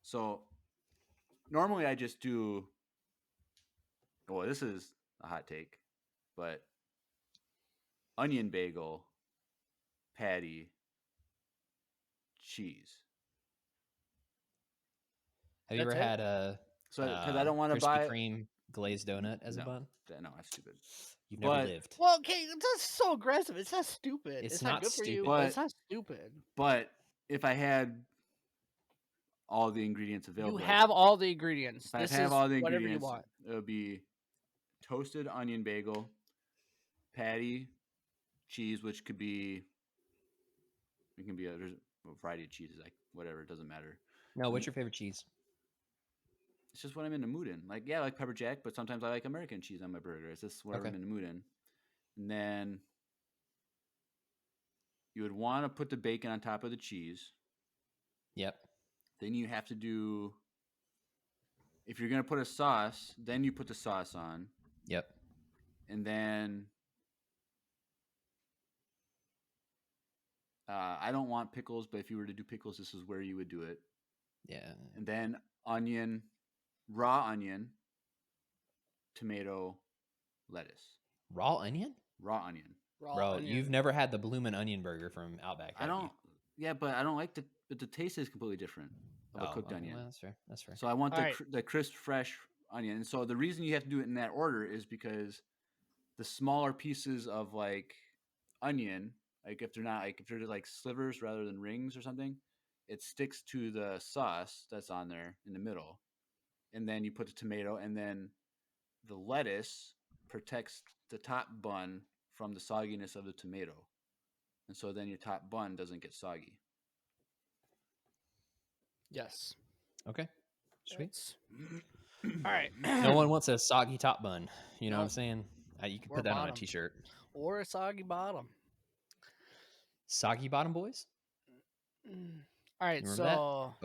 So normally I just do. Well, this is a hot take, but onion bagel, patty, cheese. Have you ever had a because I don't want to Krispy buy Kreme glazed donut as a bun? No, that's stupid. You've never lived. Well, okay, that's so aggressive. It's not stupid. It's not not good for you. stupid. But it's not stupid. But if I had all the ingredients available, You have all the ingredients. If This I have is all the whatever you ingredients, want. it would be toasted onion bagel, patty, cheese, which could be, it can be there's a variety of cheeses, like whatever, it doesn't matter. No, what's your favorite cheese? It's just what I'm in the mood in. Like, yeah, I like pepper jack, but sometimes I like American cheese on my burger. It's just whatever I'm in the mood in. And then you would want to put the bacon on top of the cheese. Yep. Then you have to do, if you're going to put a sauce, then you put the sauce on. Yep. And then I don't want pickles, but if you were to do pickles, this is where you would do it. Yeah. And then onion, raw onion, tomato, lettuce. Raw onion? Raw onion. Bro, you've never had the bloomin' onion burger from Outback, have I don't. you? Yeah, but I don't like the taste is completely different of a cooked onion. Well, that's fair. That's fair. So I want the crisp, fresh onion. And so the reason you have to do it in that order is because the smaller pieces of like onion, like if they're like slivers rather than rings or something, it sticks to the sauce that's on there in the middle. And then you put the tomato, and then the lettuce protects the top bun from the sogginess of the tomato. And so then your top bun doesn't get soggy. Yes. Okay. Sweet. All right. No one wants a soggy top bun. You know what I'm saying? You can Or put that on a bottom. t-shirt. Or a soggy bottom. Soggy bottom boys? All right, You remember so that?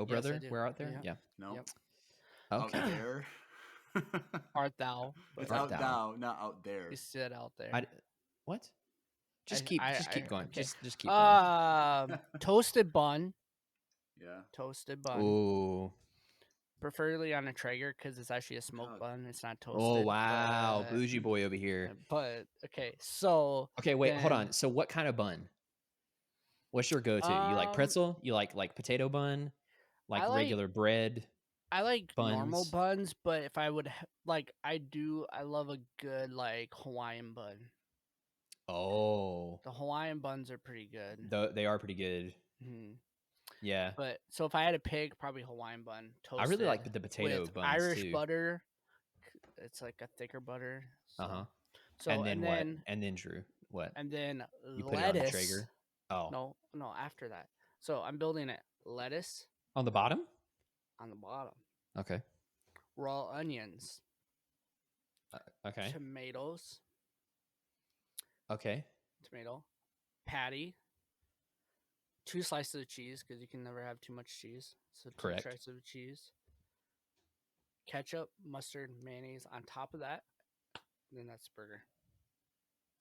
Oh, brother, yes, we're out there? Yeah. No. Yep. Okay. Out there. Art thou? It's Art out thou. now, not out there. You said out there. What? Just keep going. Okay. Just keep going. Toasted bun. Yeah. Toasted bun. Ooh. Preferably on a Traeger because it's actually a smoked bun. It's not toasted. Oh, wow. Bougie boy over here. But, okay, so. Okay, wait, hold on. So what kind of bun? What's your go-to? You like pretzel? You like potato bun? Like regular bread? I like buns? normal buns, but if I would, I love a good, Hawaiian bun. Oh. The Hawaiian buns are pretty good. They are pretty good. Mm-hmm. Yeah. But so if I had to pick, probably Hawaiian bun. Toasted I really like the potato with buns Irish too. butter. It's like a thicker butter. So. Uh-huh. So and then what? And then Drew, what? And then you lettuce. Put it on the Traeger? Oh. No, after that. So I'm building it. Lettuce. On the bottom? On the bottom. Okay. Raw onions. Okay. Tomatoes. Okay. Tomato. Patty. 2 slices of cheese because you can never have too much cheese. So 2 Correct. slices of cheese, ketchup, mustard, mayonnaise on top of that. And then that's burger.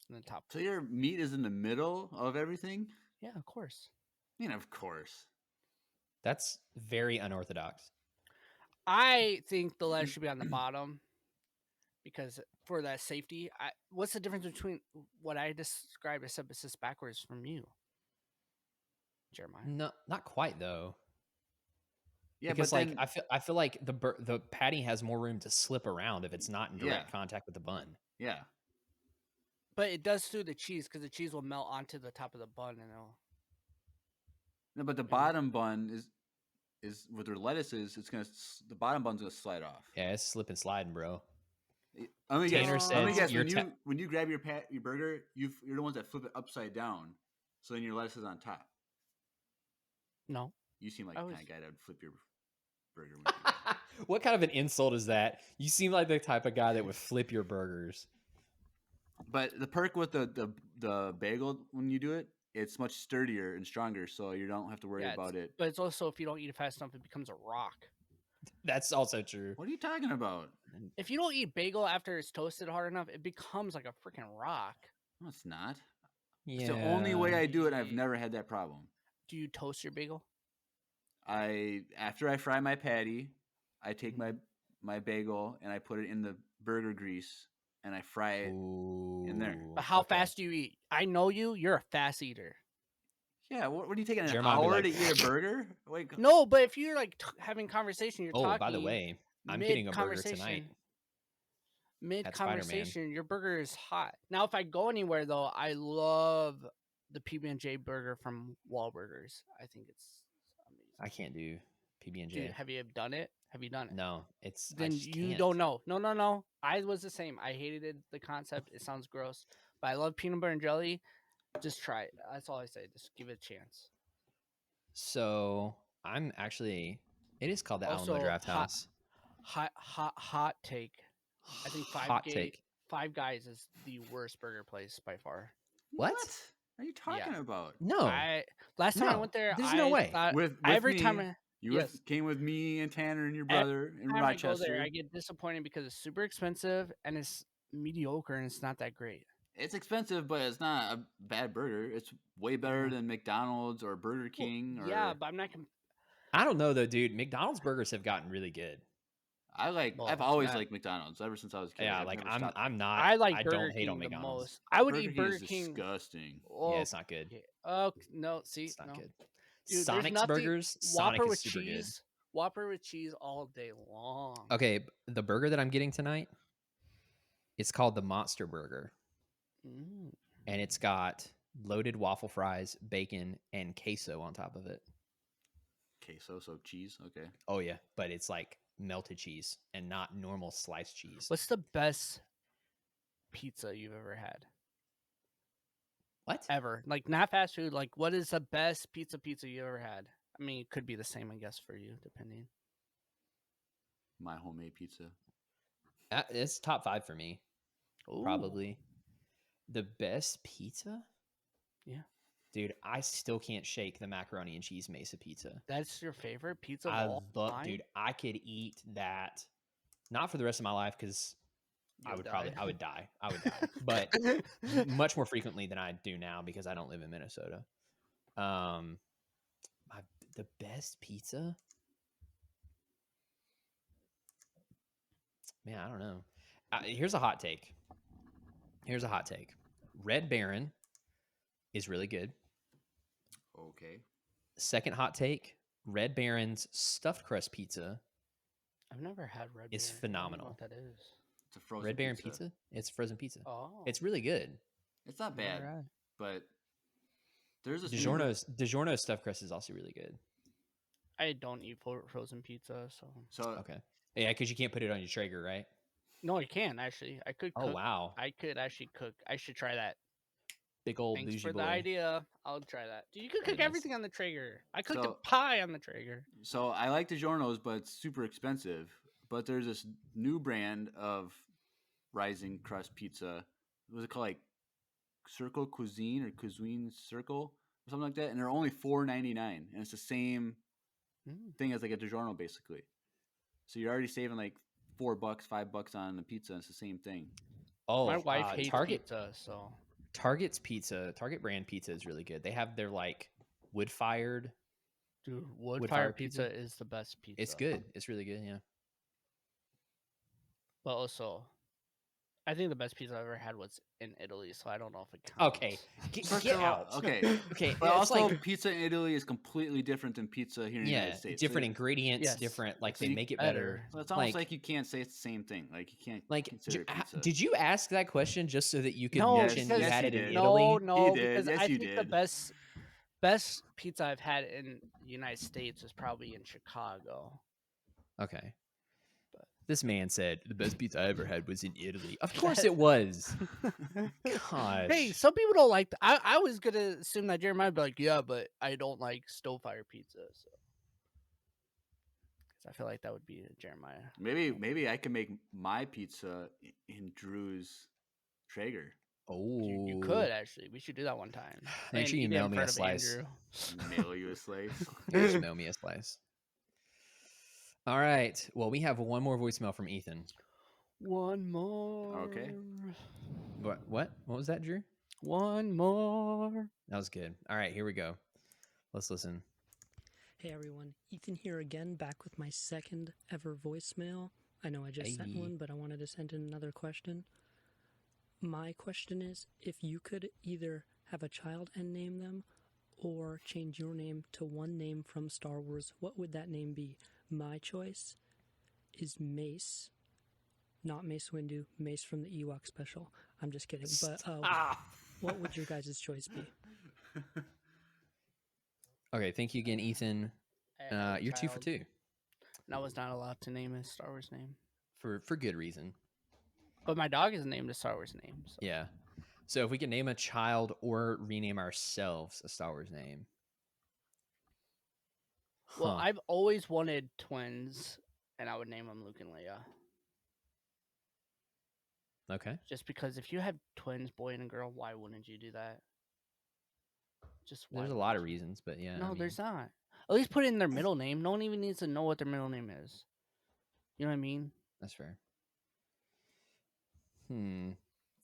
And then top. So your meat is in the middle of everything? Yeah, of course. I mean, of course. That's very unorthodox. I think the lettuce should be on the bottom because for that safety. What's the difference between what I described except it's just backwards from you, Jeremiah? No, not quite though. Yeah, because but like then, I feel like the patty has more room to slip around if it's not in direct contact with the bun. Yeah. But it does through the cheese because the cheese will melt onto the top of the bun and it'll. No, but the bottom bun is with their lettuces. The bottom bun's gonna slide off. Yeah, it's slip and sliding, bro. Let me guess. you're When you grab your burger, you're the ones that flip it upside down, so then your lettuce is on top. No. You seem like the kind of guy that would flip your burger. What kind of an insult is that? You seem like the type of guy that would flip your burgers. But the perk with the bagel when you do it, it's much sturdier and stronger, so you don't have to worry about it. But it's also if you don't eat it fast enough, it becomes a rock. That's also true. What are you talking about? If you don't eat bagel after it's toasted hard enough, it becomes like a freaking rock. No, it's not. Yeah. It's the only way I do it. I've never had that problem. Do you toast your bagel? After I fry my patty, I take my bagel and I put it in the burger grease and I fry it in there. But how fast do you eat? I know you. You're a fast eater. Yeah, what are you taking an Jeremiah hour like, to eat a burger? Wait, no, but if you're like having conversation, you're talking. By the way, I'm getting a burger tonight. Mid conversation, your burger is hot. Now, if I go anywhere though, I love the PB&J burger from Wahlburgers. I think it's amazing. I can't do PB&J. Dude, have you done it? Have you done it? No, then you don't know. No. I was the same. I hated the concept. It sounds gross, but I love peanut butter and jelly. Just try it. That's all I say. Just give it a chance. So I'm actually. It is called the Alamo Draft House. Hot take. I think Five Guys is the worst burger place by far. What are you talking about? No. Last time I went there, there's no way. You came with me and Tanner and your brother in Rochester. I go there, I get disappointed because it's super expensive and it's mediocre and it's not that great. It's expensive, but it's not a bad burger. It's way better than McDonald's or Burger King. Yeah, but I'm not. I don't know though, dude. McDonald's burgers have gotten really good. I've always liked McDonald's ever since I was a kid. Yeah, I'm not. I like I Burger don't hate King on the McDonald's. most. I would Burger eat Burger King. Is King. Disgusting. Yeah, it's not good. Oh no, see, it's not good. Dude, Sonic's burgers. Sonic is super good. Whopper with cheese all day long. Okay, the burger that I'm getting tonight, it's called the Monster Burger, and it's got loaded waffle fries, bacon, and queso on top of it. Queso, so cheese. Okay. Oh yeah, but it's like melted cheese and not normal sliced cheese. What's the best pizza you've ever had? What? Ever? Like not fast food. Like what is the best pizza you ever had? I mean, it could be the same, I guess, for you, depending. My homemade pizza. It's top 5 for me. Ooh. Probably. The best pizza? Yeah. Dude, I still can't shake the macaroni and cheese mesa pizza. That's your favorite pizza of all time? Dude, I could eat that, not for the rest of my life, because I would die. But much more frequently than I do now because I don't live in Minnesota. The best pizza? Man, I don't know. Here's a hot take. Red Baron is really good. Okay. Second hot take, Red Baron's stuffed crust pizza. I've never had Red Baron. Is phenomenal. I don't know what that is. It's a frozen Red Baron pizza? It's frozen pizza. Oh. It's really good. It's not bad, but there's a DiGiorno's stuffed crust is also really good. I don't eat frozen pizza, so okay. Yeah, because you can't put it on your Traeger, right? No, you can actually. I could. Oh cook. wow! I could actually cook. I should try that. Big old Thanks bougie for boy. the idea. I'll try that. Dude, you could cook everything on the Traeger. I cooked a pie on the Traeger. So I like DiGiorno's, but it's super expensive. But there's this new brand of rising crust pizza. What was it called? Like Circle Cuisine or Cuisine Circle? something like that, and they're only $4.99, and it's the same thing as like a DiGiorno basically. So you're already saving like $4, $5 on the pizza. And it's the same thing. Oh, My wife hates Target pizza, so Target's pizza, Target brand pizza is really good. They have their like wood fired. Dude, wood-fired pizza is the best pizza. It's good. It's really good. Yeah. But also, I think the best pizza I've ever had was in Italy, so I don't know if it counts. Okay, First get of all, out. okay. Okay, But it's also, like, pizza in Italy is completely different than pizza here in the United States. different So ingredients, Yes. different. Like so they you- make it better. so it's almost like you can't say it's the same thing. Like you can't like. consider it pizza. Did you ask that question just so that you could No, mention you because had he it in did. Italy? No, He did. because Yes, I you think the did. best pizza I've had in the United States is probably in Chicago. Okay. This man said the best pizza I ever had was in Italy. Of course it was. Gosh. Hey, some people don't like. I was gonna assume that Jeremiah would be like, yeah, but I don't like stove fire pizza. So, 'cause I feel like that would be a Jeremiah. Maybe I can make my pizza in Drew's Traeger. Oh, You could actually. We should do that one time. Make sure you eat it mail in me a front of slice. Andrew. Mail you a slice. Yeah, just mail me a slice. All right. Well, we have one more voicemail from Ethan. One more. Okay. What was that, Drew? One more. That was good. All right, here we go. Let's listen. Hey everyone, Ethan here again, back with my second ever voicemail. I know I just sent one, but I wanted to send in another question. My question is, if you could either have a child and name them, or change your name to one name from Star Wars, what would that name be? My choice is Mace. Not Mace Windu, Mace from the Ewok special. I'm just kidding. But what would your guys' choice be? Okay, thank you again, Ethan. You're 2 for 2. And I was not allowed to name his Star Wars name. For good reason. But my dog is named a Star Wars name. So. Yeah. So if we can name a child or rename ourselves a Star Wars name. Well, I've always wanted twins, and I would name them Luke and Leia. Okay. Just because if you have twins, boy and a girl, why wouldn't you do that? There's a lot of reasons, but yeah. No, there's not. At least put it in their middle name. No one even needs to know what their middle name is. You know what I mean? That's fair.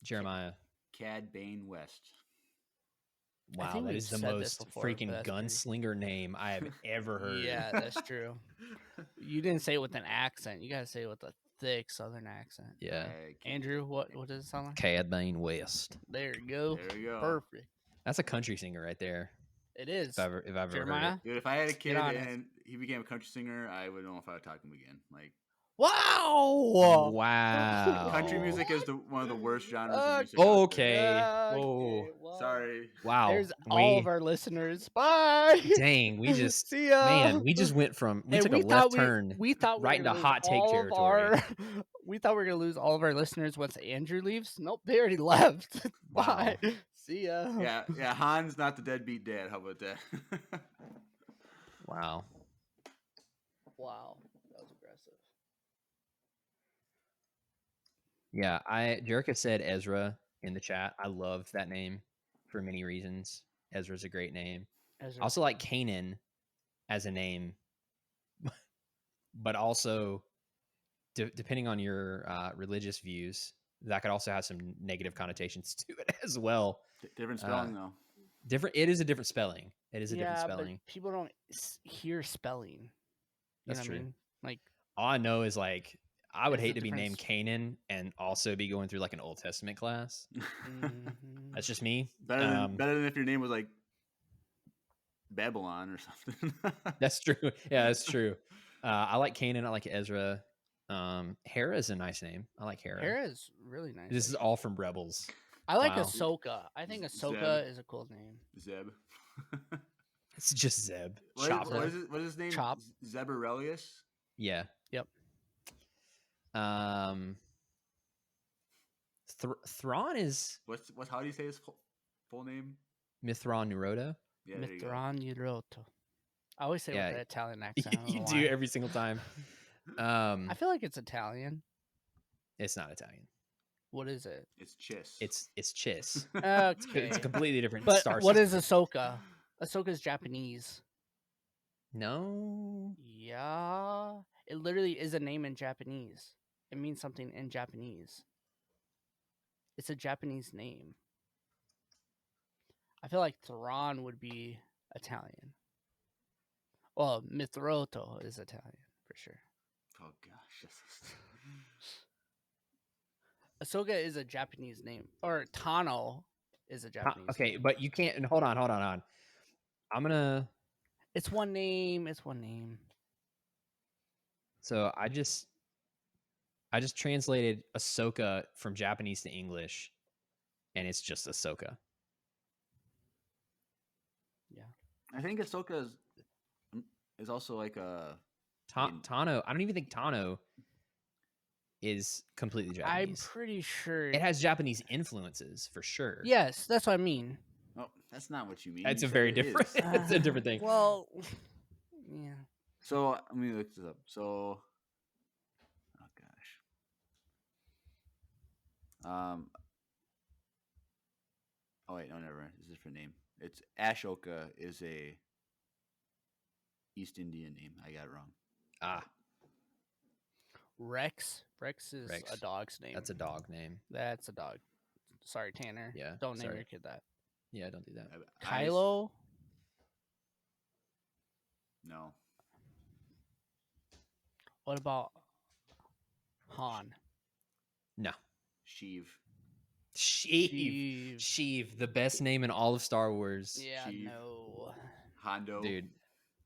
Jeremiah. Cad Bane West. Wow, that is the most freaking gunslinger name I have ever heard. Yeah, that's true. You didn't say it with an accent. You gotta say it with a thick Southern accent. Yeah. Andrew, what does it sound like? Cad Bane West. There you go. There you go. Perfect. That's a country singer right there. It is. If I've ever Jeremiah? heard it. Dude, if I had a kid and he became a country singer, I wouldn't know if I would talk to him again. Like, wow. Wow. Country music is one of the worst genres of music. Okay. Oh, sorry. Wow. There's all of our listeners. Bye. Dang, we just See ya. Man, we just went from we took a left turn. We thought right into hot take territory. We thought we were gonna lose all of our listeners once Andrew leaves. Nope, they already left. Bye. See ya. Yeah. Han's not the deadbeat dad. How about that? Wow. Wow, that was aggressive. Yeah, Jerica said Ezra in the chat. I love that name for many reasons. Ezra's a great name. Ezra. I also like Kanan as a name, but also depending on your religious views, that could also have some negative connotations to it as well. Different spelling though. It is a different spelling. It is a different spelling. But people don't hear spelling. That's true. I mean? Like, all I know is like I would hate to be named Canaan and also be going through like an Old Testament class. That's just me. Better than if your name was like Babylon or something. That's true. Yeah, that's true. I like Canaan. I like Ezra. Hera is a nice name. I like Hera. Hera is really nice. This is all from Rebels. I like Ahsoka. I think Ahsoka is a cool name. Zeb. It's just Zeb. What is his name? Chop. Zeb Aurelius? Yeah. Yep. Thrawn is how do you say his full name? Mithron Nuroto. Yeah, Mithron Nuroto. I always say it with an Italian accent. You do every single time. I feel like it's Italian. It's not Italian. What is it? It's Chiss. It's Chiss. Okay. It's a completely different but star what system. is Ahsoka? Ahsoka's Japanese. No. Yeah. It literally is a name in Japanese. It means something in Japanese. It's a Japanese name. I feel like Thrawn would be Italian. Well, Mithroto is Italian for sure. Oh gosh. Ahsoka is a Japanese name, or Tano is a Japanese Okay, name. but you can't. And hold on. I'm gonna. It's one name. It's one name. So I just translated Ahsoka from Japanese to English, and it's just Ahsoka. Yeah. I think Ahsoka is also like a Tano. I don't even think Tano is completely Japanese. I'm pretty sure it has Japanese influences for sure. Yes, that's what I mean. Oh, that's not what you mean. It's You a said very it different. is. It's a different thing. Well, yeah. So let me look this up. So, oh gosh. Oh wait, no, never mind. It's a different name. It's Ashoka is a East Indian name. I got it wrong. Ah, Rex. Rex is a dog's name. That's a dog name. That's a dog. Sorry, Tanner. Yeah. Don't name sorry. your kid that. Yeah, don't do that. Kylo. No. What about Han? No. Sheev. Sheev, the best name in all of Star Wars. Yeah, Sheev. No. Hondo. Dude,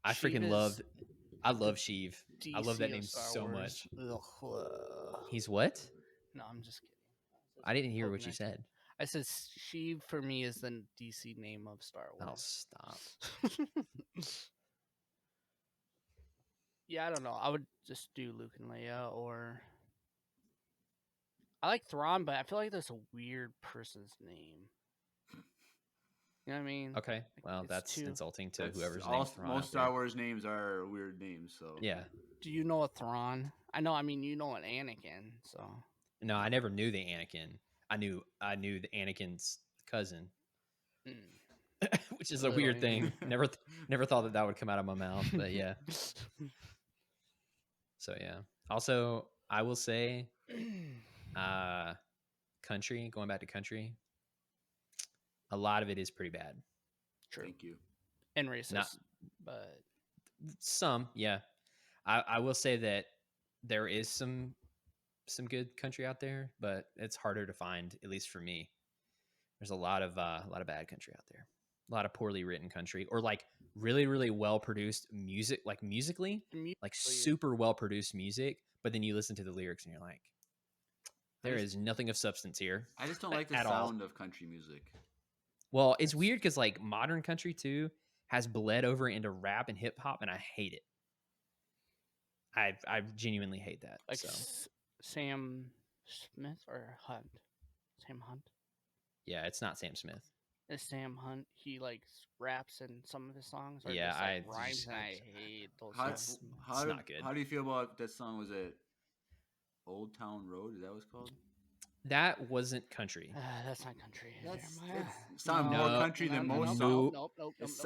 I Sheev freaking is I love Sheev. I love that DC of name Star so Wars. much. Ugh. He's what? No, I'm just kidding. I didn't hear what Poking you it. said. I said Sheev for me is the DC name of Star Oh, Wars. stop. Yeah, I don't know. I would just do Luke and Leia, or I like Thrawn, but I feel like that's a weird person's name. You know what I mean? Okay, well, it's that's too- insulting to That's whoever's all, name's Thrawn most out Star there. Wars names are weird names. So Yeah. Do you know a Thrawn? I know. I mean, you know an Anakin. So No, I never knew the Anakin. I knew the Anakin's cousin, which is a weird thing. Never thought that would come out of my mouth, but yeah. So yeah. Also, I will say, country. Going back to country, a lot of it is pretty bad. True. Thank you. And racist, but some, yeah. I will say that there is some good country out there, but it's harder to find, at least for me. There's a lot of bad country out there. A lot of poorly written country, or like really, really well produced music, like musically, like super well produced music. But then you listen to the lyrics and you're like, there is nothing of substance here. I just don't like the sound of country music. Well, it's weird because like modern country too has bled over into rap and hip hop, and I hate it. I genuinely hate that. like So Sam Smith or Hunt? Sam Hunt? yeah, it's not Sam Smith. It's Sam Hunt. He like raps in some of his songs. Or Yeah, just, like, I rhymes, just- and I hate those How, songs. how, not good. How do you feel about that song? Was it Old Town Road? Is that what it's called? That wasn't country. That's not country. Sound more country than most songs.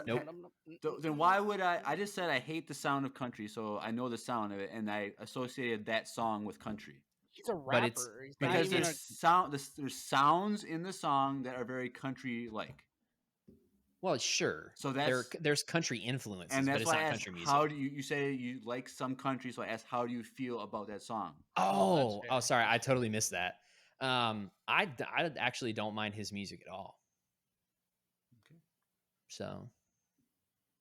Nope. Then why would I? I just said I hate the sound of country, so I know the sound of it, and I associated that song with country. He's a rapper. He's not Because even there's sounds in the song that are very country-like. Well, sure. So there's country influences, And but that's it's why not I asked, country music. how do you say you like some country? So I asked, how do you feel about that song? Oh, sorry, I totally missed that. I actually don't mind his music at all. Okay. So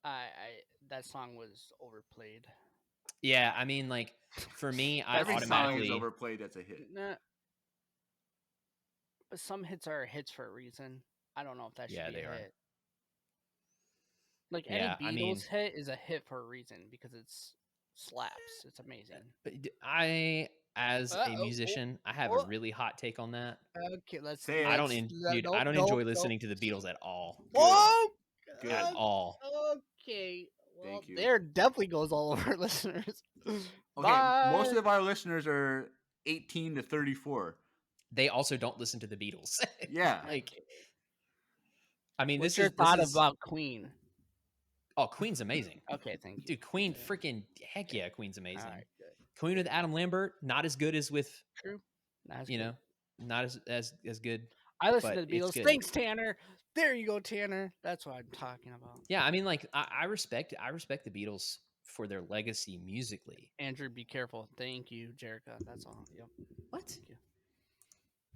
that song was overplayed. yeah, I mean, like for me, I Every automatically song is overplayed. That's a hit. Nah. But some hits are hits for a reason. I don't know if that should be a hit. Like any Beatles hit is a hit for a reason because it's slaps. It's amazing. As a musician, I have a really hot take on that. Okay, let's say I it. don't enjoy listening to the Beatles at all. Oh, at all. Okay. Well, Thank you. there definitely goes all of our listeners. Okay, Bye. most of our listeners are 18 to 34. They also don't listen to the Beatles. Yeah. Like, I mean, What's this your is thought about Queen? Oh, Queen's amazing. Okay, thank you. Dude, Queen Yeah. freaking heck yeah, Queen's amazing. All right, good. Queen with Adam Lambert, not as good as with True. That's you good. know, not as good. I listen but to the it's Beatles. good. Thanks, Tanner. There you go, Tanner. That's what I'm talking about. Yeah, I mean, like I respect the Beatles for their legacy musically. Andrew, be careful. Thank you, Jerica. That's all. Yep. What? Thank you.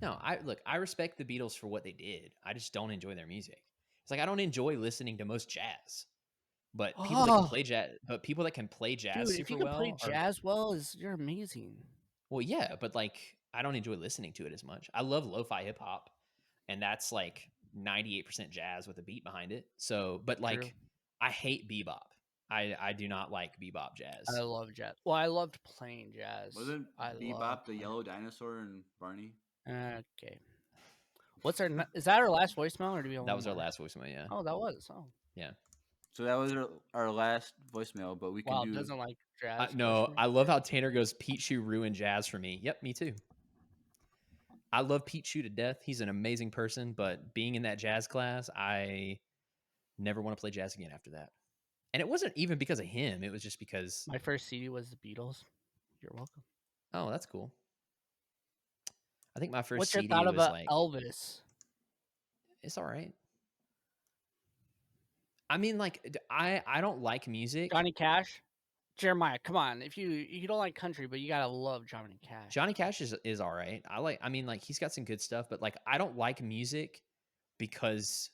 No, I respect the Beatles for what they did. I just don't enjoy their music. It's like I don't enjoy listening to most jazz. But people that can play jazz, Dude, super if you can play well jazz well, you're amazing. well, yeah, but like I don't enjoy listening to it as much. I love lo-fi hip hop, and that's like 98% jazz with a beat behind it. So, but like True. I hate bebop. I do not like bebop jazz. I love jazz. Well, I loved playing jazz. Wasn't Bebop the yellow dinosaur and Barney? Okay. What's our? Is that our last voicemail, or do we have That one was more? our last voicemail. Yeah. Oh, that was. Oh. Yeah. So that was our last voicemail, but we can do. Doesn't like jazz. No, I love how Tanner goes. Pete Shue ruined jazz for me. Yep, me too. I love Pete Shue to death. He's an amazing person, but being in that jazz class, I never want to play jazz again after that. And it wasn't even because of him. It was just because my first CD was the Beatles. You're welcome. Oh, that's cool. I think my first What's CD your thought was about like Elvis? It's all right. I mean, like I don't like music. Johnny Cash, Jeremiah. Come on, if you don't like country, but you gotta love Johnny Cash. Johnny Cash is all right. I mean, like he's got some good stuff, but like I don't like music because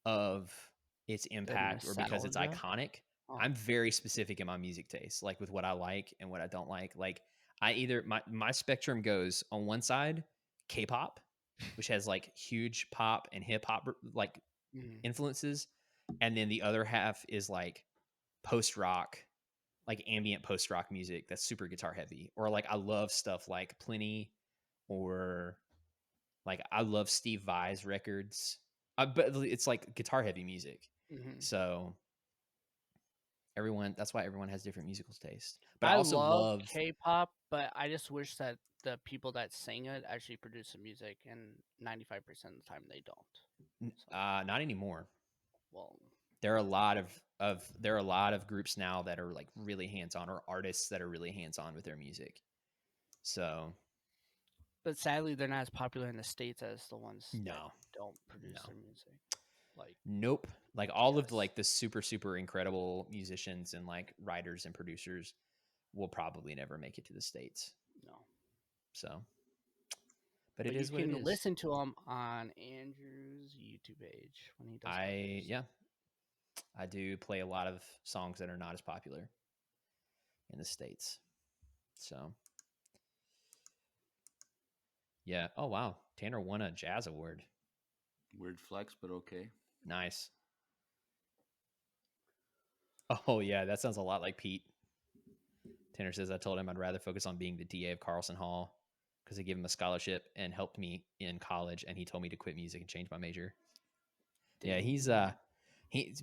of its impact or because it's nostalgia? iconic. Oh. I'm very specific in my music taste, like with what I like and what I don't like. Like I either my spectrum goes on one side, K-pop, which has like huge pop and hip hop like influences, and then the other half is like post rock, like ambient post rock music that's super guitar heavy. Or like I love stuff like Plenty, or like I love Steve Vai's records. But it's like guitar heavy music. So that's why everyone has different musical taste. But I also love K-pop, but I just wish that the people that sing it actually produce the music, and 95% of the time they don't. Not anymore. Well, there are a lot of groups now that are like really hands-on, or artists that are really hands-on with their music. So, but sadly, they're not as popular in the States as the ones that don't produce their music. Like, nope. Like all of the super, super incredible musicians and like writers and producers will probably never make it to the States. No. So, but it is what it is. You can listen to him on Andrew's YouTube page when he does. I do play a lot of songs that are not as popular in the States. So, yeah. Oh, wow. Tanner won a jazz award. Weird flex, but okay. Nice. Oh, yeah. That sounds a lot like Pete. Tanner says, I told him I'd rather focus on being the DA of Carlson Hall because they gave him a scholarship and helped me in college, and he told me to quit music and change my major. Dang. Yeah,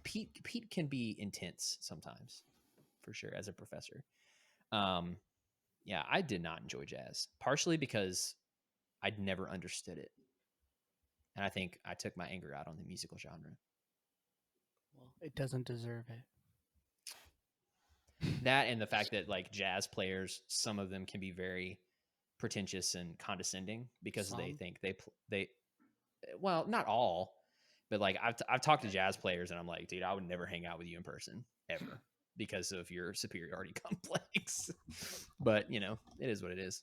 Pete can be intense sometimes, for sure, as a professor. Yeah, I did not enjoy jazz, partially because I'd never understood it. And I think I took my anger out on the musical genre. Well, it doesn't deserve it. That and the fact that like jazz players, some of them can be very pretentious and condescending because they think they well, not all, but like I've talked to jazz players and I'm like, dude, I would never hang out with you in person ever because of your superiority complex. But you know, it is what it is.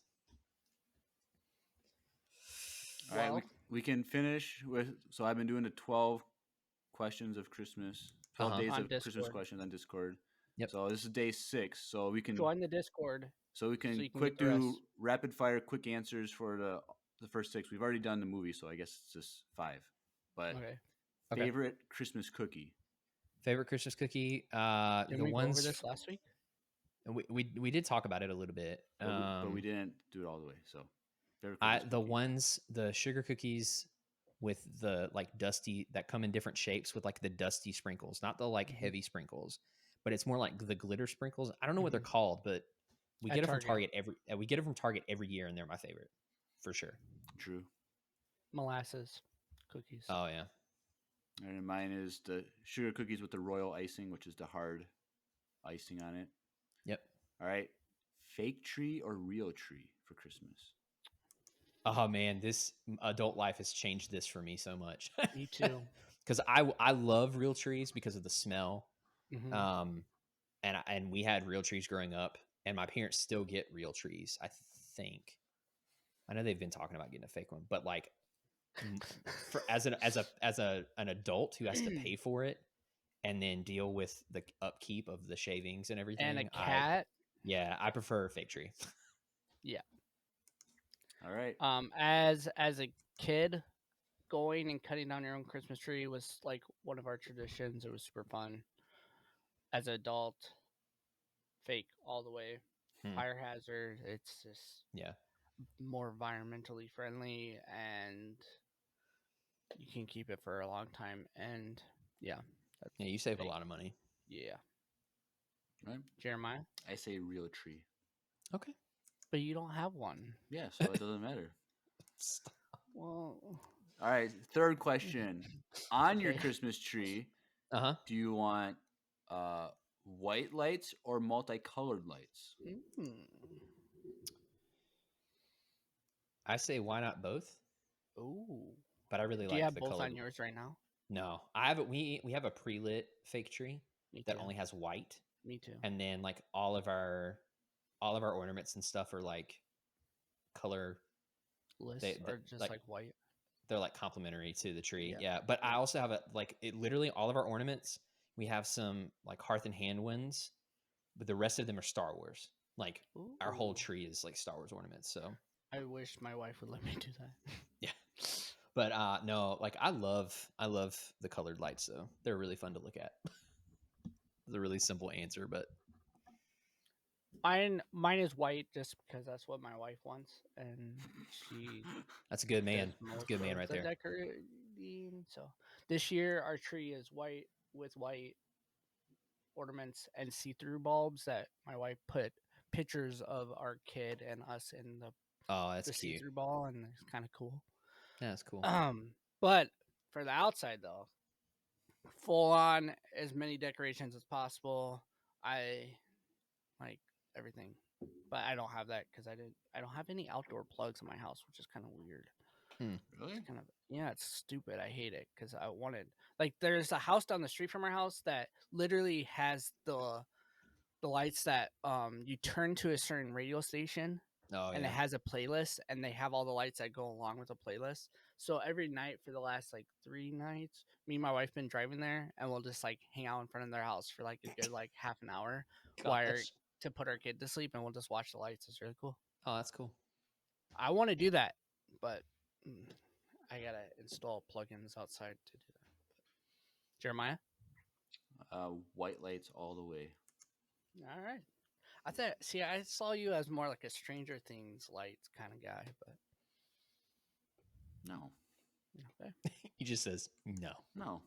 All right, we can finish with. So I've been doing the 12 questions of Christmas, 12 days of Christmas questions on Discord. Yep. So this is day 6. So we can join the Discord. So we can quick do rapid fire, quick answers for the first 6. We've already done the movie, so I guess it's just 5. But favorite Christmas cookie. Favorite Christmas cookie. Didn't we go over this last week? We did talk about it a little bit, but we didn't do it all the way. So the sugar cookies with the like dusty that come in different shapes with like the dusty sprinkles, not the like heavy sprinkles, but it's more like the glitter sprinkles. I don't know what they're called, but we get it from Target every year, and they're my favorite for sure. True. Molasses cookies. Oh yeah. And mine is the sugar cookies with the royal icing, which is the hard icing on it. Yep. All right. Fake tree or real tree for Christmas? Oh man, this adult life has changed this for me so much. Me too. Because I love real trees because of the smell. Mhm. And we had real trees growing up, and my parents still get real trees. I think. I know they've been talking about getting a fake one, but like, for an adult who has to pay for it and then deal with the upkeep of the shavings and everything, And a cat. I prefer a fake tree. Yeah. All right. As a kid, going and cutting down your own Christmas tree was like one of our traditions. It was super fun. As an adult, fake all the way. Fire hazard. It's just more environmentally friendly, and you can keep it for a long time. And yeah, you save a lot of money. Yeah. Right. Jeremiah? I say real tree. Okay. But you don't have one. Yeah, so it doesn't matter. Well. All right. Third question. On your Okay. Christmas tree, do you want white lights or multicolored lights? I say why not both? Ooh. But I really Do like you have the both colored. on yours right now? No, I have we have a pre-lit fake tree that only has white. Me too. And then like all of our ornaments and stuff are like color or just like white. They're like complementary to the tree. Yeah. But I also have literally all of our ornaments. We have some like Hearth and Hand ones, but the rest of them are Star Wars. Like our whole tree is like Star Wars ornaments. So I wish my wife would let me do that. yeah. But no, like I love the colored lights though. They're really fun to look at. It's a really simple answer, but Mine is white just because that's what my wife wants, and she. That's a good man. does That's a good most man of right the there. decorating. So this year our tree is white with white ornaments and see-through bulbs that my wife put pictures of our kid and us in the that's the cute. see-through ball, and it's kind of cool. Yeah, that's cool. But for the outside though, full on as many decorations as possible. I like everything, but I don't have that because I don't have any outdoor plugs in my house, which is kind of weird. Really? It's kind of it's stupid. I hate it because I wanted there's a house down the street from our house that literally has the lights that you turn to a certain radio station. And it has a playlist, and they have all the lights that go along with the playlist. So every night for the last 3 nights, me and my wife been driving there, and we'll just hang out in front of their house for a good half an hour to put our kid to sleep, and we'll just watch the lights. It's really cool. Oh, that's cool. I want to do that, but I gotta install plugins outside to do that. But, Jeremiah? White lights all the way. All right. I saw you as more like a Stranger Things lights kind of guy, but no. Okay. He just says no. No.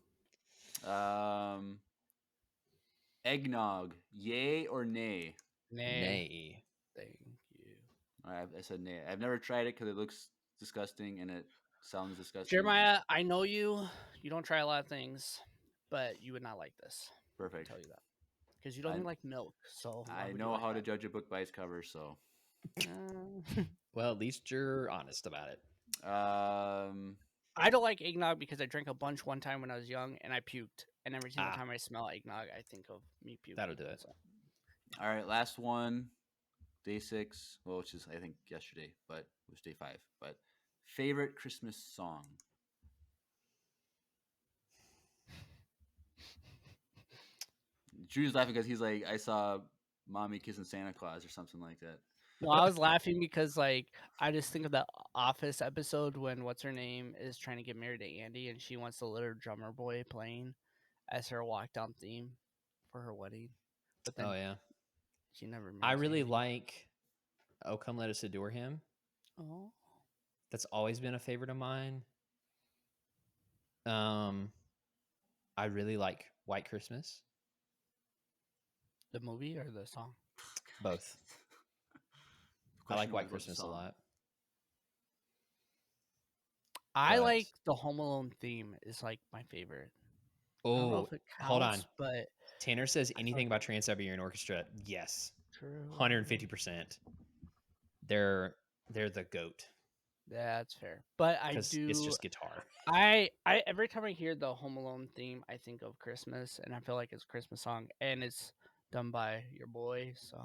Eggnog, yay or nay? Nay. Thank you. All right, I said nay. I've never tried it because it looks disgusting and it sounds disgusting. Jeremiah, I know you. You don't try a lot of things, but you would not like this. Perfect. I'll tell you that. Because you don't even like milk. So I know how to judge a book by its cover, so. Well, at least you're honest about it. I don't like eggnog because I drank a bunch one time when I was young and I puked. And every single time I smell eggnog, I think of me puking. That'll do it. So. All right, last one. Day 6, well, which is I think yesterday, but it was day 5. But favorite Christmas song. Drew's laughing because he's like, I saw Mommy kissing Santa Claus or something like that. No, I was laughing because I just think of the Office episode when what's her name is trying to get married to Andy and she wants the little drummer boy playing as her walk down theme for her wedding. But then she never. I really like "Oh Come Let Us Adore Him." Oh, that's always been a favorite of mine. I really like "White Christmas." The movie or the song? Both. I like "White Christmas" a lot. I But- like the Home Alone theme is like my favorite. I don't know Oh, if it hold on. counts, but Tanner says I anything thought- about Trans-Siberian Orchestra. Yes, True. 150%. They're the goat Yeah, that's fair. But I because do. it's just guitar. I every time I hear the Home Alone theme, I think of Christmas, and I feel like it's a Christmas song, and it's done by your boy. So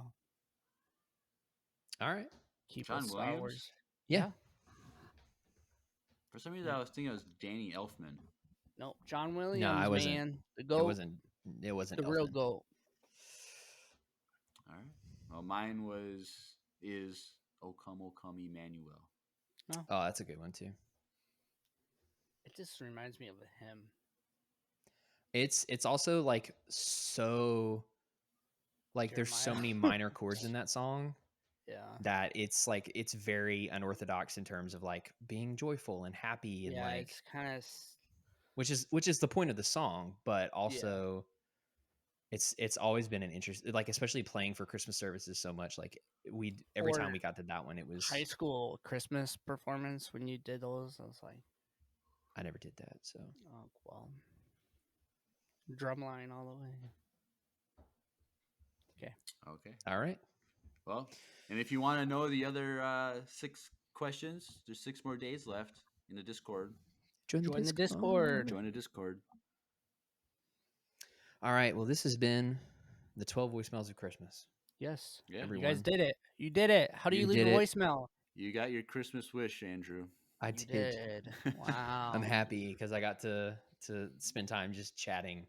All right. keep John it Star Williams? Wars. Yeah. For some reason, I was thinking it was Danny Elfman. No, John No, Williams, I wasn't. man, the goat, It wasn't the real Elfman. goat. All right. Well, mine is O Come Emmanuel. Oh, that's a good one too. It just reminds me of him. It's also like so like there's so Jeremiah. many minor chords in that song Yeah, that it's like it's very unorthodox in terms of like being joyful and happy and yeah, like it's kind of which is the point of the song, but also it's always been an interest, like especially playing for Christmas services so much. Like every time Or we got to that one, it was high school Christmas performance when you did those. I was like, I never did that, so oh well, drumline all the way. Okay. Okay. all right. Well, and if you want to know the other 6 questions, there's 6 more days left in the Discord. Join the Discord. Join the Discord. All right. Well, this has been the 12 voicemails of Christmas. Yes. Yeah. You guys Everyone. did it. You did it. How do You you leave did a it. voicemail? You got your Christmas wish, Andrew. I You did. Wow. I'm happy because I got to spend time just chatting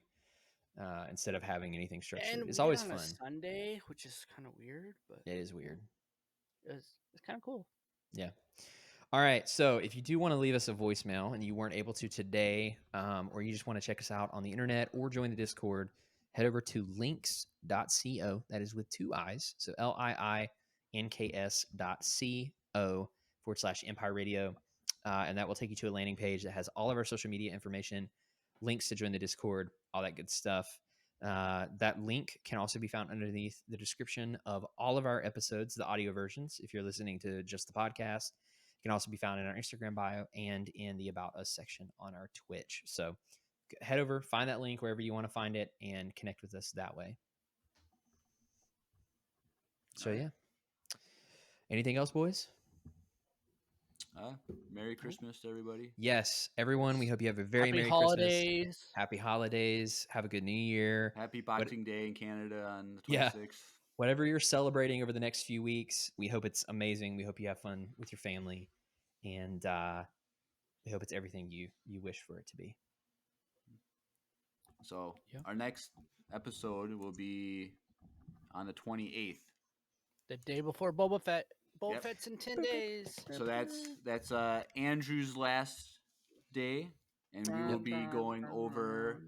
instead of having anything structured. And It's we did always on fun. a Sunday, which is kind of weird, but It is weird. it's kind of cool. Yeah. All right. So if you do want to leave us a voicemail and you weren't able to today, or you just want to check us out on the internet or join the Discord, head over to links.co. That is with 2 I's. So links.co/Empire Radio. And that will take you to a landing page that has all of our social media information, links to join the Discord, all that good stuff. That link can also be found underneath the description of all of our episodes, the audio versions. If you're listening to just the podcast, it can also be found in our Instagram bio and in the About Us section on our Twitch. So head over, find that link wherever you want to find it, and connect with us that way. So, yeah. Anything else, boys? Merry Christmas to everybody. Yes, everyone. We hope you have a very Happy Merry holidays. Christmas. Happy holidays. Have a good New Year. Happy Boxing Day in Canada on the 26th. Yeah. Whatever you're celebrating over the next few weeks, we hope it's amazing. We hope you have fun with your family, and we hope it's everything you wish for it to be. So our next episode will be on the 28th. The day before Boba Fett. Boba Yep. Fett's in 10 days. So that's Andrew's last day, and we will be going over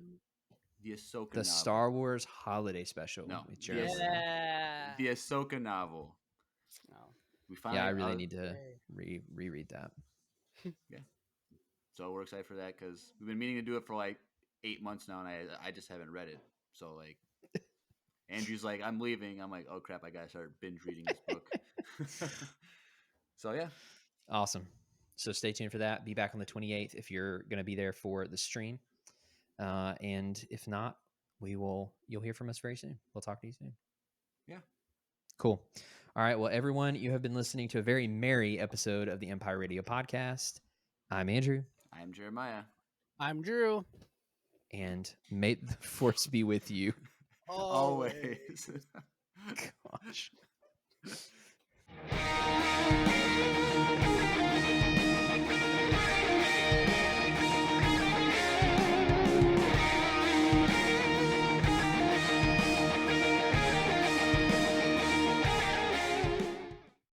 the Ahsoka The novel. Star Wars Holiday Special. No, with Jeremy. Yeah. the Ahsoka novel. No. We finally, Yeah, I really need to reread that. Yeah. So we're excited for that because we've been meaning to do it for like 8 months now, and I just haven't read it. So like, Andrew's like, I'm leaving. I'm like, oh crap, I gotta start binge reading this book. So yeah. Awesome. So stay tuned for that. Be back on the 28th if you're going to be there for the stream. And if not, you'll hear from us very soon. We'll talk to you soon. Yeah. Cool. All right. Well, everyone, you have been listening to a very merry episode of the Empire Radio Podcast. I'm Andrew. I'm Jeremiah. I'm Drew. And may the force be with you. Always. Gosh.